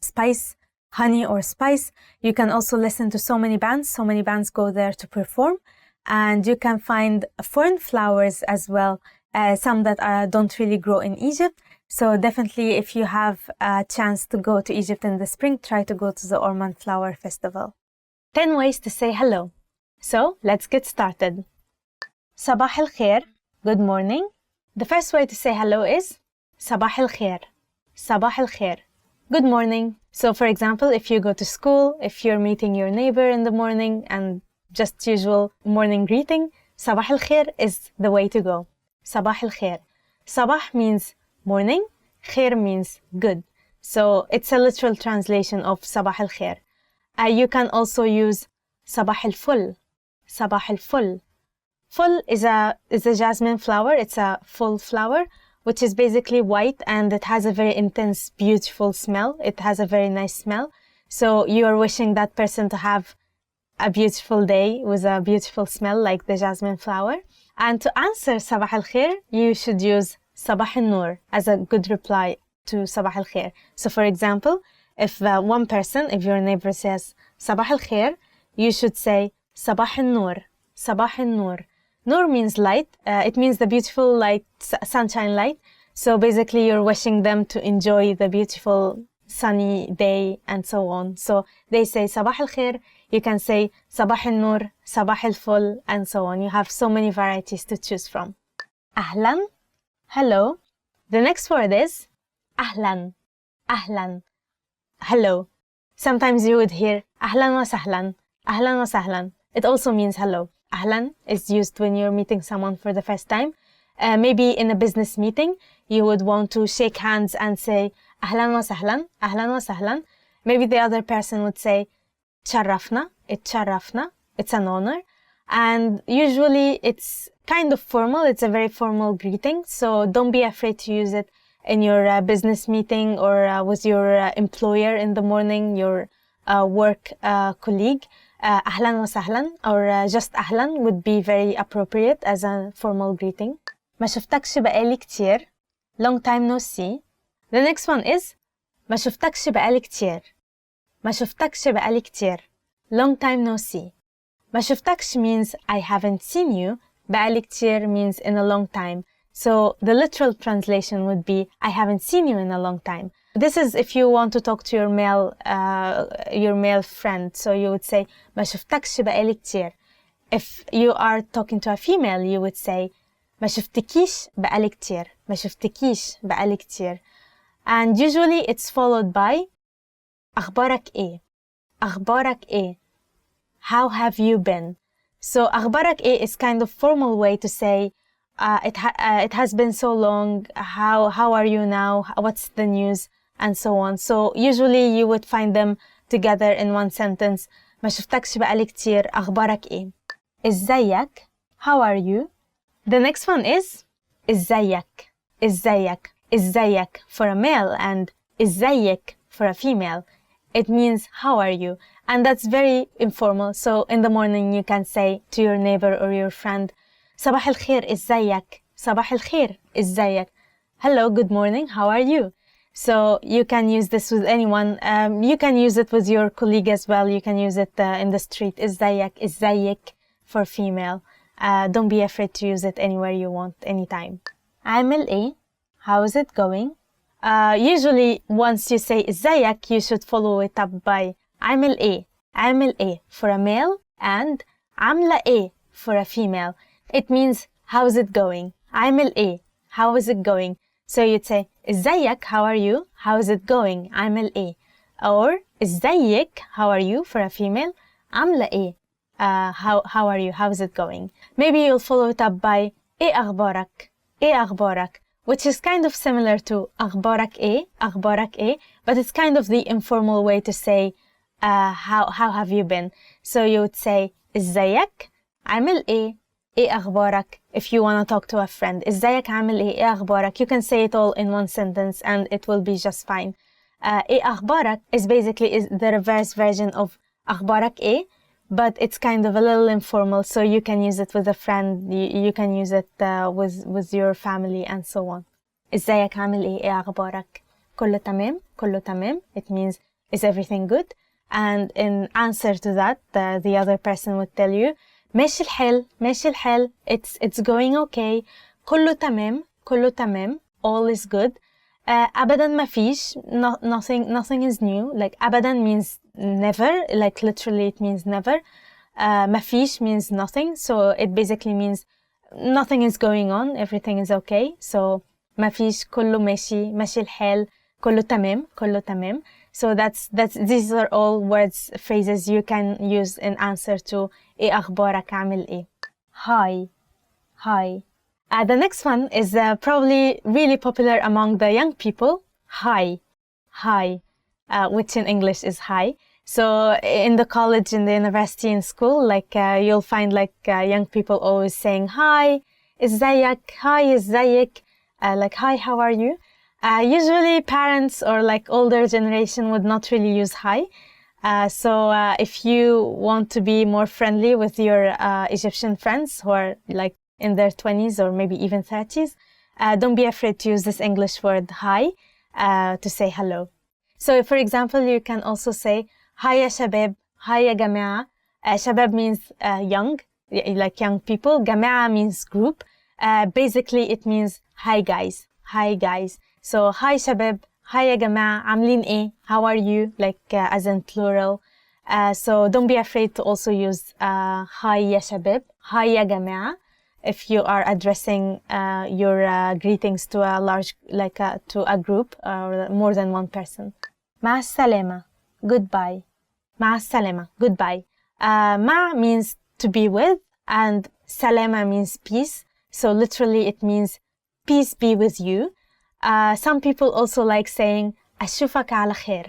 spice. Honey or spice. You can also listen to so many bands. So many bands go there to perform, and you can find foreign flowers as well, some that don't really grow in Egypt. So definitely, if you have a chance to go to Egypt in the spring, try to go to the Orman Flower Festival. 10 ways to say hello. So let's get started. Sabah al-khair, good morning. The first way to say hello is Sabah al-khair. Sabah al-khair, good morning. So for example, if you go to school, if you're meeting your neighbor in the morning and just usual morning greeting, Sabah al-khair is the way to go. Sabah al-khair. Sabah means morning, khair means good. So it's a literal translation of Sabah al-khair. You can also use Sabah al-ful. Sabah al-ful. Ful is a jasmine flower. It's a full flower, which is basically white, and it has a very intense, beautiful smell. It has a very nice smell. So you are wishing that person to have a beautiful day with a beautiful smell like the jasmine flower. And to answer Sabah al-khair, you should use Sabah al-nur as a good reply to Sabah al-khair. So for example, if one person, if your neighbor says Sabah al-khair, you should say Sabah al-nur. Sabah al-nur. Nur means light. It means the beautiful light, sunshine light. So basically you're wishing them to enjoy the beautiful sunny day and so on. So they say Sabah al-khair, you can say Sabah al-nur, Sabah al-ful, and so on. You have so many varieties to choose from. Ahlan, hello. The next word is Ahlan. Ahlan, hello. Sometimes you would hear Ahlan wa sahlan. Ahlan wa sahlan. It also means hello. Ahlan is used when you're meeting someone for the first time. Maybe in a business meeting, you would want to shake hands and say Ahlan wa sahlan, Ahlan wa sahlan. Maybe the other person would say Tsharrafna, Tsharrafna. It's an honor. And usually it's kind of formal. It's a very formal greeting. So don't be afraid to use it in your business meeting or with your employer in the morning, your work colleague. Ahlan wa sahlan or just ahlan would be very appropriate as a formal greeting. ما شفتكش بقالي كتير. Long time no see. The next one is ما شفتكش بقالي كتير. ما شفتكش بقالي كتير. Long time no see. ما شفتكش means I haven't seen you. بقالي كتير means in a long time. So the literal translation would be I haven't seen you in a long time. This is if you want to talk to your male friend. So you would say ما شفتكش بقالي كتير. If you are talking to a female, you would say ما شفتكيش بقالي كتير. ما شفتكيش بقالي كتير. And usually it's followed by أخبارك إيه. أخبارك إيه. How have you been? So أخبارك إيه is kind of formal way to say it has been so long. How are you now? What's the news? And so on. So usually you would find them together in one sentence. ما شفتكش بقالي كتير. أخبارك إيه. إزيك. How are you? The next one is إزيك. إزيك. إزيك for a male and إزيك for a female. It means how are you? And that's very informal. So in the morning you can say to your neighbor or your friend صباح الخير إزيك. صباح الخير إزيك. Hello, good morning, how are you? So you can use this with anyone. You can use it with your colleague as well. You can use it in the street. إزيك. إزيك for female. Don't be afraid to use it anywhere you want, anytime. عامل إيه? How is it going? Usually once you say ازيك, you should follow it up by عامل إيه. عامل إيه for a male and عاملة إيه for a female. It means how's it going. عامل إيه, how is it going. So you'd say ازيك, how are you, how is it going. عامل إيه. Or ازيك, how are you for a female. عاملة إيه, how are you, how is it going. Maybe you'll follow it up by إيه أخبارك. إيه أخبارك, which is kind of similar to أخبارك إيه, أخبارك إيه, but it's kind of the informal way to say how have you been. So you would say ازيك, عامل إيه, إيه أخبارك. If you want to talk to a friend, ازيك, عامل إيه, إيه أخبارك. You can say it all in one sentence and it will be just fine. إيه أخبارك is basically the reverse version of أخبارك إيه, but it's kind of a little informal, so you can use it with a friend, you can use it with your family and so on. ازيك, عامل إيه, إيه أخبارك. كله تمام, كله تمام. It means is everything good. And in answer to that, the other person would tell you ماشي الحال, ماشي الحال, it's going okay. كله تمام, كله تمام, all is good. أبدا ما فيش, nothing is new. Like أبدا means never, like literally it means never. ما فيش means nothing, so it basically means nothing is going on, everything is okay. So ما فيش, كله ماشي, ماشي الحال, كله تمام, كله تمام. So these are all words, phrases you can use in answer to إيه أخبارك, عامل إيه. Hi, hi. The next one is probably really popular among the young people. Hi, hi, which in English is hi. So in the college, in the university, in school, like you'll find like young people always saying hi, ازيك, hi, ازيك, like hi, how are you? Usually parents or like older generation would not really use hi. So if you want to be more friendly with your Egyptian friends who are like in their 20s or maybe even 30s, don't be afraid to use this English word hi to say hello. So for example, you can also say hi ya shabab, hi ya جماعة. Shabab means young, like young people. جماعة means group. Basically it means hi guys, hi guys. So hi shabab, hi ya جماعة, عاملين إيه, how are you, like as in plural. So don't be afraid to also use hi ya shabab, hi ya جماعة if you are addressing your greetings to a large, like to a group or more than one person. مع السلامة, goodbye. مع السلامة, goodbye. مع means to be with and salama means peace. So literally it means peace be with you. Some people also like saying أشوفك على خير.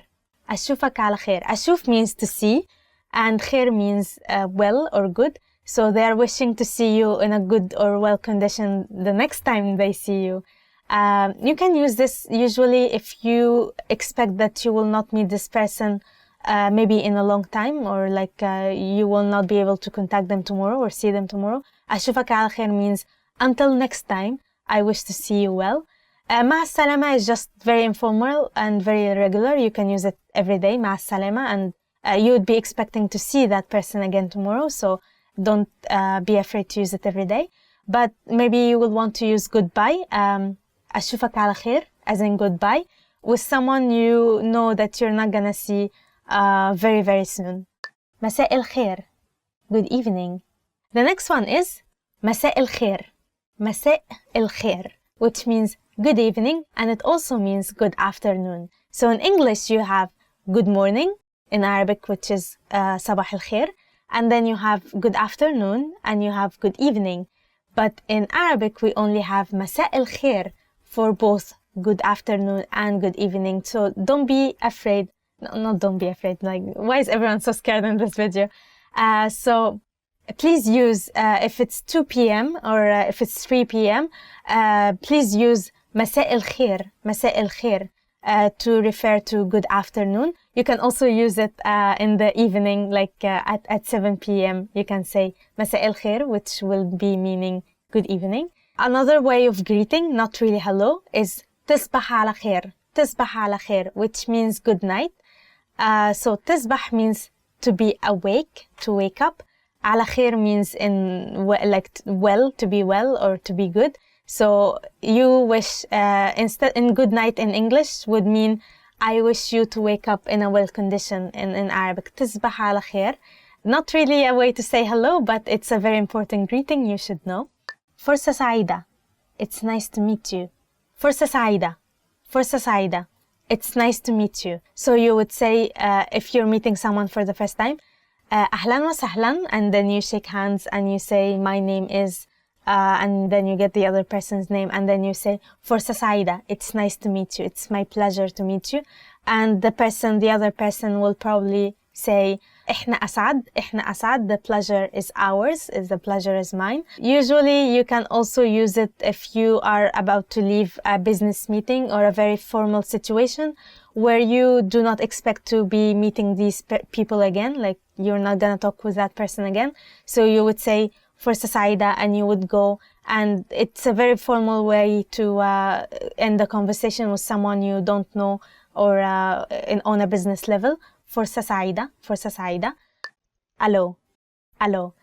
أشوفك على خير. أشوف means to see and خير means well or good. So they are wishing to see you in a good or well condition the next time they see you. You can use this usually if you expect that you will not meet this person maybe in a long time, or like you will not be able to contact them tomorrow or see them tomorrow. أشوفك على خير means until next time, I wish to see you well. مع السلامة is just very informal and very regular. You can use it every day, مع السلامة, and you would be expecting to see that person again tomorrow, so don't be afraid to use it every day. But maybe you will want to use goodbye, أشوفك على خير, as in goodbye, with someone you know that you're not gonna see very, very soon. مساء الخير, good evening. The next one is مساء الخير, مساء الخير, which means good evening, and it also means good afternoon. So in English you have good morning, in Arabic which is صباح الخير, and then you have good afternoon and you have good evening. But in Arabic we only have مساء الخير for both good afternoon and good evening. So don't be afraid. No, not don't be afraid. Like, why is everyone so scared in this video? So please use, if it's 2 p.m. or if it's 3 p.m., please use مساء الخير, مساء الخير, to refer to good afternoon. You can also use it in the evening, like at 7 p.m. You can say مساء الخير, which will be meaning good evening. Another way of greeting, not really hello, is تصبح على خير, تصبح على خير, which means good night. So تصبح means to be awake, to wake up. على خير means in like well, to be well or to be good. So you wish, instead in good night in English would mean I wish you to wake up in a well condition in Arabic. تصبح على خير. Not really a way to say hello, but it's a very important greeting you should know. فرصة سعيدة. It's nice to meet you. فرصة سعيدة. فرصة سعيدة. It's nice to meet you. So you would say, if you're meeting someone for the first time, أهلا وسهلا, and then you shake hands and you say, my name is, and then you get the other person's name, and then you say, فرصة سعيدة. It's nice to meet you. It's my pleasure to meet you. And the other person will probably say, إحنا أسعد. The pleasure is ours. The pleasure is mine. Usually you can also use it if you are about to leave a business meeting or a very formal situation where you do not expect to be meeting these people again. Like you're not gonna talk with that person again. So you would say فرصة سعيدة and you would go, and it's a very formal way to end the conversation with someone you don't know or on a business level. فرصة سعيدة. فرصة سعيدة. Hello. Hello.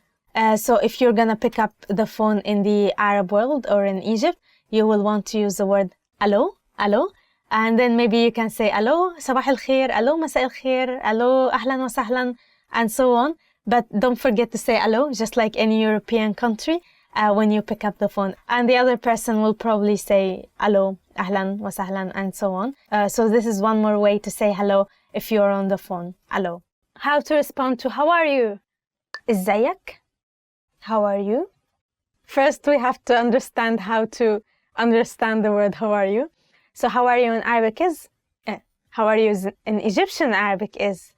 So if you're gonna pick up the phone in the Arab world or in Egypt, you will want to use the word hello. Hello. And then maybe you can say hello, صباح الخير, hello, مساء الخير, hello, أهلا وسهلا, and so on. But don't forget to say hello, just like any European country, when you pick up the phone. And the other person will probably say hello, أهلا وسهلا, and so on. So this is one more way to say hello if you're on the phone. Hello. How to respond to how are you? إزيك? How are you? First, we have to understand how to understand the word how are you. So how are you in Arabic is, how are you in Egyptian Arabic is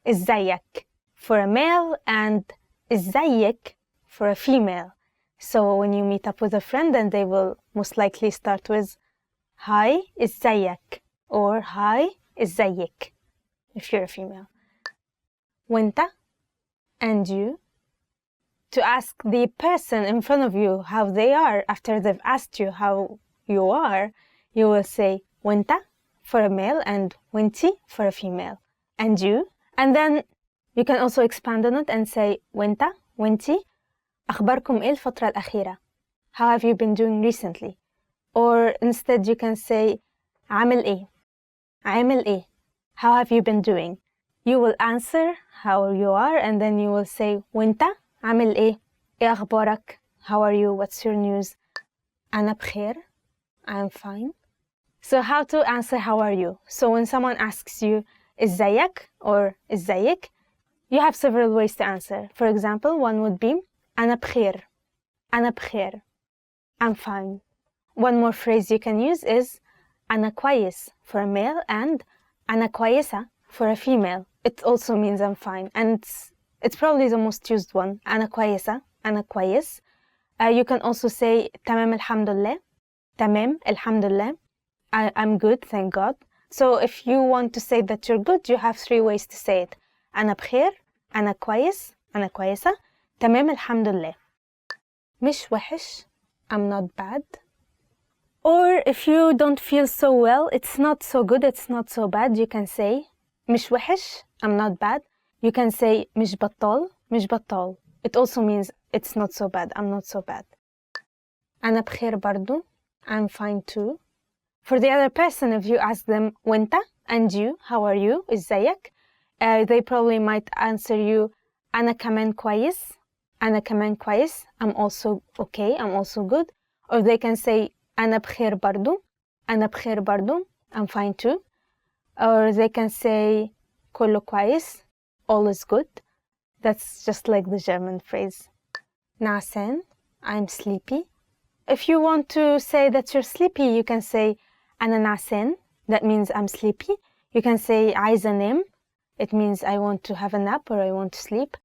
إزيك for a male and إزيك for a female. So when you meet up with a friend, then they will most likely start with hi إزيك or hi إزيك if you're a female. وانت and you. To ask the person in front of you how they are after they've asked you how you are, you will say وانت for a male and وانتي for a female. And you. And then you can also expand on it and say وانت وانتي أخباركم إيه الفترة الأخيرة? How have you been doing recently? Or instead you can say عامل إيه? عامل إيه? How have you been doing? You will answer how you are, and then you will say وانت عامل إيه؟ إيه أخبارك? How are you? What's your news? أنا بخير. I'm fine. So how to answer how are you? So when someone asks you إزيك or إزيك, you have several ways to answer. For example, one would be أنا بخير. أنا بخير. I'm fine. One more phrase you can use is أنا كويس for a male and أنا كويسة for a female. It also means I'm fine, and it's probably the most used one. أنا كويسة. أنا كويس. You can also say تمام الحمد لله. تمام الحمد لله. I'm good, thank God. So if you want to say that you're good, you have 3 ways to say it. أنا بخير. أنا كويس. أنا كويسة. تمام الحمد لله. مش وحش. I'm not bad. Or if you don't feel so well, it's not so good, it's not so bad, you can say مش وحش. I'm not bad. You can say مش بطال. مش بطال. It also means it's not so bad. I'm not so bad. أنا بخير برضو. I'm fine too. For the other person, if you ask them وانت and you, how are you? إزيك? They probably might answer you أنا كمان كويس. أنا كمان كويس. I'm also okay. I'm also good. Or they can say أنا بخير برضو. أنا بخير برضو. I'm fine too. Or they can say كله كويس. All is good. That's just like the German phrase. نعسان. I'm sleepy. If you want to say that you're sleepy, you can say أنا نعسان. That means I'm sleepy. You can say عايزة أنام. It means I want to have a nap or I want to sleep.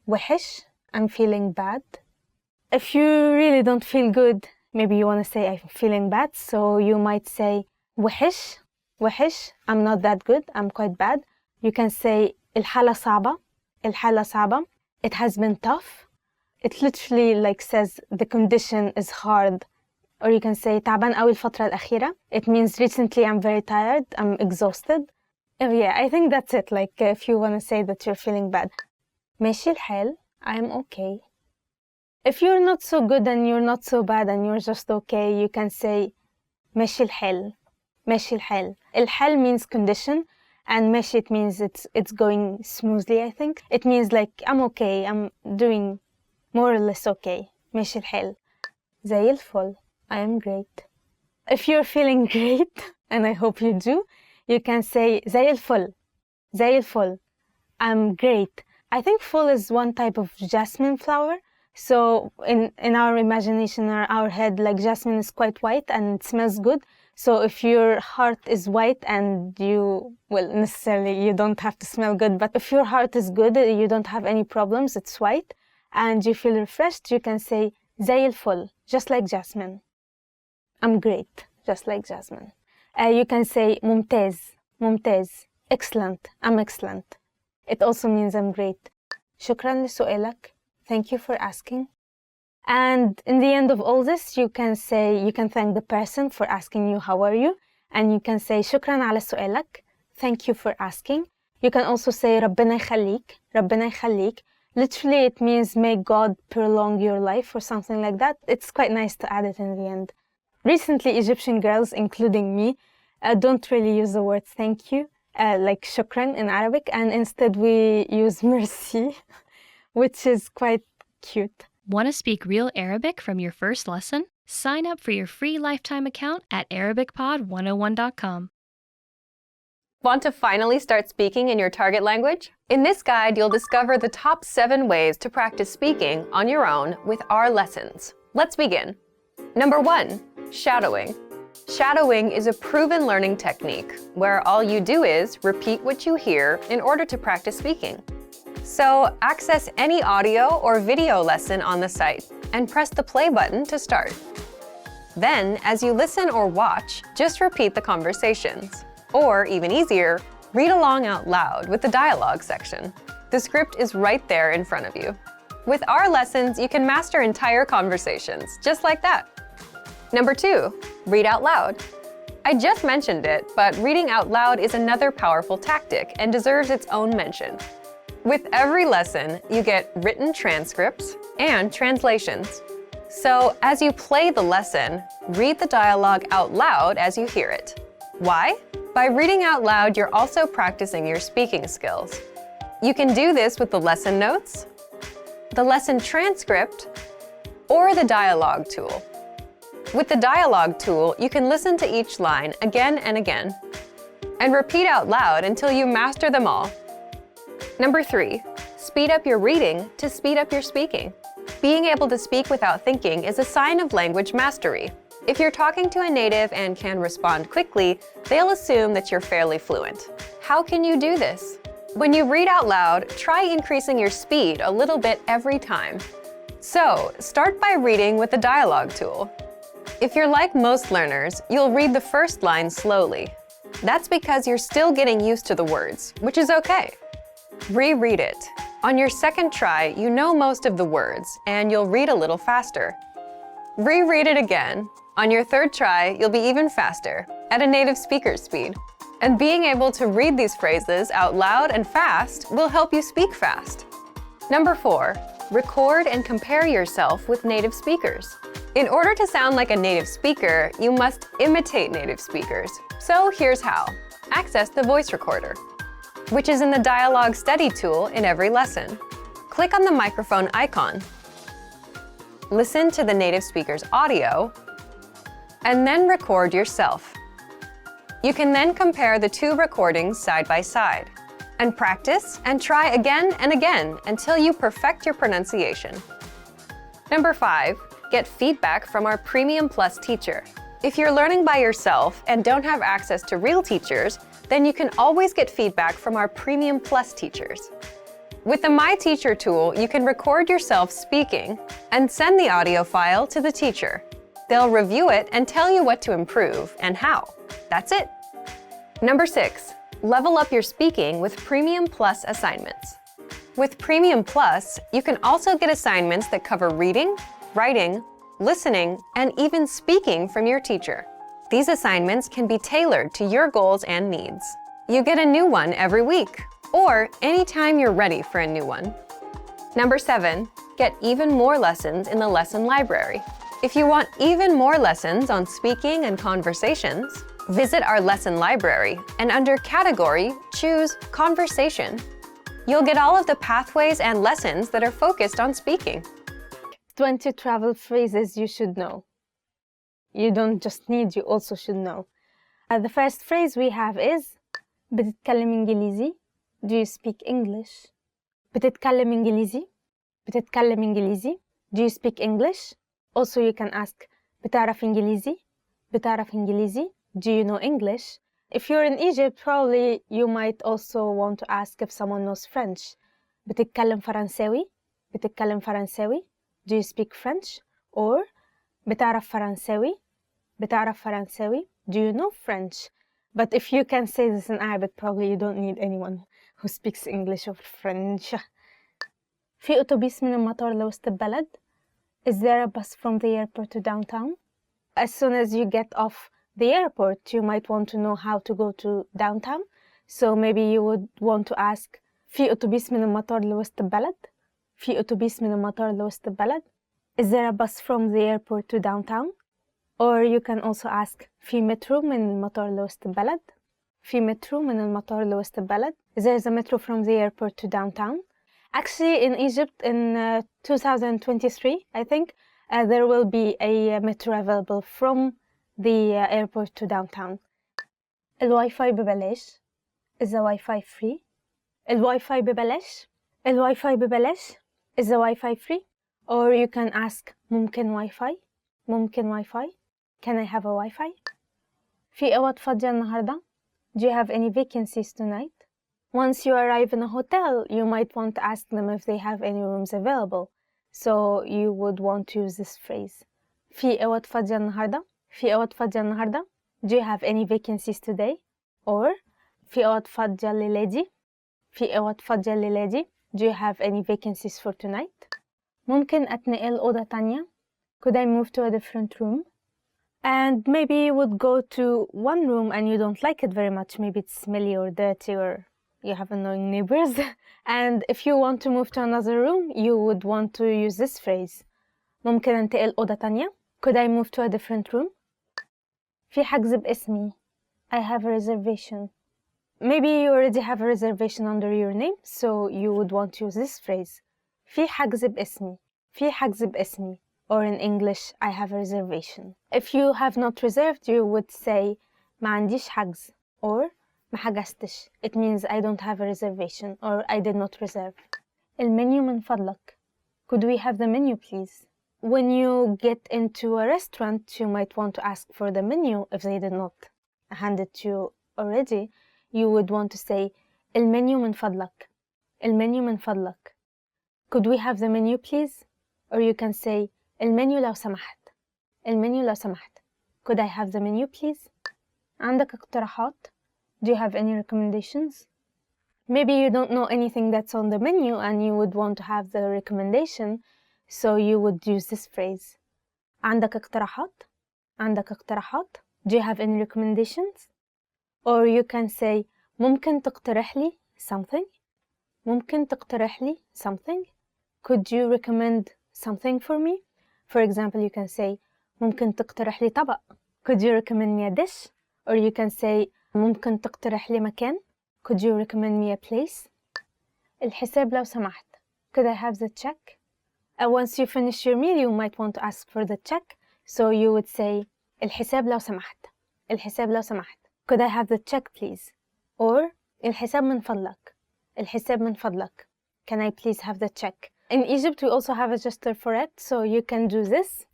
وحش. I'm feeling bad. If you really don't feel good, maybe you want to say I'm feeling bad, so you might say وحش. وحش. I'm not that good. I'm quite bad. You can say الحالة صعبة. الحالة صعبة. It has been tough. It literally like says the condition is hard. Or you can say تعبان قوي الفترة الأخيرة. It means recently I'm very tired. I'm exhausted. Oh, yeah, I think that's it. Like if you want to say that you're feeling bad. ماشي الحال. I'm okay. If you're not so good and you're not so bad and you're just okay, you can say ماشي الحال. ماشي الحال. الحال means condition, and ماشي it means it's going smoothly, I think. It means like I'm okay, I'm doing more or less okay. ماشي الحال. زي الفل. I am great. If you're feeling great, and I hope you do, you can say زي الفل. زي الفل. I'm great. I think full is one type of jasmine flower. So in our imagination or our head, like jasmine is quite white and it smells good. So if your heart is white and necessarily you don't have to smell good, but if your heart is good, you don't have any problems, it's white, and you feel refreshed, you can say زي الفل, just like jasmine. I'm great, just like jasmine. You can say ممتاز, ممتاز, excellent, I'm excellent. It also means I'm great. شكرا لسؤالك. Thank you for asking. And in the end of all this, you can thank the person for asking you how are you, and you can say شكرا على سؤالك. Thank you for asking. You can also say ربنا يخليك. ربنا يخليك. Literally, it means may God prolong your life or something like that. It's quite nice to add it in the end. Recently, Egyptian girls, including me, don't really use the word thank you, like shukran in Arabic, and instead we use merci, which is quite cute. Want to speak real Arabic from your first lesson? Sign up for your free lifetime account at ArabicPod101.com. Want to finally start speaking in your target language? In this guide, you'll discover the top 7 ways to practice speaking on your own with our lessons. Let's begin. Number 1, shadowing. Shadowing is a proven learning technique where all you do is repeat what you hear in order to practice speaking. So access any audio or video lesson on the site and press the play button to start. Then, as you listen or watch, just repeat the conversations. Or, even easier, read along out loud with the dialogue section. The script is right there in front of you. With our lessons, you can master entire conversations, just like that. Number 2, read out loud. I just mentioned it, but reading out loud is another powerful tactic and deserves its own mention. With every lesson, you get written transcripts and translations. So, as you play the lesson, read the dialogue out loud as you hear it. Why? By reading out loud, you're also practicing your speaking skills. You can do this with the lesson notes, the lesson transcript, or the dialogue tool. With the dialogue tool, you can listen to each line again and again, and repeat out loud until you master them all. Number 3, speed up your reading to speed up your speaking. Being able to speak without thinking is a sign of language mastery. If you're talking to a native and can respond quickly, they'll assume that you're fairly fluent. How can you do this? When you read out loud, try increasing your speed a little bit every time. So, start by reading with the dialogue tool. If you're like most learners, you'll read the first line slowly. That's because you're still getting used to the words, which is okay. Reread it. On your second try, you know most of the words, and you'll read a little faster. Reread it again. On your third try, you'll be even faster, at a native speaker's speed. And being able to read these phrases out loud and fast will help you speak fast. Number 4, record and compare yourself with native speakers. In order to sound like a native speaker, you must imitate native speakers. So here's how. Access the voice recorder, which is in the Dialogue Study tool in every lesson. Click on the microphone icon. Listen to the native speaker's audio, and then record yourself. You can then compare the 2 recordings side by side, and practice and try again and again until you perfect your pronunciation. Number 5, get feedback from our Premium Plus teacher. If you're learning by yourself and don't have access to real teachers, then you can always get feedback from our Premium Plus teachers. With the My Teacher tool, you can record yourself speaking and send the audio file to the teacher. They'll review it and tell you what to improve and how. That's it. Number 6, level up your speaking with Premium Plus assignments. With Premium Plus, you can also get assignments that cover reading, writing, listening, and even speaking from your teacher. These assignments can be tailored to your goals and needs. You get a new one every week, or anytime you're ready for a new one. Number 7, get even more lessons in the lesson library. If you want even more lessons on speaking and conversations, visit our lesson library and under Category, choose Conversation. You'll get all of the pathways and lessons that are focused on speaking. 20 travel phrases you should know. You don't just need, you also should know. The first phrase we have is بتتكلم إنجليزي? Do you speak English? بتتكلم إنجليزي? بتتكلم إنجليزي? Do you speak English? Also you can ask بتعرف إنجليزي? بتعرف إنجليزي? Do you know English? If you're in Egypt, probably you might also want to ask if someone knows French. بتتكلم فرنساوي؟ بتتكلم فرنساوي? Do you speak French? Or بتعرف فرنساوي؟ بتعرف فرنساوي? Do you know French? But if you can say this in Arabic, probably you don't need anyone who speaks English or French. في أتوبيس من المطار لوسط البلد. Is there a bus from the airport to downtown? As soon as you get off the airport, you might want to know how to go to downtown. So maybe you would want to ask في أتوبيس من المطار لوسط البلد? في أتوبيس من المطار لوسط البلد? Is there a bus from the airport to downtown? Or you can also ask في مترو من المطار لوسط البلد؟ في مترو من المطار لوسط البلد? Is there a metro from the airport to downtown? Actually, in Egypt, in 2023, I think, there will be a metro available from the airport to downtown. الواي-فاي ببلاش. Is the Wi-Fi free? الواي-فاي ببلاش. الواي-فاي ببلاش. Is the Wi-Fi free? Or you can ask ممكن واي-فاي؟ ممكن واي-فاي? Can I have a Wi-Fi? في أوض فاضية النهاردة? Do you have any vacancies tonight? Once you arrive in a hotel, you might want to ask them if they have any rooms available. So you would want to use this phrase. في أوض فاضية النهاردة? في أوض فاضية النهاردة? Do you have any vacancies today? Or في أوض فاضية الليلة دي؟ في أوض فاضية الليلة دي? Do you have any vacancies for tonight? ممكن أتنقل أوضة تانية? Could I move to a different room? And maybe you would go to one room and you don't like it very much. Maybe it's smelly or dirty or you have annoying neighbors. And if you want to move to another room, you would want to use this phrase. ممكن أنتقل أوضة تانية? Could I move to a different room? في حجز باسمي. I have a reservation. Maybe you already have a reservation under your name, so you would want to use this phrase. في حجز باسمي. في حجز باسمي. Or in English, I have a reservation. If you have not reserved, you would say ما عنديش حجز or ما حجزتش. It means I don't have a reservation or I did not reserve. المنيو من فضلك. Could we have the menu, please? When you get into a restaurant, you might want to ask for the menu if they did not hand it to you already. You would want to say المنيو من فضلك. المنيو من فضلك. Could we have the menu, please? Or you can say المنيو لو سمحت. المنيو لو سمحت. Could I have the menu, please? عندك اقتراحات? Do you have any recommendations? Maybe you don't know anything that's on the menu and you would want to have the recommendation, so you would use this phrase. عندك اقتراحات? عندك اقتراحات? Do you have any recommendations? Or you can say ممكن تقترح لي something? ممكن تقترح لي something? Could you recommend something for me? For example, you can say ممكن تقترح لي طبق. Could you recommend me a dish? Or you can say ممكن تقترح لي مكان. Could you recommend me a place? الحساب لو سمحت. Could I have the check? Once you finish your meal, you might want to ask for the check. So you would say الحساب لو سمحت. الحساب لو سمحت. Could I have the check, please? Or الحساب من فضلك. الحساب من فضلك. Can I please have the check? In Egypt, we also have a gesture for it, so you can do this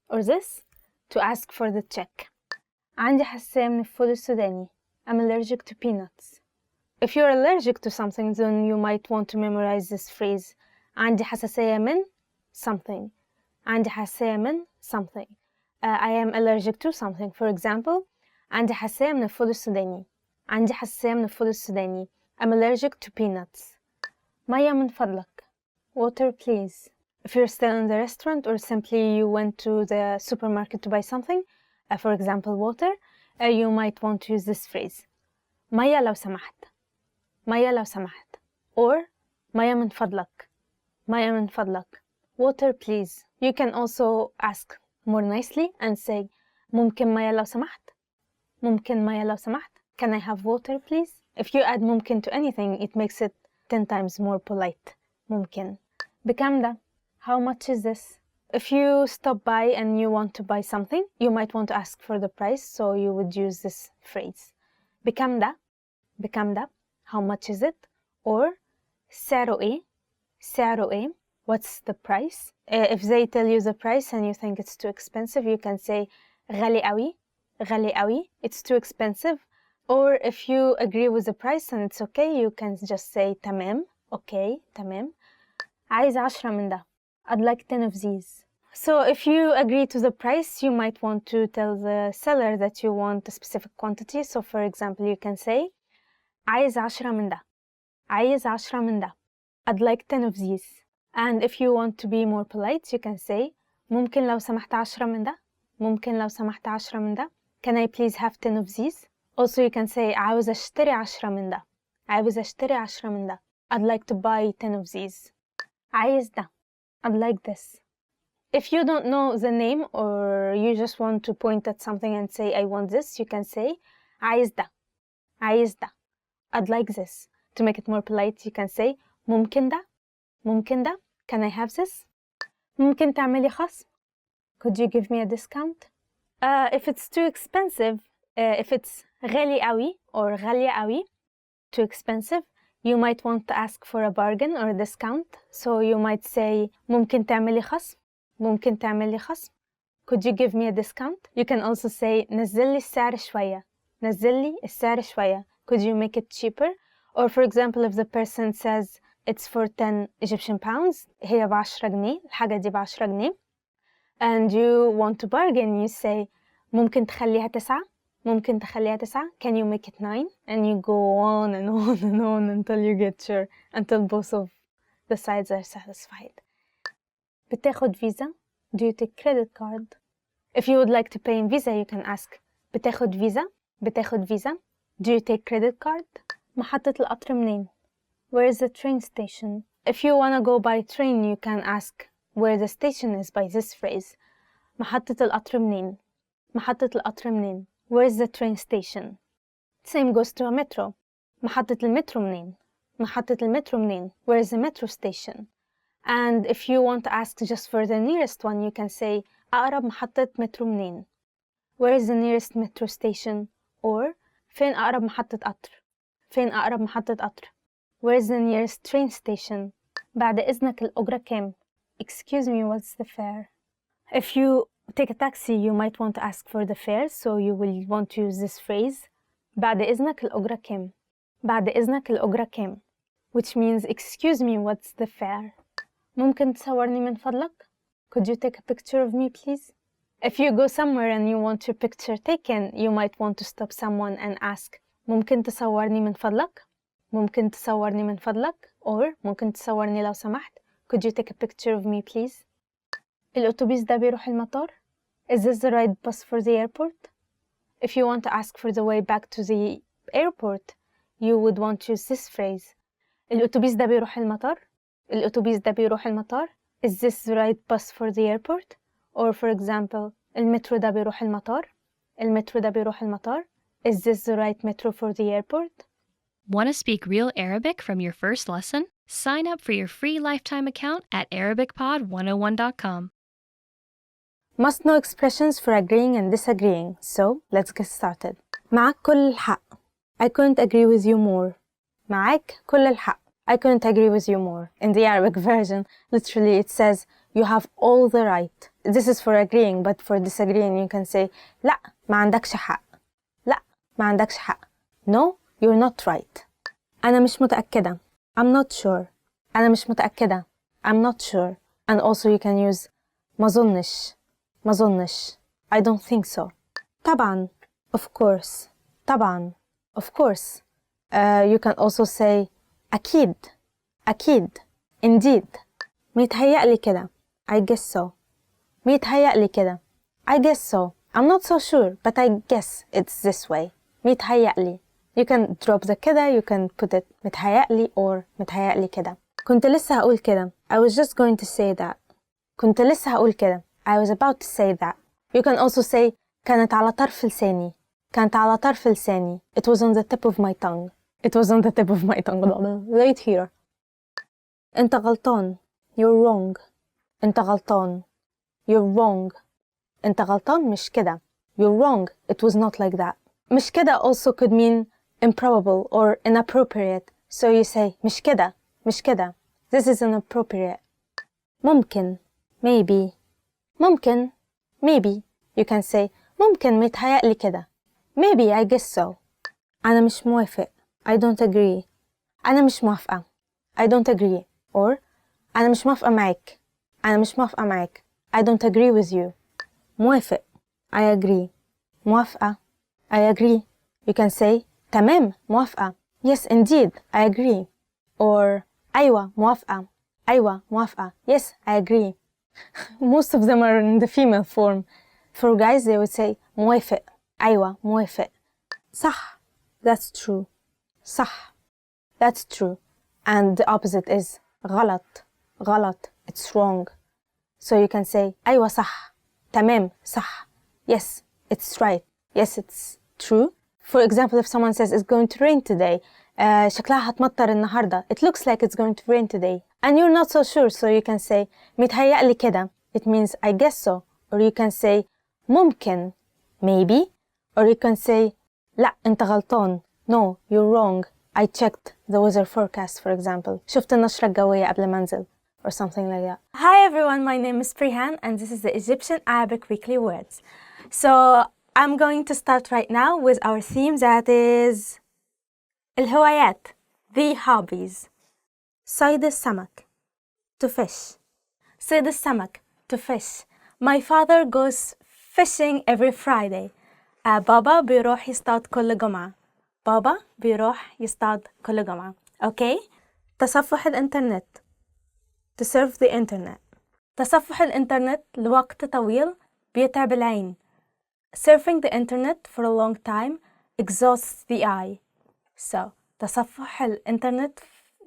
or this to ask for the check. عندي حساسية من الفول السوداني. I'm allergic to peanuts. If you're allergic to something, then you might want to memorize this phrase. عندي حساسية من something. عندي حساسية من something. I am allergic to something. For example, عندي حساسية من الفول السوداني. عندي حساسية من الفول السوداني. I'm allergic to peanuts. مية من فضلك. Water, please. If you're still in the restaurant or simply you went to the supermarket to buy something, for example, water, you might want to use this phrase. مية لو سمحت. مية لو سمحت. Or مية من فضلك. مية من فضلك. water please. You can also ask more nicely and say ممكن مية لو سمحت. ممكن مية لو سمحت. Can I have water please? If you add ممكن to anything, it makes it 10 times more polite. ممكن. بكم ده? How much is this? If you stop by and you want to buy something, you might want to ask for the price, so you would use this phrase. بكم ده? بكم ده? How much is it? Or سعره إيه? سعره إيه? What's the price? If they tell you the price and you think it's too expensive, you can say غالي قوي. غالي قوي. It's too expensive. Or if you agree with the price and it's okay, you can just say تمام. Okay, تمام. عايز 10 من ده. I'd like 10 of these. So if you agree to the price, you might want to tell the seller that you want a specific quantity. So for example, you can say عايز 10 من ده. عايز 10 من ده. I'd like 10 of these. And if you want to be more polite, you can say ممكن لو سمحت 10 من ده. ممكن لو سمحت 10 من ده. Can I please have 10 of these? Also you can say عاوز اشتري 10 من ده. عاوز اشتري 10 من ده. I'd like to buy 10 of these. عايز ده. I'd like this. If you don't know the name or you just want to point at something and say I want this, you can say عايز ده. عايز ده. I'd like this. To make it more polite, you can say ممكن ده. ممكن ده. Can I have this? ممكن تعملي خصم. Could you give me a discount? If it's too expensive, if it's غالي قوي or غالية قوي, too expensive, you might want to ask for a bargain or a discount. So you might say ممكن تعملي خصم. ممكن تعملي خصم. Could you give me a discount? You can also say نزلي السعر شوية. نزلي السعر شوية. Could you make it cheaper? Or for example, if the person says it's for 10 Egyptian pounds, هي ب10 جنيه. الحاجة دي ب10 جنيه. And you want to bargain, you say ممكن تخليها 9. ممكن تخليها 9. Can you make it 9? And you go on and on and on until you get your, until both of the sides are satisfied. بتاخد visa? Do you take credit card? If you would like to pay in visa, you can ask بتاخد visa? بتاخد visa? Do you take credit card? محطة القطر منين? Where is the train station? If you want to go by train, you can ask where the station is by this phrase. محطة القطر منين? محطة القطر منين? Where is the train station? Same goes to a metro. محطة المترو منين? محطة المترو منين? Where is the metro station? And if you want to ask just for the nearest one, you can say أقرب محطة مترو منين? Where is the nearest metro station? Or فين أقرب محطة قطر؟ فين أقرب محطة قطر؟ Where is the nearest train station? بعد إذنك الأجرة كام? Excuse me, what's the fare? If you take a taxi, you might want to ask for the fare, so you will want to use this phrase بعد إذنك الأجرة كام? بعد إذنك الأجرة كام? Which means excuse me, what's the fare? ممكن تصورني من فضلك? Could you take a picture of me, please? If you go somewhere and you want your picture taken, you might want to stop someone and ask ممكن تصورني من فضلك? ممكن تصورني من فضلك? Or ممكن تصورني لو سمحت? Could you take a picture of me, please? الأتوبيس ده بيروح المطار? Is this the right bus for the airport? If you want to ask for the way back to the airport, you would want to use this phrase. الأتوبيس ده بيروح المطار? الأتوبيس ده بيروح المطار? Is this the right bus for the airport? Or for example, المترو ده بيروح المطار? المترو ده بيروح المطار? Is this the right metro for the airport? Want to speak real Arabic from your first lesson? Sign up for your free lifetime account at ArabicPod101.com. Must know expressions for agreeing and disagreeing. So, let's get started. معك كل الحق. I couldn't agree with you more. معك كل الحق. I couldn't agree with you more. In the Arabic version, literally it says, you have all the right. This is for agreeing, but for disagreeing you can say, لا ما عندكش حق. لا ما عندكش حق. No, you're not right. أنا مش متأكدة. I'm not sure. أنا مش متأكدة. I'm not sure. And also you can use ما ظنش. ما ظنش. I don't think so. طبعا. Of course. طبعا. Of course. You can also say أكيد. أكيد. Indeed. ميتهيألي كده. I guess so. ميتهيألي كده. I guess so. I'm not so sure, but I guess it's this way. ميتهيألي. You can drop the كده, you can put it متهيألي or متهيألي كده. كنت لسه هقول كده. I was just going to say that. كنت لسه هقول كده. I was about to say that. You can also say كانت على طرف لساني. كانت على طرف لساني. It was on the tip of my tongue. It was on the tip of my tongue. Right here. أنت غلطان. You're wrong. أنت غلطان. You're wrong. أنت غلطان مش كده. You're wrong. It was not like that. مش كده also could mean improbable or inappropriate. So you say مش كده. مش كده. This is inappropriate. ممكن. Maybe. ممكن. Maybe. You can say ممكن متهيألي كده. Maybe I guess so. أنا مش موافق. I don't agree. أنا مش موافقة. I don't agree. Or أنا مش موافقة معاك. أنا مش موافقة معاك. I don't agree with you. موافق. I agree. موافقة. I agree. You can say تمام موافقة. Yes indeed I agree. Or أيوة موافقة. أيوة موافقة. Yes I agree. Most of them are in the female form. For guys they would say موافق. أيوة موافق. صح. That's true. صح. That's true. And the opposite is غلط. غلط. It's wrong. So you can say أيوة صح. تمام صح. Yes, it's right. Yes, it's true. For example, if someone says it's going to rain today, شكلها هتمطر النهاردة. It looks like it's going to rain today. And you're not so sure, so you can say متهيألي كده. It means I guess so. Or you can say ممكن. Maybe. Or you can say لا أنت غلطان. No, you're wrong. I checked the weather forecast, for example. شفت النشرة الجوية قبل ما أنزل. Or something like that. Hi everyone, my name is Prihan and this is the Egyptian Arabic Weekly Words. So I'm going to start right now with our theme that is الهوايات, the hobbies. صيد السمك, to fish. صيد السمك, to fish. My father goes fishing every Friday. بابا بيروح يصطاد كل جمعة. بابا بيروح يصطاد كل جمعة. Okay? تصفح الإنترنت. To surf the internet. تصفح الإنترنت لوقت طويل بيتعب العين. Surfing the internet for a long time exhausts the eye. So, تصفح الإنترنت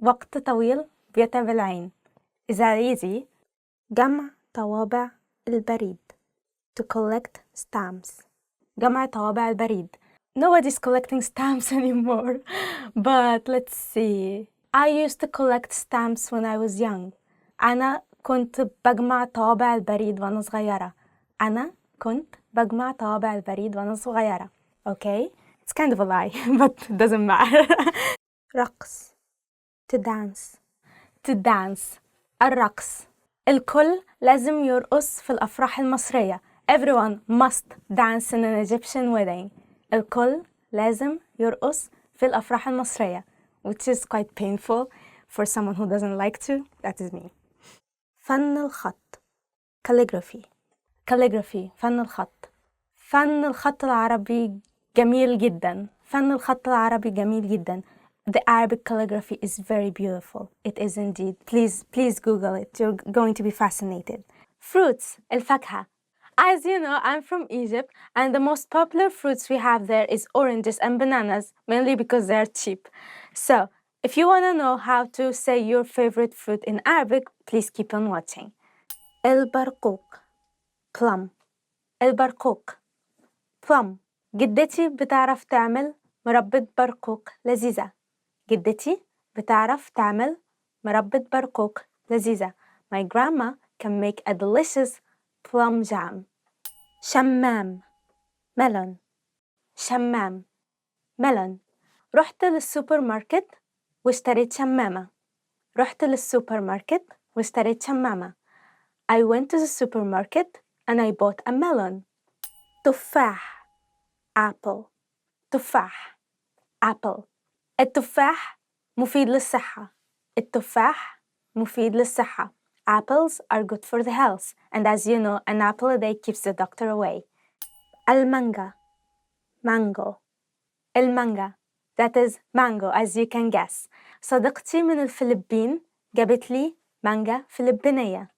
وقت طويل بيتعب العين. Is that easy? جمع طوابع البريد. To collect stamps. جمع طوابع البريد. Nobody's collecting stamps anymore. But let's see. I used to collect stamps when I was young. أنا كنت بجمع طوابع البريد وأنا صغيرة. أنا كنت بجمع طوابع البريد وأنا صغيرة. Okay? It's kind of a lie, but it doesn't matter. رقص. To dance. To dance. الرقص. الكل لازم يرقص في الأفراح المصرية. Everyone must dance in an Egyptian wedding. الكل لازم يرقص في الأفراح المصرية. Which is quite painful for someone who doesn't like to. That is me. فن الخط. calligraphy. calligraphy. فن الخط. فن الخط العربي جميل جدا. فن الخط العربي جميل جدا. The Arabic calligraphy is very beautiful. It is indeed. Please Google it. You're going to be fascinated. Fruits. الفاكهة. As you know, I'm from Egypt, and the most popular fruits we have there is oranges and bananas, mainly because they are cheap. So, if you want to know how to say your favorite fruit in Arabic, please keep on watching. البرقوق. plum. البرقوق. plum. جدتي بتعرف تعمل مربى برقوق لذيذة. جدتي بتعرف تعمل مربى برقوق لذيذة. My grandma can make a delicious plum jam. شمام. melon. شمام. melon. رحت للسوبر ماركت واشتريت شمامة. رحت للسوبر ماركت واشتريت شمامة. I went to the supermarket and I bought a melon. تفاح. apple. تفاح. apple. التفاح مفيد للصحة. التفاح مفيد للصحة. Apples are good for the health, and as you know, an apple a day keeps the doctor away. المانجا. mango. المانجا. That is mango, as you can guess. صديقتي من الفلبين جابت لي مانجا فلبينية.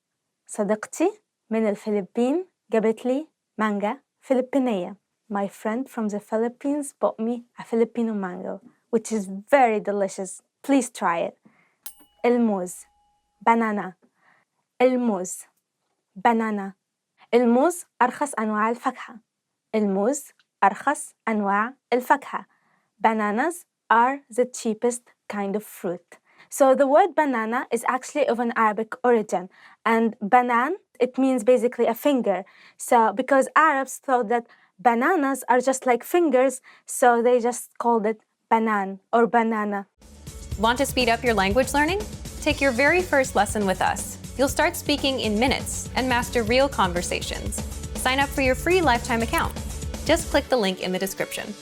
صديقتي من الفلبين جابت لي مانجا فلبينية. My friend from the Philippines bought me a Filipino mango, which is very delicious. Please try it. الموز. banana. الموز. banana. الموز أرخص أنواع الفاكهة. الموز أرخص أنواع الفاكهة. Bananas are the cheapest kind of fruit. So the word banana is actually of an Arabic origin, and banan, it means basically a finger. So because Arabs thought that bananas are just like fingers, so they just called it banan or banana. Want to speed up your language learning? Take your very first lesson with us. You'll start speaking in minutes and master real conversations. Sign up for your free lifetime account. Just click the link in the description.